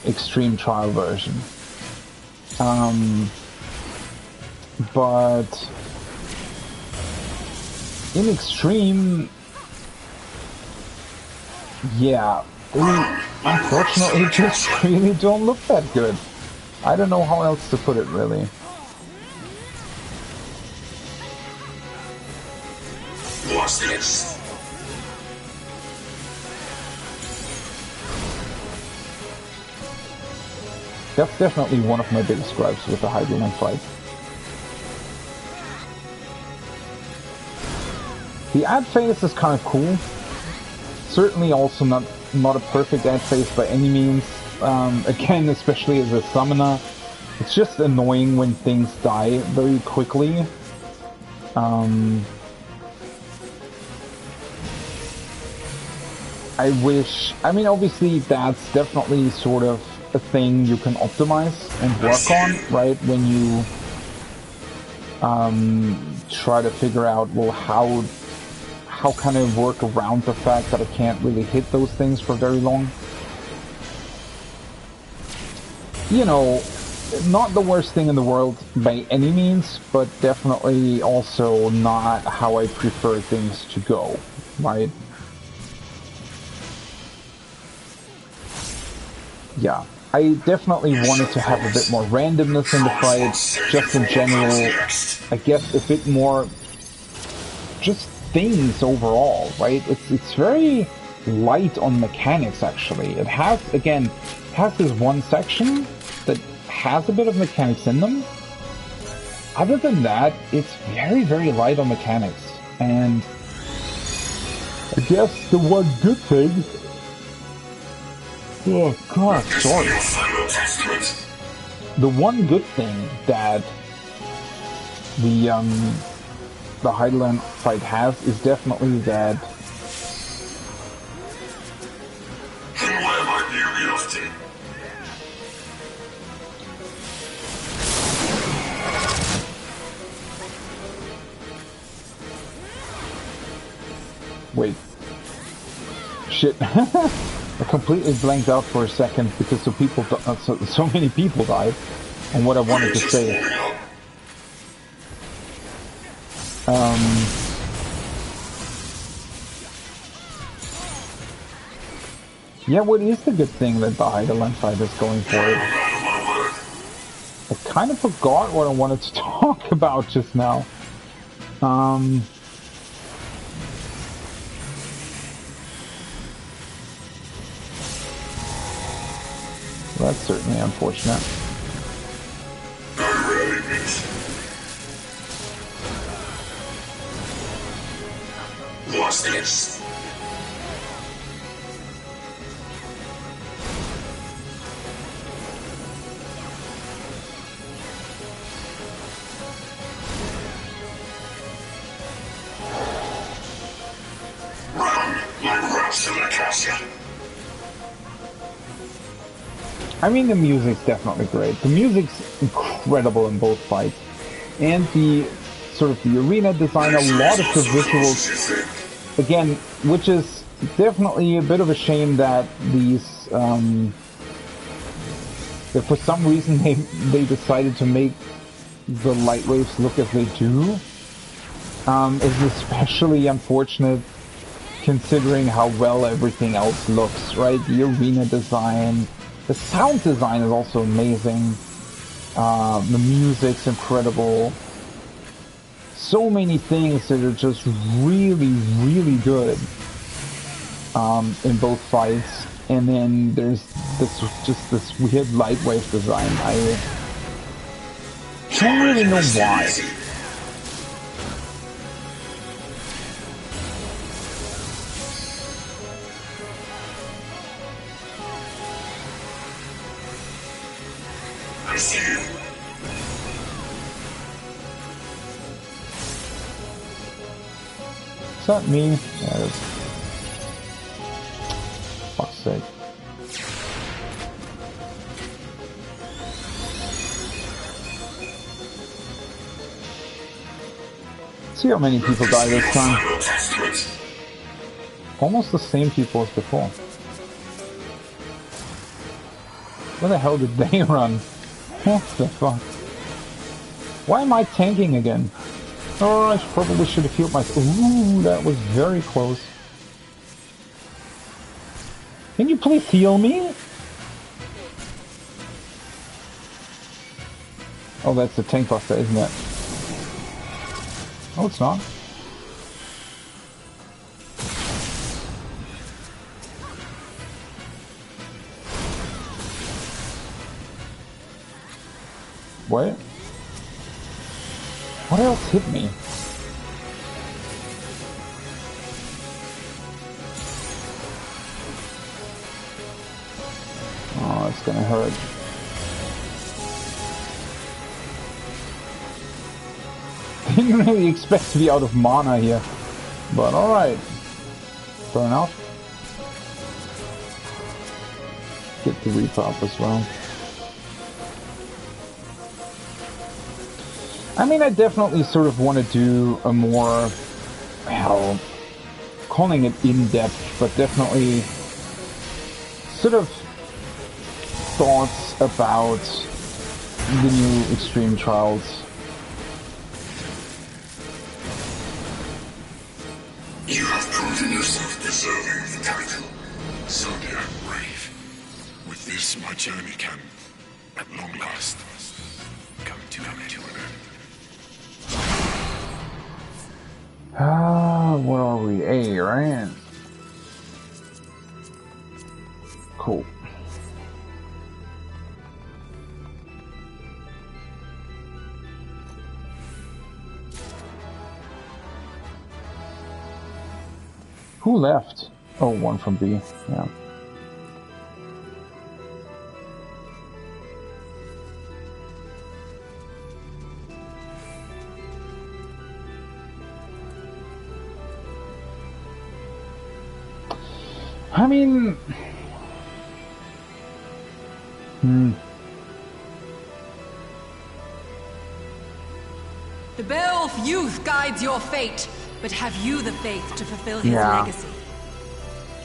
extreme trial version. But in extreme, yeah, they unfortunately just really don't look that good. I don't know how else to put it, really. What's this? That's definitely one of my biggest gripes with the Heidelberg fight. The ad phase is kind of cool. Certainly also not a perfect ad phase by any means. Again, especially as a summoner, it's just annoying when things die very quickly. I mean, obviously that's definitely sort of a thing you can optimize and work on, right? When you try to figure out, well, how can I work around the fact that I can't really hit those things for very long? You know, not the worst thing in the world by any means, but definitely also not how I prefer things to go, right? Yeah, I definitely wanted to have a bit more randomness in the fight, just in general. I guess a bit more just things overall, right? It's very light on mechanics, actually. It has this one section that has a bit of mechanics in them. Other than that, it's very, very light on mechanics. And I guess the one good thing... Oh god, sorry. The one good thing that the Heidelberg fight has is definitely that wait. Shit. I completely blanked out for a second because so many people died on what I wanted to say. Yeah, what is the good thing that the Heidelberg fight is going for? I kind of forgot what I wanted to talk about just now. That's certainly unfortunate. What's this? Run like rats in the castle. I mean, the music's definitely great. The music's incredible in both fights. And the sort of the arena design, a lot of the visuals, again, which is definitely a bit of a shame that these, that for some reason they decided to make the light waves look as they do, is especially unfortunate considering how well everything else looks, right? The arena design, the sound design is also amazing. The music's incredible. So many things that are just really, really good in both fights. And then there's this weird light wave design. I don't really know why. I see you. Is that me? Yeah, it is. Fuck's sake. See how many people die this time. Almost the same people as before. Where the hell did they run? What the fuck? Why am I tanking again? Oh, I probably should have healed myself. Ooh, that was very close. Can you please heal me? Oh, that's the tank buster, isn't it? Oh, it's not. What? What else hit me? Oh, it's gonna hurt. Didn't really expect to be out of mana here. But alright. Fair enough. Get the repop as well. I mean, I definitely sort of want to do a more, well, calling it in-depth, but definitely sort of thoughts about the new Extreme Trials. You have proven yourself deserving of the title. Zodiac brave. With this, my journey can, at long last, come to an end. What are we? A, right? Cool. Who left? Oh, one from B. Yeah. I mean... The Beowulf youth guides your fate, but have you the faith to fulfill his legacy?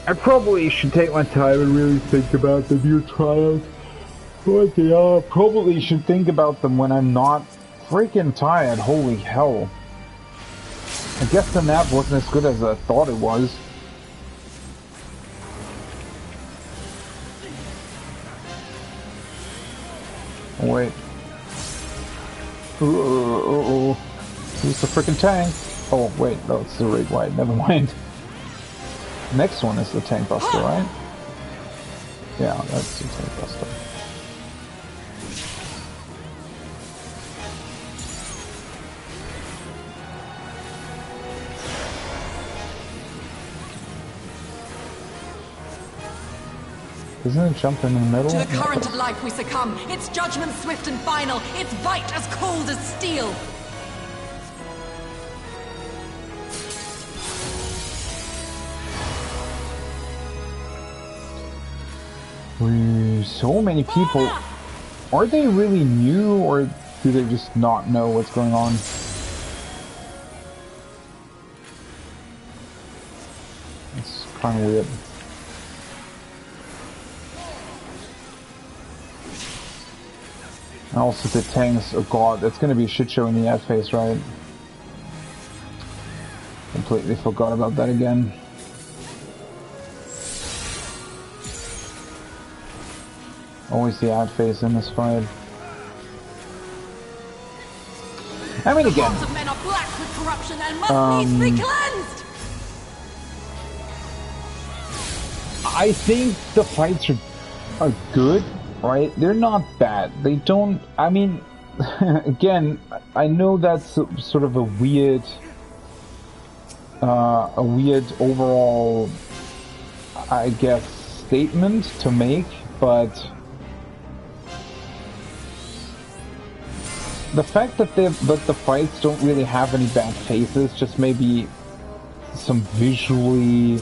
I probably should take my time and really think about the new trials. What they are. Probably should think about them when I'm not freaking tired. Holy hell. I guess the nap wasn't as good as I thought it was. Oh, wait. Who's the freaking tank? Oh, wait, no, it's the Rig White. Never mind. Next one is the Tank Buster, right? Yeah, that's the Tank Buster. Isn't it jumping in the middle? To the current of life we succumb. Its judgment swift and final. Its bite as cold as steel. So many people. Are they really new, or do they just not know what's going on? It's kind of weird. And also the tanks, oh god, that's gonna be a shit show in the ad phase, right? Completely forgot about that again. Always the ad phase in this fight. I mean, again. Hearts of men are black with corruption and must needs be cleansed. I think the fights are good, right? They're not bad. They don't. I mean, again, I know that's sort of a weird overall, I guess, statement to make, but the fact that the fights don't really have any bad faces, just maybe some visually,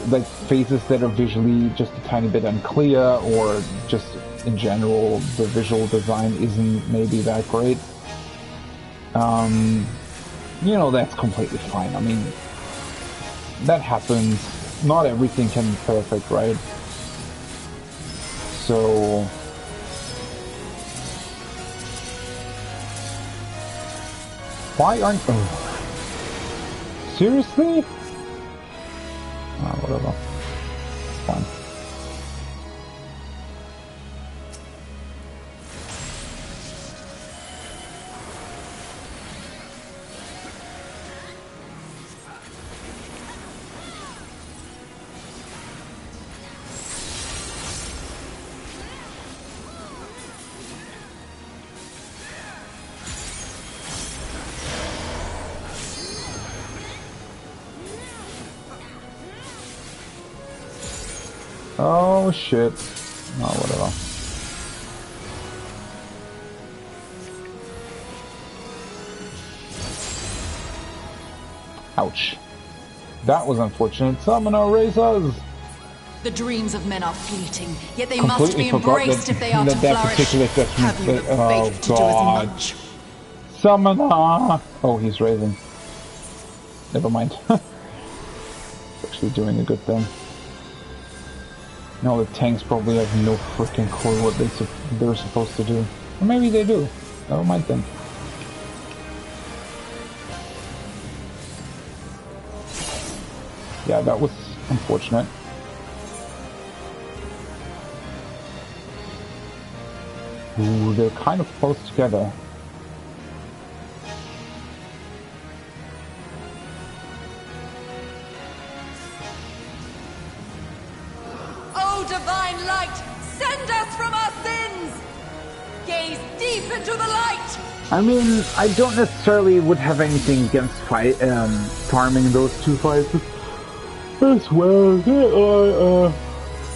like faces that are visually just a tiny bit unclear, or just in general the visual design isn't maybe that great. You know, that's completely fine. I mean, that happens. Not everything can be perfect, right? So why aren't... Oh. Seriously? Ah, whatever. It's fine. Oh shit. Oh, whatever. Ouch. That was unfortunate. Summoner razors! The dreams of men are fleeting, yet they must Completely be forgot embraced if they are to that flourish. particular Have you the oh faith to do as god. much? Summoner! Oh, he's raising. Never mind. Actually doing a good thing. No, the tanks probably have no freaking clue what they're supposed to do. Or maybe they do. Never mind then. Yeah, that was unfortunate. Ooh, they're kind of close together. Oh, divine light, send us from our sins! Gaze deep into the light! I mean, I don't necessarily would have anything against farming those two fights as well.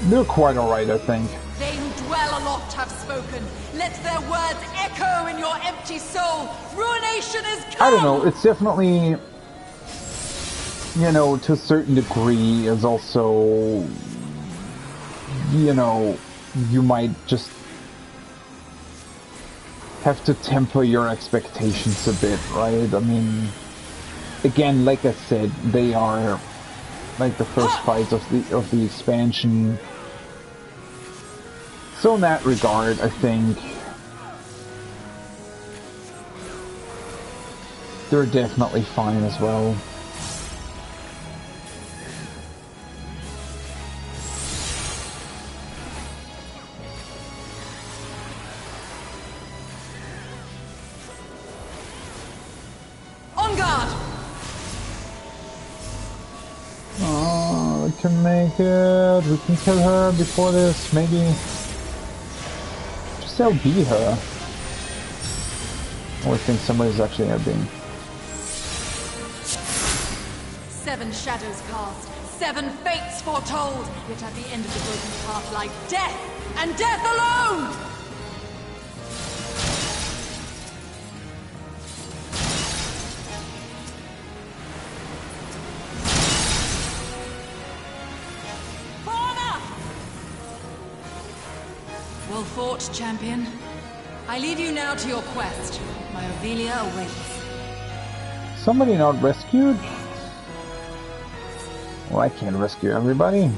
They're quite alright, I think. They who dwell aloft have spoken. Let their words echo in your empty soul. Ruination is come! I don't know, it's definitely, you know, to a certain degree is also, you know, you might just have to temper your expectations a bit, right? I mean, again, like I said, they are like the first fights of the expansion. So in that regard, I think they're definitely fine as well. On guard! Oh, we can make it. We can kill her before this, maybe. Just LB her. Or I think somebody's actually LBing. 7 shadows cast, 7 fates foretold. Yet at the end of the broken path lie death, and death alone! Well fought, champion. I leave you now to your quest. My Ovelia awaits. Somebody not rescued? Well, I can't rescue everybody.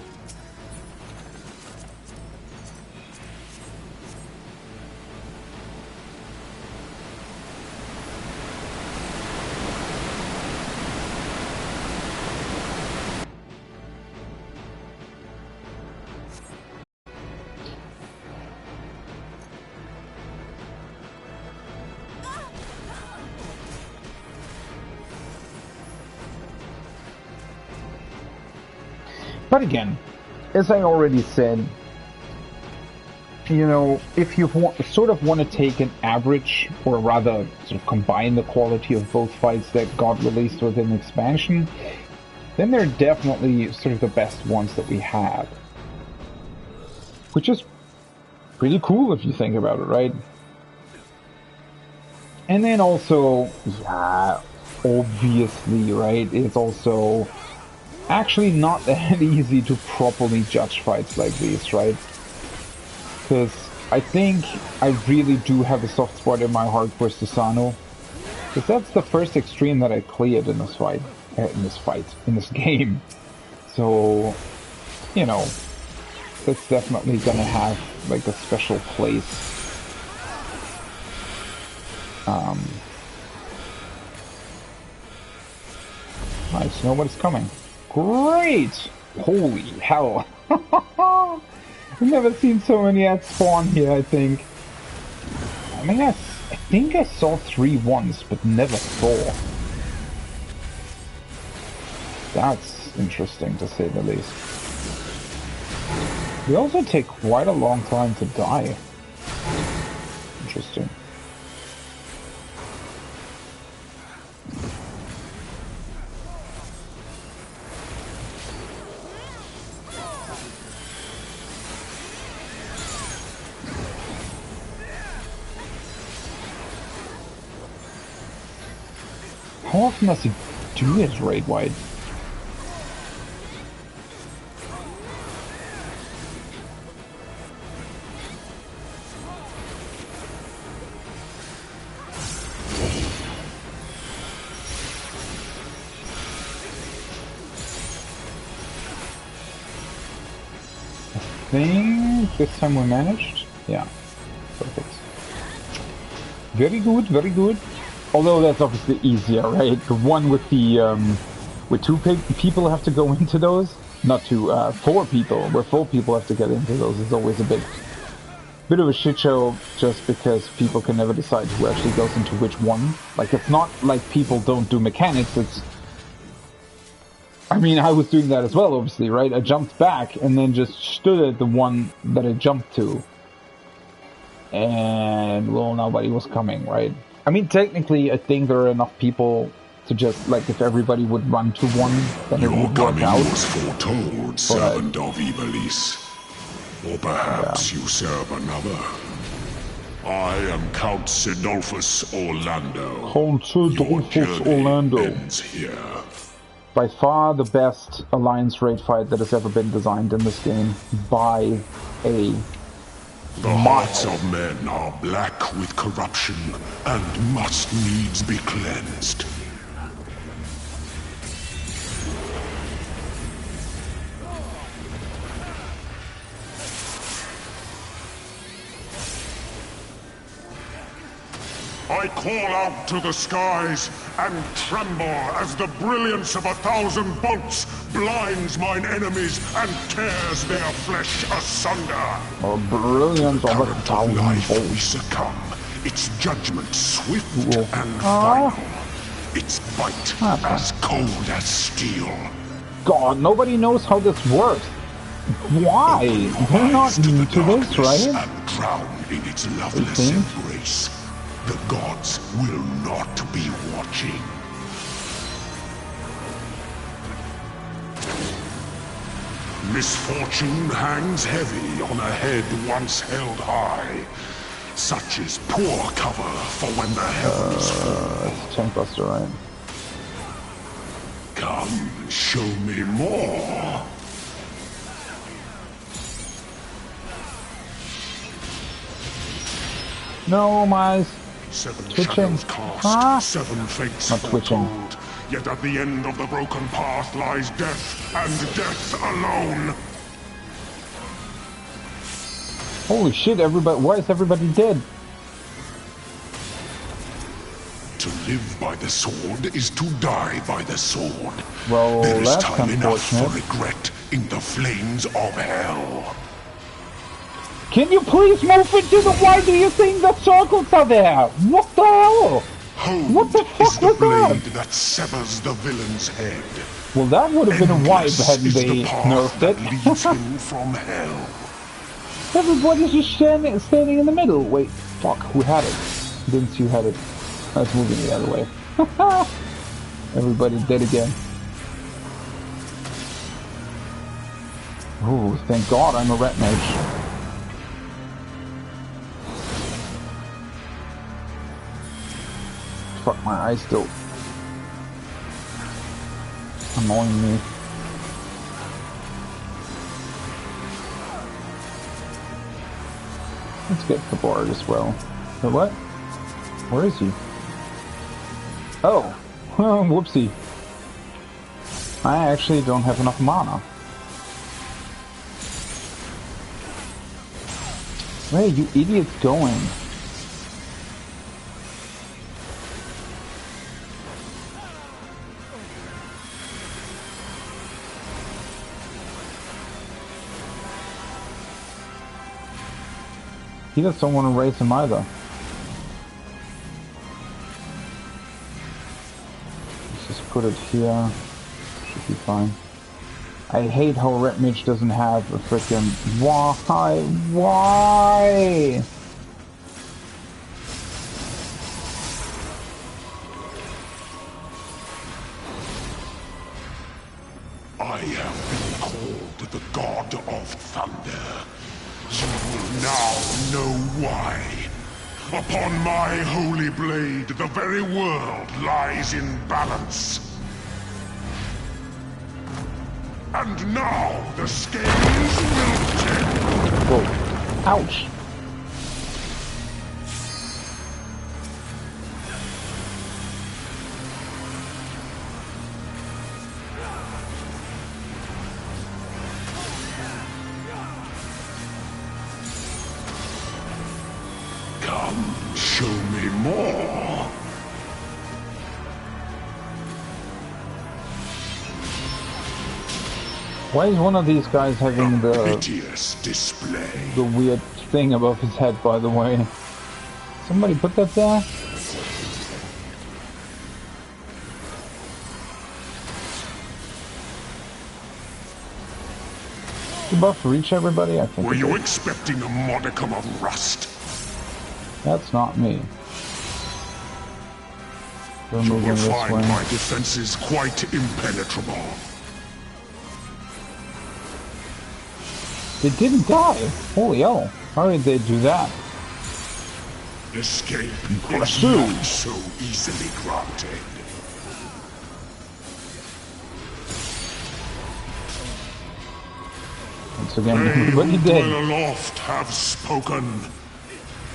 But again, as I already said, you know, if you sort of want to take an average, or rather sort of combine the quality of both fights that got released within expansion, then they're definitely sort of the best ones that we have. Which is pretty cool if you think about it, right? And then also, yeah, obviously, right, it's also actually not that easy to properly judge fights like these, right? Because I think I really do have a soft spot in my heart for Susano. Because that's the first extreme that I cleared in this fight. In this game. So, you know, that's definitely gonna have, like, a special place. Nice, nobody's coming. Great! Holy hell! I've never seen so many ads spawn here, I think. I mean, I think I saw 3 once, but never 4. That's interesting, to say the least. They also take quite a long time to die. Interesting. How often does he do his raid wide? I think this time we managed. Yeah, perfect. Very good, very good. Although that's obviously easier, right? The one with the with two people have to go into those, not two, 4 people. Where 4 people have to get into those is always a bit of a shit show, just because people can never decide who actually goes into which one. Like, it's not like people don't do mechanics. It's, I mean, I was doing that as well, obviously, right? I jumped back and then just stood at the one that I jumped to. And, well, nobody was coming, right? I mean, technically, I think there are enough people to just, like, if everybody would run to one, then it would work out. Your coming was foretold, servant of Iblis. Or perhaps you serve another. I am Count Sidolphus Orlando. Count Sidolphus Orlando. Ends here. By far the best alliance raid fight that has ever been designed in this game. By a The hearts of men are black with corruption and must needs be cleansed. I call out to the skies and tremble as the brilliance of 1,000 bolts blinds mine enemies and tears their flesh asunder. A brilliance of 1,000 life we bolts. succumb, its judgment swift and final, its bite as cold as steel. God, nobody knows how this works. Why? They're not new to this, right? And drown in its loveless embrace. The gods will not be watching. Misfortune hangs heavy on a head once held high. Such is poor cover for when the heavens fall. It's Tankbuster, right? Come, show me more. No, my 7 twitching. shadows cast, Huh? 7 fates Not twitching. foretold. Yet at the end of the broken path lies death, and death alone. Holy shit, everybody, why is everybody dead? To live by the sword is to die by the sword. Well, there is that's time enough for unfortunate. regret in the flames of hell. Can you please move into the, why do you think the circles are there? What the hell? Hold What the fuck is the was blade that? that severs the villain's head. Well, that would have been a wipe Endless hadn't is they the path nerfed that it. leads him from hell. Everybody's just standing in the middle. Wait, fuck, who had it? Didn't see who had it. That's moving the other way. Everybody dead again. Oh, thank God I'm a rat mage. Fuck, my eyes still annoying me. Let's get the board as well. So what? Where is he? Oh, whoopsie. I actually don't have enough mana. Where are you idiots going? He just don't want to raise him either. Let's just put it here. Should be fine. I hate how Red Mage doesn't have a freaking... Why? Why? I have been called the God of Thunder. You will now know why. Upon my holy blade, the very world lies in balance. And now the scales will tip. Whoa. Ouch. Come, show me more. Why is one of these guys having the Piteous display. weird thing above his head, by the way? Somebody put that there? The buff reach everybody? I think. Were you expecting a modicum of rust? That's not me. We're You moving will this find way. my defenses quite impenetrable. They didn't die! Holy hell. How did they do that? Escape Yes, is not so easily granted. Once again, They everybody who dead. dwell aloft have spoken.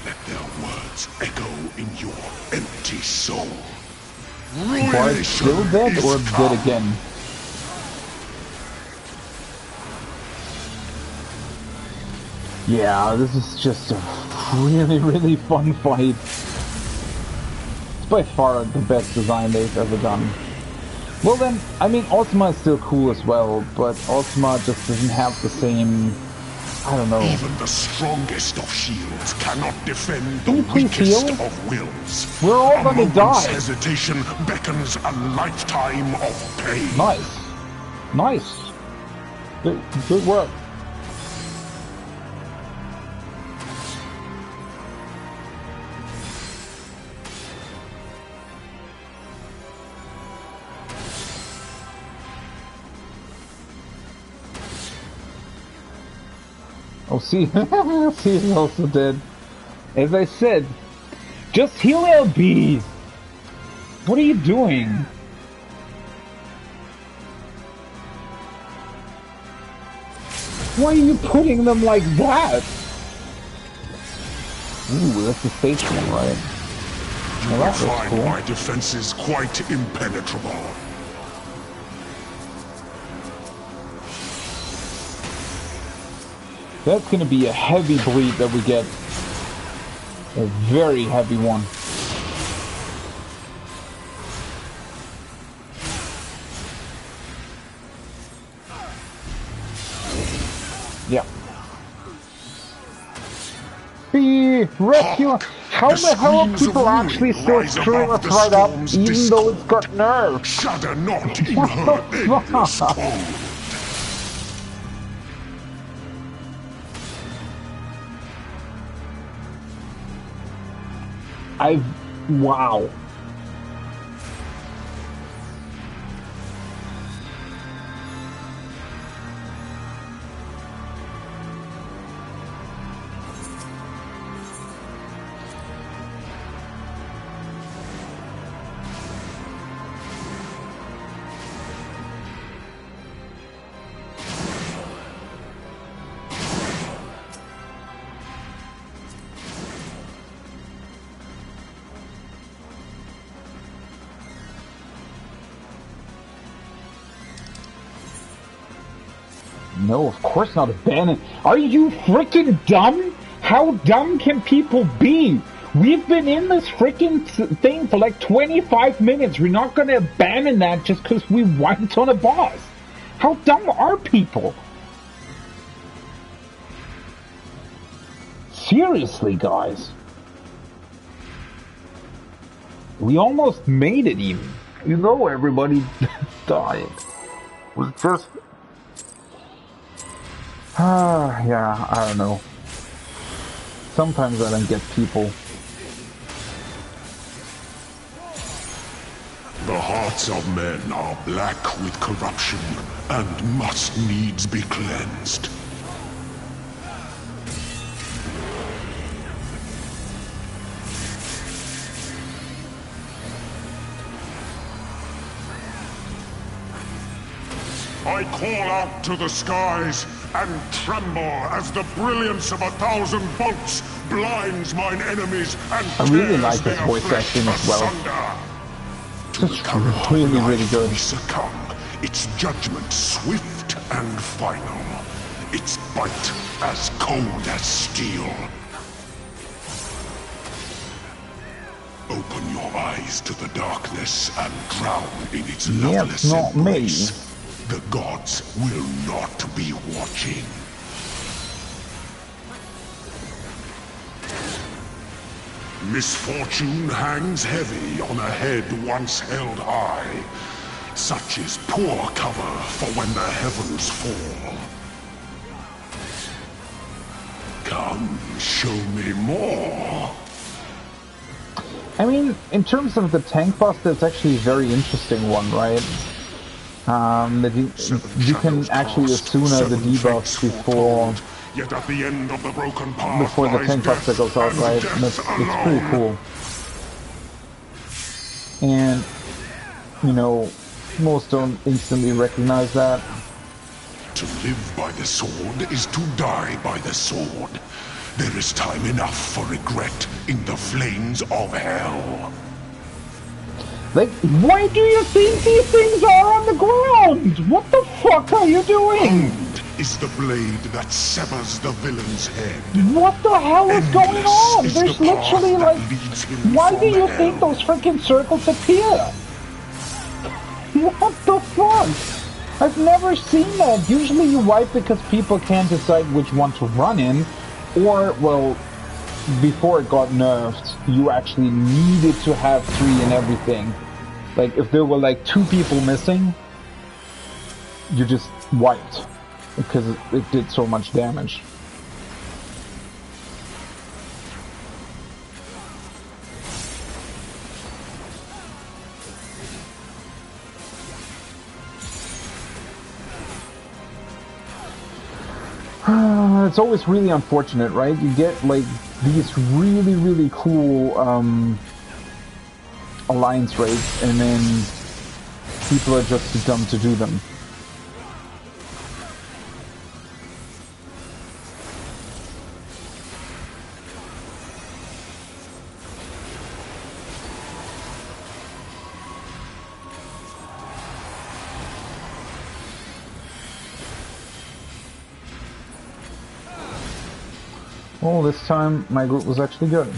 Let their words echo in your empty soul. Bard still dead or dead again? Yeah, this is just a really, really fun fight. It's by far the best design they've ever done. Well then, I mean, Ultima is still cool as well, but Ultima just doesn't have the same... I don't know. Even the strongest of shields cannot defend the Can you please weakest heal? of wills. We're all A gonna moment's die. hesitation beckons a lifetime of pain. Nice. Nice. Good work. Oh, see, see is also dead. As I said, just heal LB. What are you doing? Why are you putting them like that? Ooh, that's the station, right? You Well, will that looks find cool. my defenses quite impenetrable. That's gonna be a heavy bleed that we get. A very heavy one. Yeah. Be rescue. How the hell are people actually still screwing us right up, even though it's got nerfs? Shudder not in What her the endless fuck? cold. Wow. No, of course not abandoned. Are you freaking dumb? How dumb can people be? We've been in this freaking thing for like 25 minutes. We're not gonna abandon that just because we wiped on a boss. How dumb are people? Seriously, guys. We almost made it even. You know everybody died. It was just... yeah, I don't know. Sometimes I don't get people. The hearts of men are black with corruption and must needs be cleansed. I call out to the skies and tremble as the brilliance of 1,000 bolts blinds mine enemies and I really like tears this their voice flesh acting as well. asunder. To the It's current really, of life really good. we succumb, its judgment swift and final, its bite as cold as steel. Open your eyes to the darkness and drown in its loveless not me. embrace. The gods will not be watching. Misfortune hangs heavy on a head once held high. Such is poor cover for when the heavens fall. Come, show me more. I mean, in terms of the tank boss, that's actually a very interesting one, right? That you can actually Asuna the debuffs before Yet at the end of the broken path before the tank boss that goes out, right? And it's pretty cool. And you know, most don't instantly recognize that. To live by the sword is to die by the sword. There is time enough for regret in the flames of hell. Like, why do you think these things are on the ground? What the fuck are you doing? Wound is the blade that severs the villain's head. What the hell is going Endless on? is There's the path literally that like, leads him why from do you hell. think those freaking circles appear? What the fuck? I've never seen that. Usually you wipe because people can't decide which one to run in, or, well, before it got nerfed, you actually needed to have 3 in everything. Like, if there were like 2 people missing, you just wiped, because it did so much damage. It's always really unfortunate, right? You get like these really, really cool alliance raids, and then people are just too dumb to do them. Well, this time my group was actually good.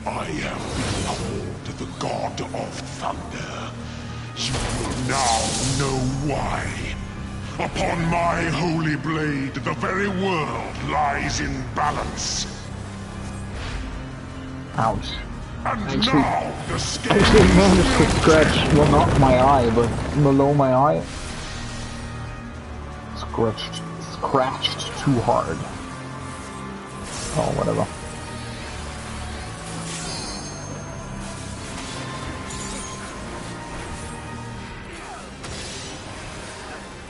I am behold the god of thunder. You will now know why. Upon my holy blade, the very world lies in balance. Ouch. And Actually- now the scale Actually managed to scratch, well, not my eye, but below my eye. Scratched too hard. Oh, whatever.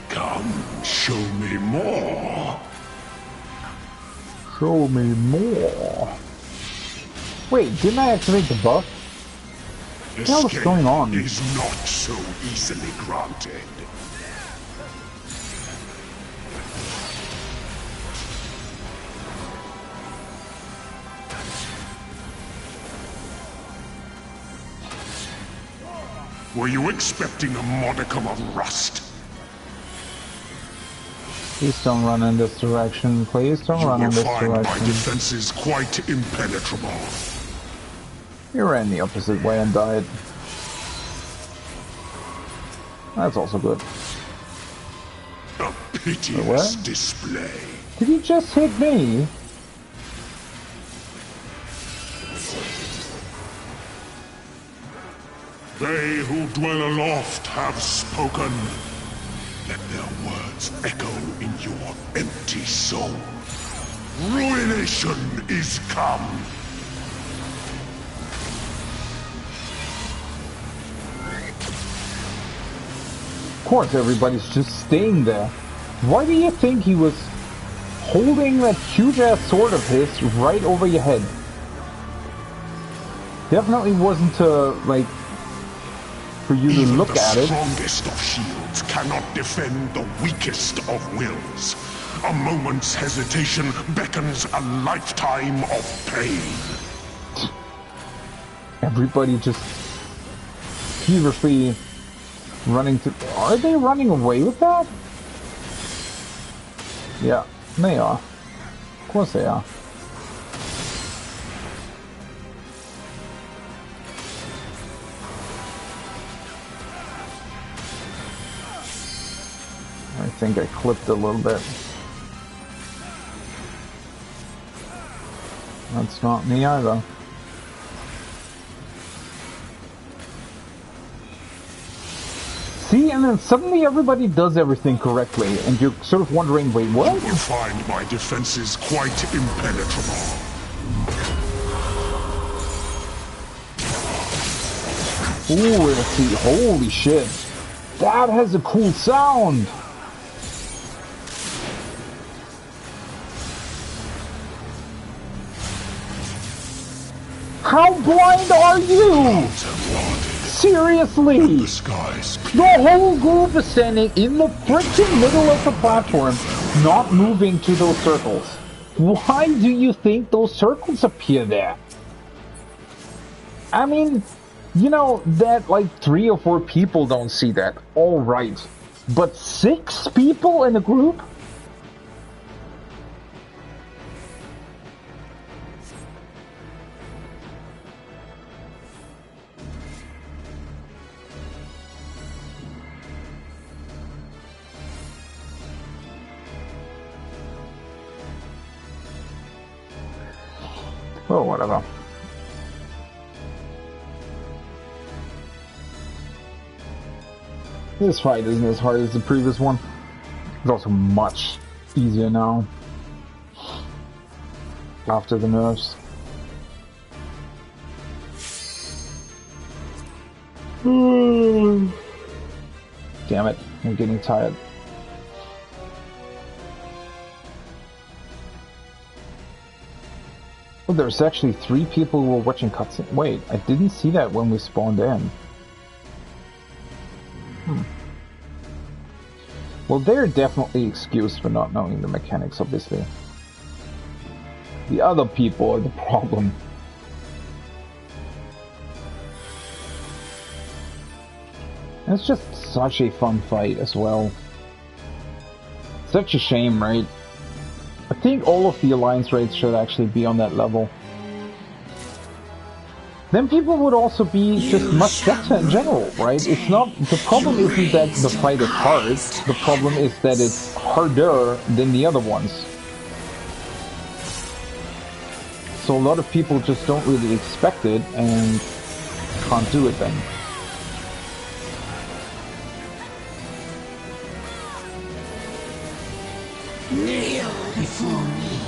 Come, show me more. Show me more. Wait, didn't I activate the buff? What the hell is going on? Is not so easily granted. Were you expecting a modicum of rust? Please don't run in this direction. Please don't You run in will this find my direction. defenses quite impenetrable. You ran the opposite way and died. That's also good. A piteous What? display. Did he just hit me? They who dwell aloft have spoken. Let their words echo in your empty soul. Ruination is come. Of course, everybody's just staying there. Why do you think he was holding that huge-ass sword of his right over your head? Definitely wasn't to, like, for you to Even look the at it. strongest of shields cannot defend the weakest of wills. A moment's hesitation beckons a lifetime of pain. Everybody just feverishly running to... Are they running away with that? Yeah, they are. Of course they are. I think I clipped a little bit. That's not me either. See, and then suddenly everybody does everything correctly, and you're sort of wondering, wait, what? You will find my defenses quite impenetrable. Ooh, let's see. Holy shit. That has a cool sound. How blind are you? Seriously! The whole group is standing in the freaking middle of the platform, not moving to those circles. Why do you think those circles appear there? I mean, you know, that like 3 or 4 people don't see that. Alright. But 6 people in a group? Oh, whatever. This fight isn't as hard as the previous one. It's also much easier now. After the nerfs. Damn it, I'm getting tired. Oh, there's actually 3 people who were watching cutscenes. Wait, I didn't see that when we spawned in. Well, they're definitely excused for not knowing the mechanics, obviously. The other people are the problem. And it's just such a fun fight as well. Such a shame, right? I think all of the alliance raids should actually be on that level. Then people would also be just much better in general, right? It's not... The problem isn't that the fight is hard. The problem is that it's harder than the other ones. So a lot of people just don't really expect it and can't do it then. Kneel before me.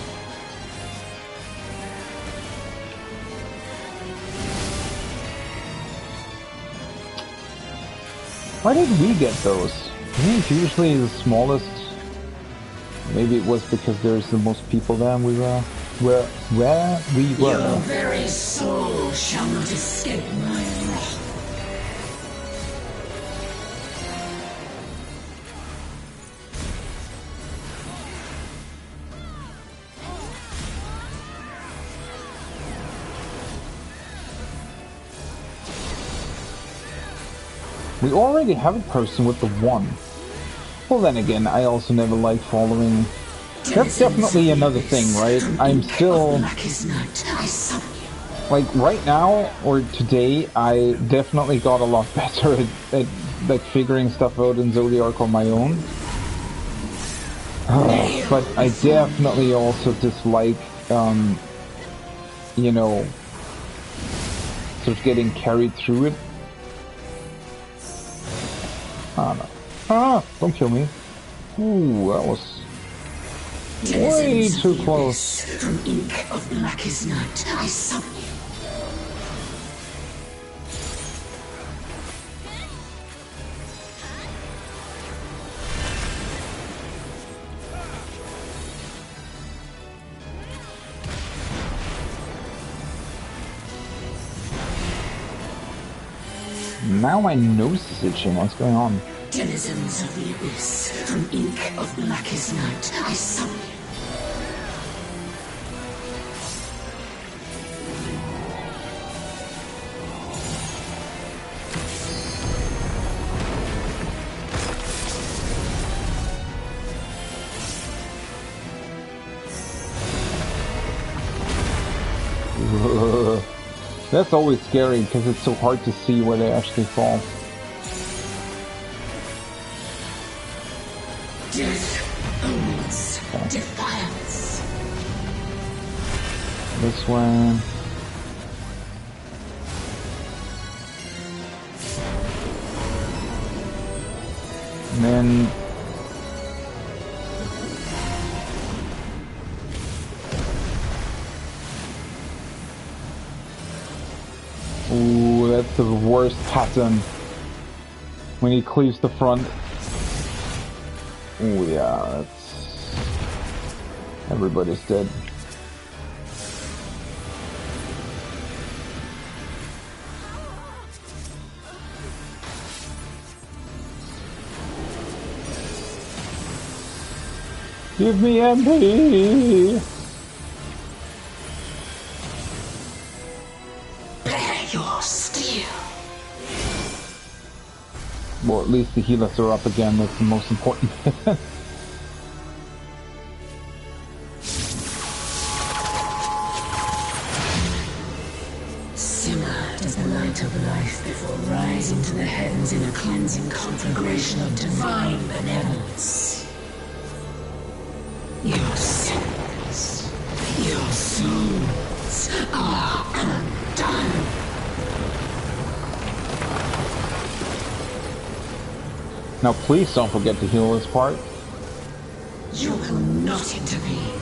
Why did we get those? I think usually the smallest. Maybe it was because there's the most people there and we were where we were. Your very soul shall not escape my wrath. We already have a person with the 1. Well, then again, I also never liked following. That's definitely another thing, right? I'm still... Like, right now, or today, I definitely got a lot better at like, figuring stuff out in Zodiac on my own. But I definitely also dislike, you know, sort of getting carried through it. Ah, no. Ah, don't kill me. Ooh, that was way too close. From ink of blackest night, I summon you. Now my nose is itching. What's going on? Denizens of the abyss, from ink of blackest night, I summon you. That's always scary because it's so hard to see where they actually fall. Death owns defiance. This way. And then ooh, that's the worst pattern. When he cleaves the front. Oh yeah, that's... everybody's dead. Give me MP! Bear your steel. Well, at least the healers are up again, that's the most important. Simmer as the light of life before rising to the heavens in a cleansing conflagration of divine benevolence. Your sins, your souls are undone. Now please don't forget to heal this part. You will not intervene.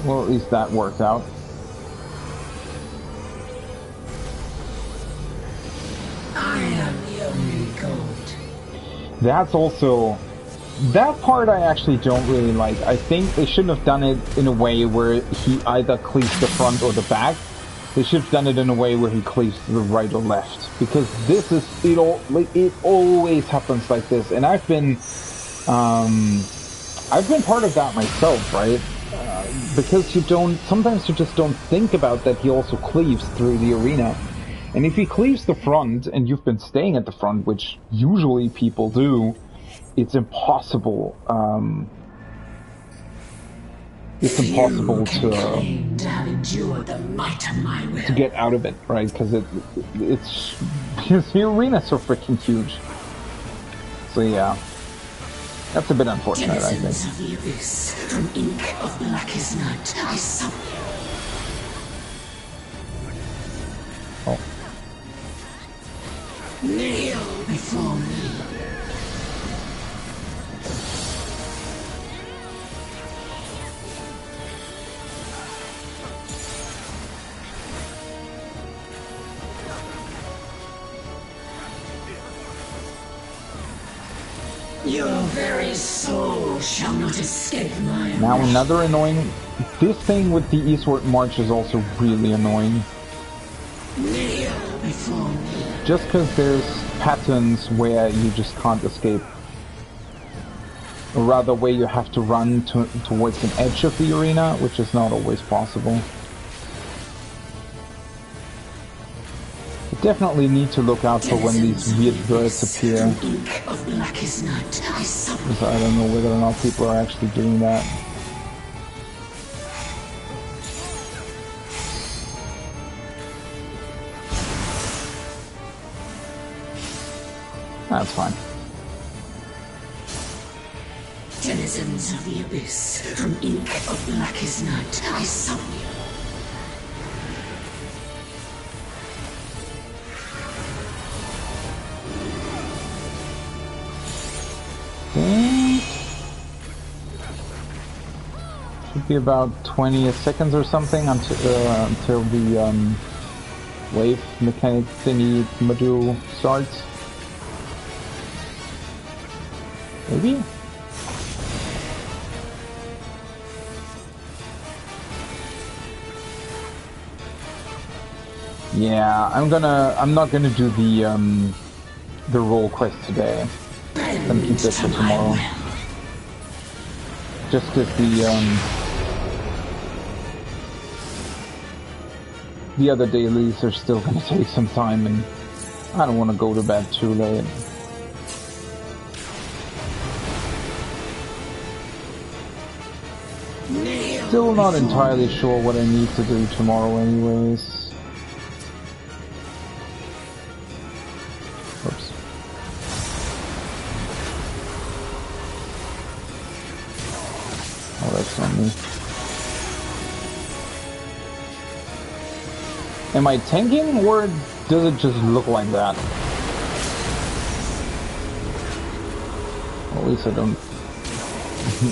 Well, at least that worked out. I am the only god. That's also... that part I actually don't really like. I think they shouldn't have done it in a way where he either cleaves the front or the back. They should have done it in a way where he cleaves to the right or left. Because this is... it always happens like this. And I've been part of that myself, right? Because sometimes you just don't think about that he also cleaves through the arena. And if he cleaves the front, and you've been staying at the front, which usually people do, it's impossible, to get out of it, right? Because it's because the arena's so freaking huge. So yeah. That's a bit unfortunate, I think. Of the abyss, from ink of blackest night, I summon you. Oh. Kneel before me. Your very soul shall not escape my wrath. Now another annoying... this thing with the eastward march is also really annoying. Kneel before me. Just because there's patterns where you just can't escape. Or rather where you have to run towards an edge of the arena, which is not always possible. You definitely need to look out for when these weird birds appear. Because I don't know whether or not people are actually doing that. That's fine. Denizens of the abyss, from ink of blackest night, I summon you. Should be about 20 seconds or something until the wave mechanic thingy module starts. Maybe? Yeah, I'm not gonna do the role quest today. I'm gonna keep that for tomorrow. Just because the other dailies are still gonna take some time, and I don't want to go to bed too late. Still not entirely sure what I need to do tomorrow anyways. Oops. Oh, that's not me. Am I tanking, or does it just look like that? Well, at least I don't...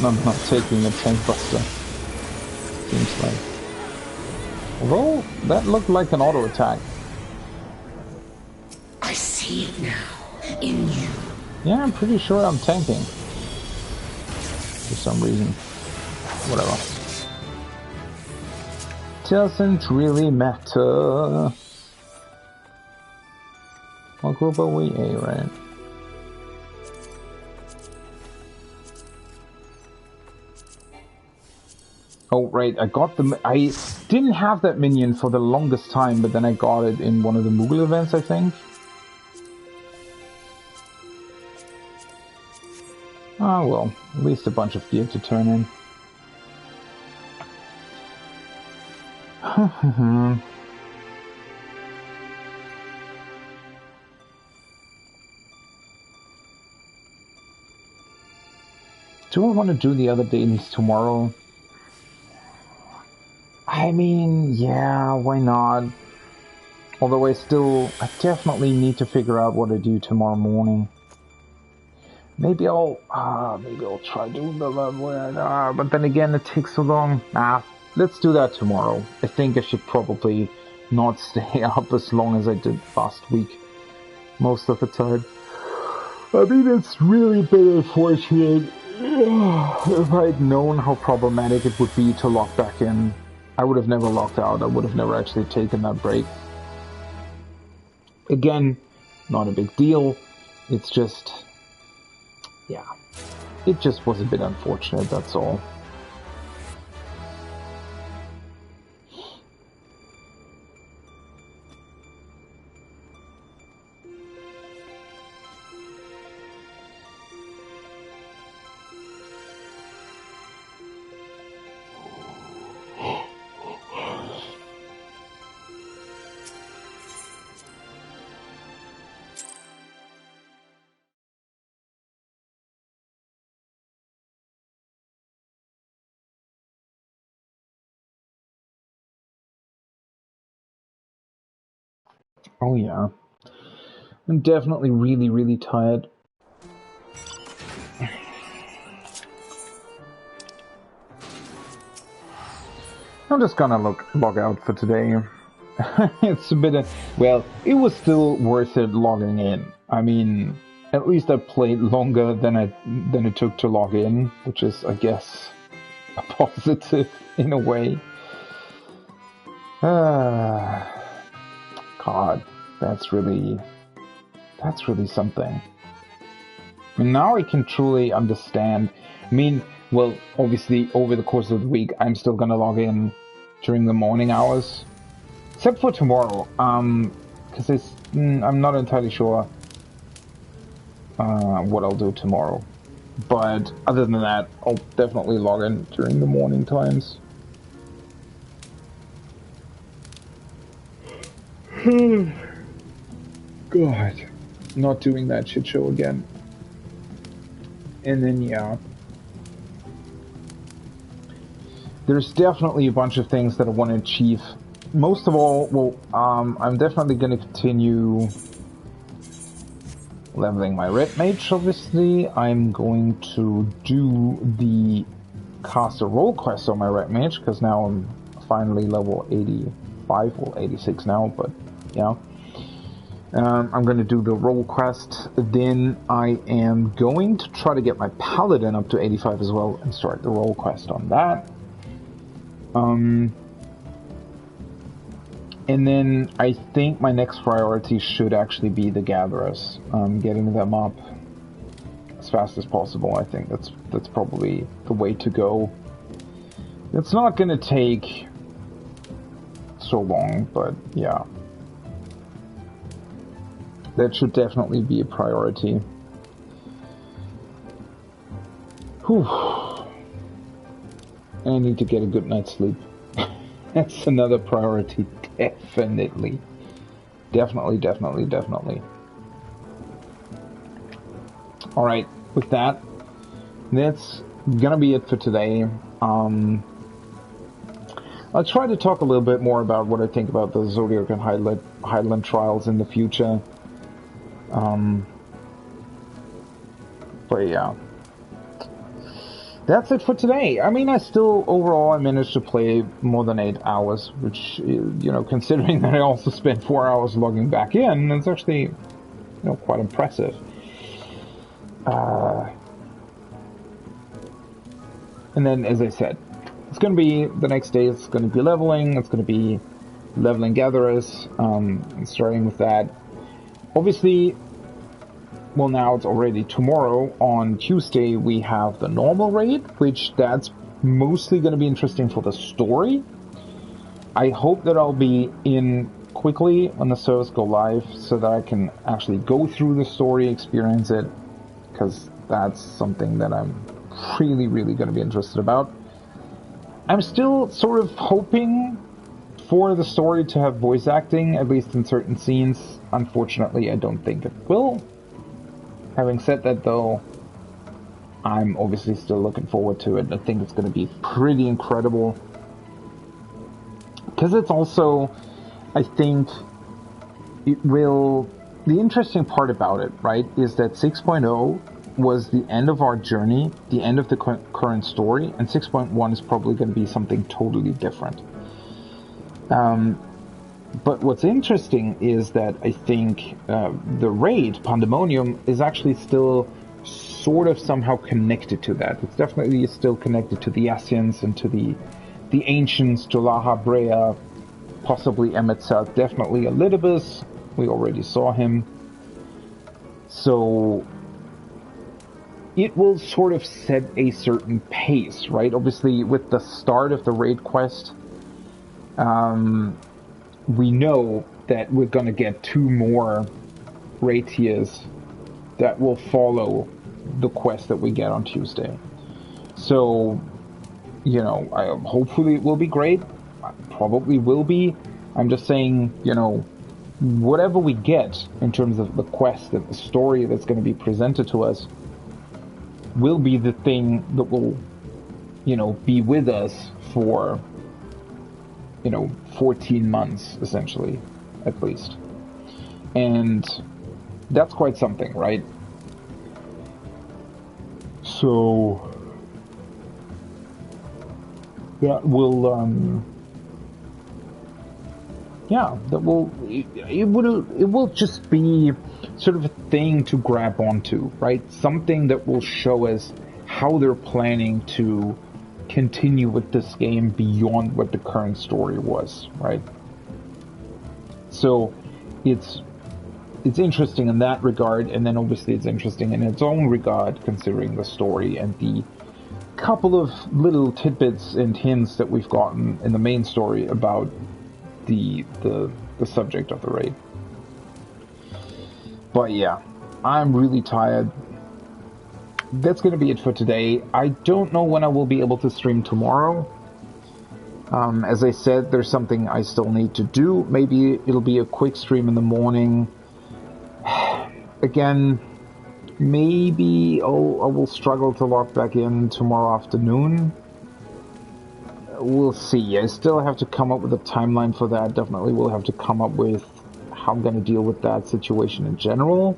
I'm not taking a tank buster. Seems like. Although, that looked like an auto attack. I see it now, in you. Yeah, I'm pretty sure I'm tanking. For some reason. Whatever. Doesn't really matter. What group are we? A, right? Oh, right, I got the... I didn't have that minion for the longest time, but then I got it in one of the Moogle events, I think. Oh, well, at least a bunch of gear to turn in. Do I want to do the other dailies tomorrow? I mean, yeah, why not? Although I definitely need to figure out what I do tomorrow morning. Maybe I'll try doing the level, but then again, it takes so long. Nah, let's do that tomorrow. I think I should probably not stay up as long as I did last week, most of the time. I mean, it's really been unfortunate. If I'd known how problematic it would be to log back in, I would have never logged out. I would have never actually taken that break. Again, not a big deal. It's just... yeah. It just was a bit unfortunate, that's all. Oh yeah. I'm definitely really, really tired. I'm just gonna log out for today. It's a bit of... well, it was still worth it logging in. I mean, at least I played longer than it took to log in, which is, I guess, a positive in a way. God, that's really something. I mean, now I can truly understand. I mean, well, obviously, over the course of the week, I'm still gonna log in during the morning hours. Except for tomorrow, because I'm not entirely sure what I'll do tomorrow. But other than that, I'll definitely log in during the morning times. God, not doing that shit show again. And then, yeah. There's definitely a bunch of things that I want to achieve. Most of all, well, I'm definitely going to continue leveling my red mage, obviously. I'm going to do the caster role quest on my red mage, because now I'm finally level 85, well 86 now, but Yeah. I'm going to do the role quest. Then I am going to try to get my paladin up to 85 as well and start the role quest on that. And then I think my next priority should actually be the gatherers. Getting them up as fast as possible. I think that's probably the way to go. It's not going to take so long, but yeah. That should definitely be a priority. Whew. I need to get a good night's sleep. That's another priority, definitely. Definitely. Alright, with that, that's gonna be it for today. I'll try to talk a little bit more about what I think about the Zodiac and Highland trials in the future. But yeah. That's it for today. I mean, overall, I managed to play more than 8 hours, which, considering that I also spent 4 hours logging back in, it's actually, quite impressive. And then, as I said, it's going to be, the next day it's going to be leveling, it's going to be leveling gatherers, starting with that. Obviously, well, now it's already tomorrow. On Tuesday, we have the normal raid, which that's mostly going to be interesting for the story. I hope that I'll be in quickly when the servers go live so that I can actually go through the story, experience it, because that's something that I'm really going to be interested about. I'm still sort of hoping for the story to have voice acting, at least in certain scenes. Unfortunately, I don't think it will. Having said that, though, I'm obviously still looking forward to it. I think it's going to be pretty incredible. Because it's also, I think, it will... The interesting part about it, right, is that 6.0 was the end of our journey, the end of the current story, and 6.1 is probably going to be something totally different. But what's interesting is that I think the raid, Pandemonium, is actually still sort of somehow connected to that. It's definitely still connected to the Ascians and to the Ancients, to Laha Brea, possibly Emet-Selch, definitely Elidibus. We already saw him. So it will sort of set a certain pace, right? Obviously, with the start of the raid quest, we know that we're gonna get 2 more raid tiers that will follow the quest that we get on Tuesday. So, hopefully it will be great. Probably will be. I'm just saying, whatever we get in terms of the quest and the story that's going to be presented to us will be the thing that will, be with us for 14 months, essentially, at least. And that's quite something, right? So that will, it will just be sort of a thing to grab onto, right? Something that will show us how they're planning to continue with this game beyond what the current story was, right? So it's interesting in that regard, and then obviously it's interesting in its own regard, considering the story and the couple of little tidbits and hints that we've gotten in the main story about the subject of the raid. But yeah, I'm really tired. That's going to be it for today. I don't know when I will be able to stream tomorrow. As I said, there's something I still need to do. Maybe it'll be a quick stream in the morning. Again, maybe I will struggle to log back in tomorrow afternoon. We'll see. I still have to come up with a timeline for that. Definitely will have to come up with how I'm going to deal with that situation in general.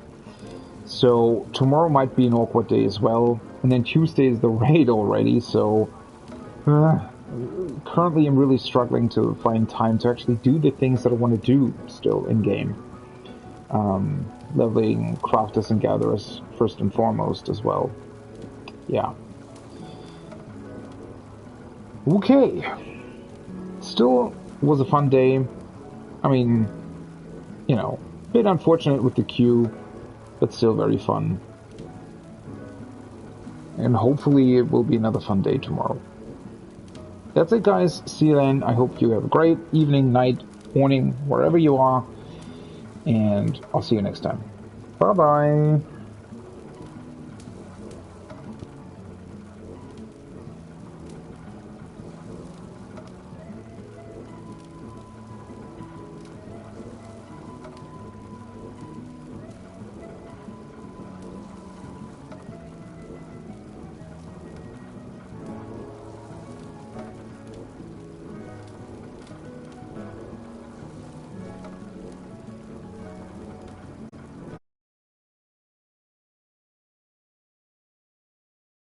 So tomorrow might be an awkward day as well. And then Tuesday is the raid already, so currently I'm really struggling to find time to actually do the things that I want to do still in game. Leveling crafters and gatherers first and foremost as well. Yeah. Okay. Still was a fun day. I mean, you know, a bit unfortunate with the queue, but still very fun. And hopefully it will be another fun day tomorrow. That's it, guys. See you then. I hope you have a great evening, night, morning, wherever you are. And I'll see you next time. Bye-bye.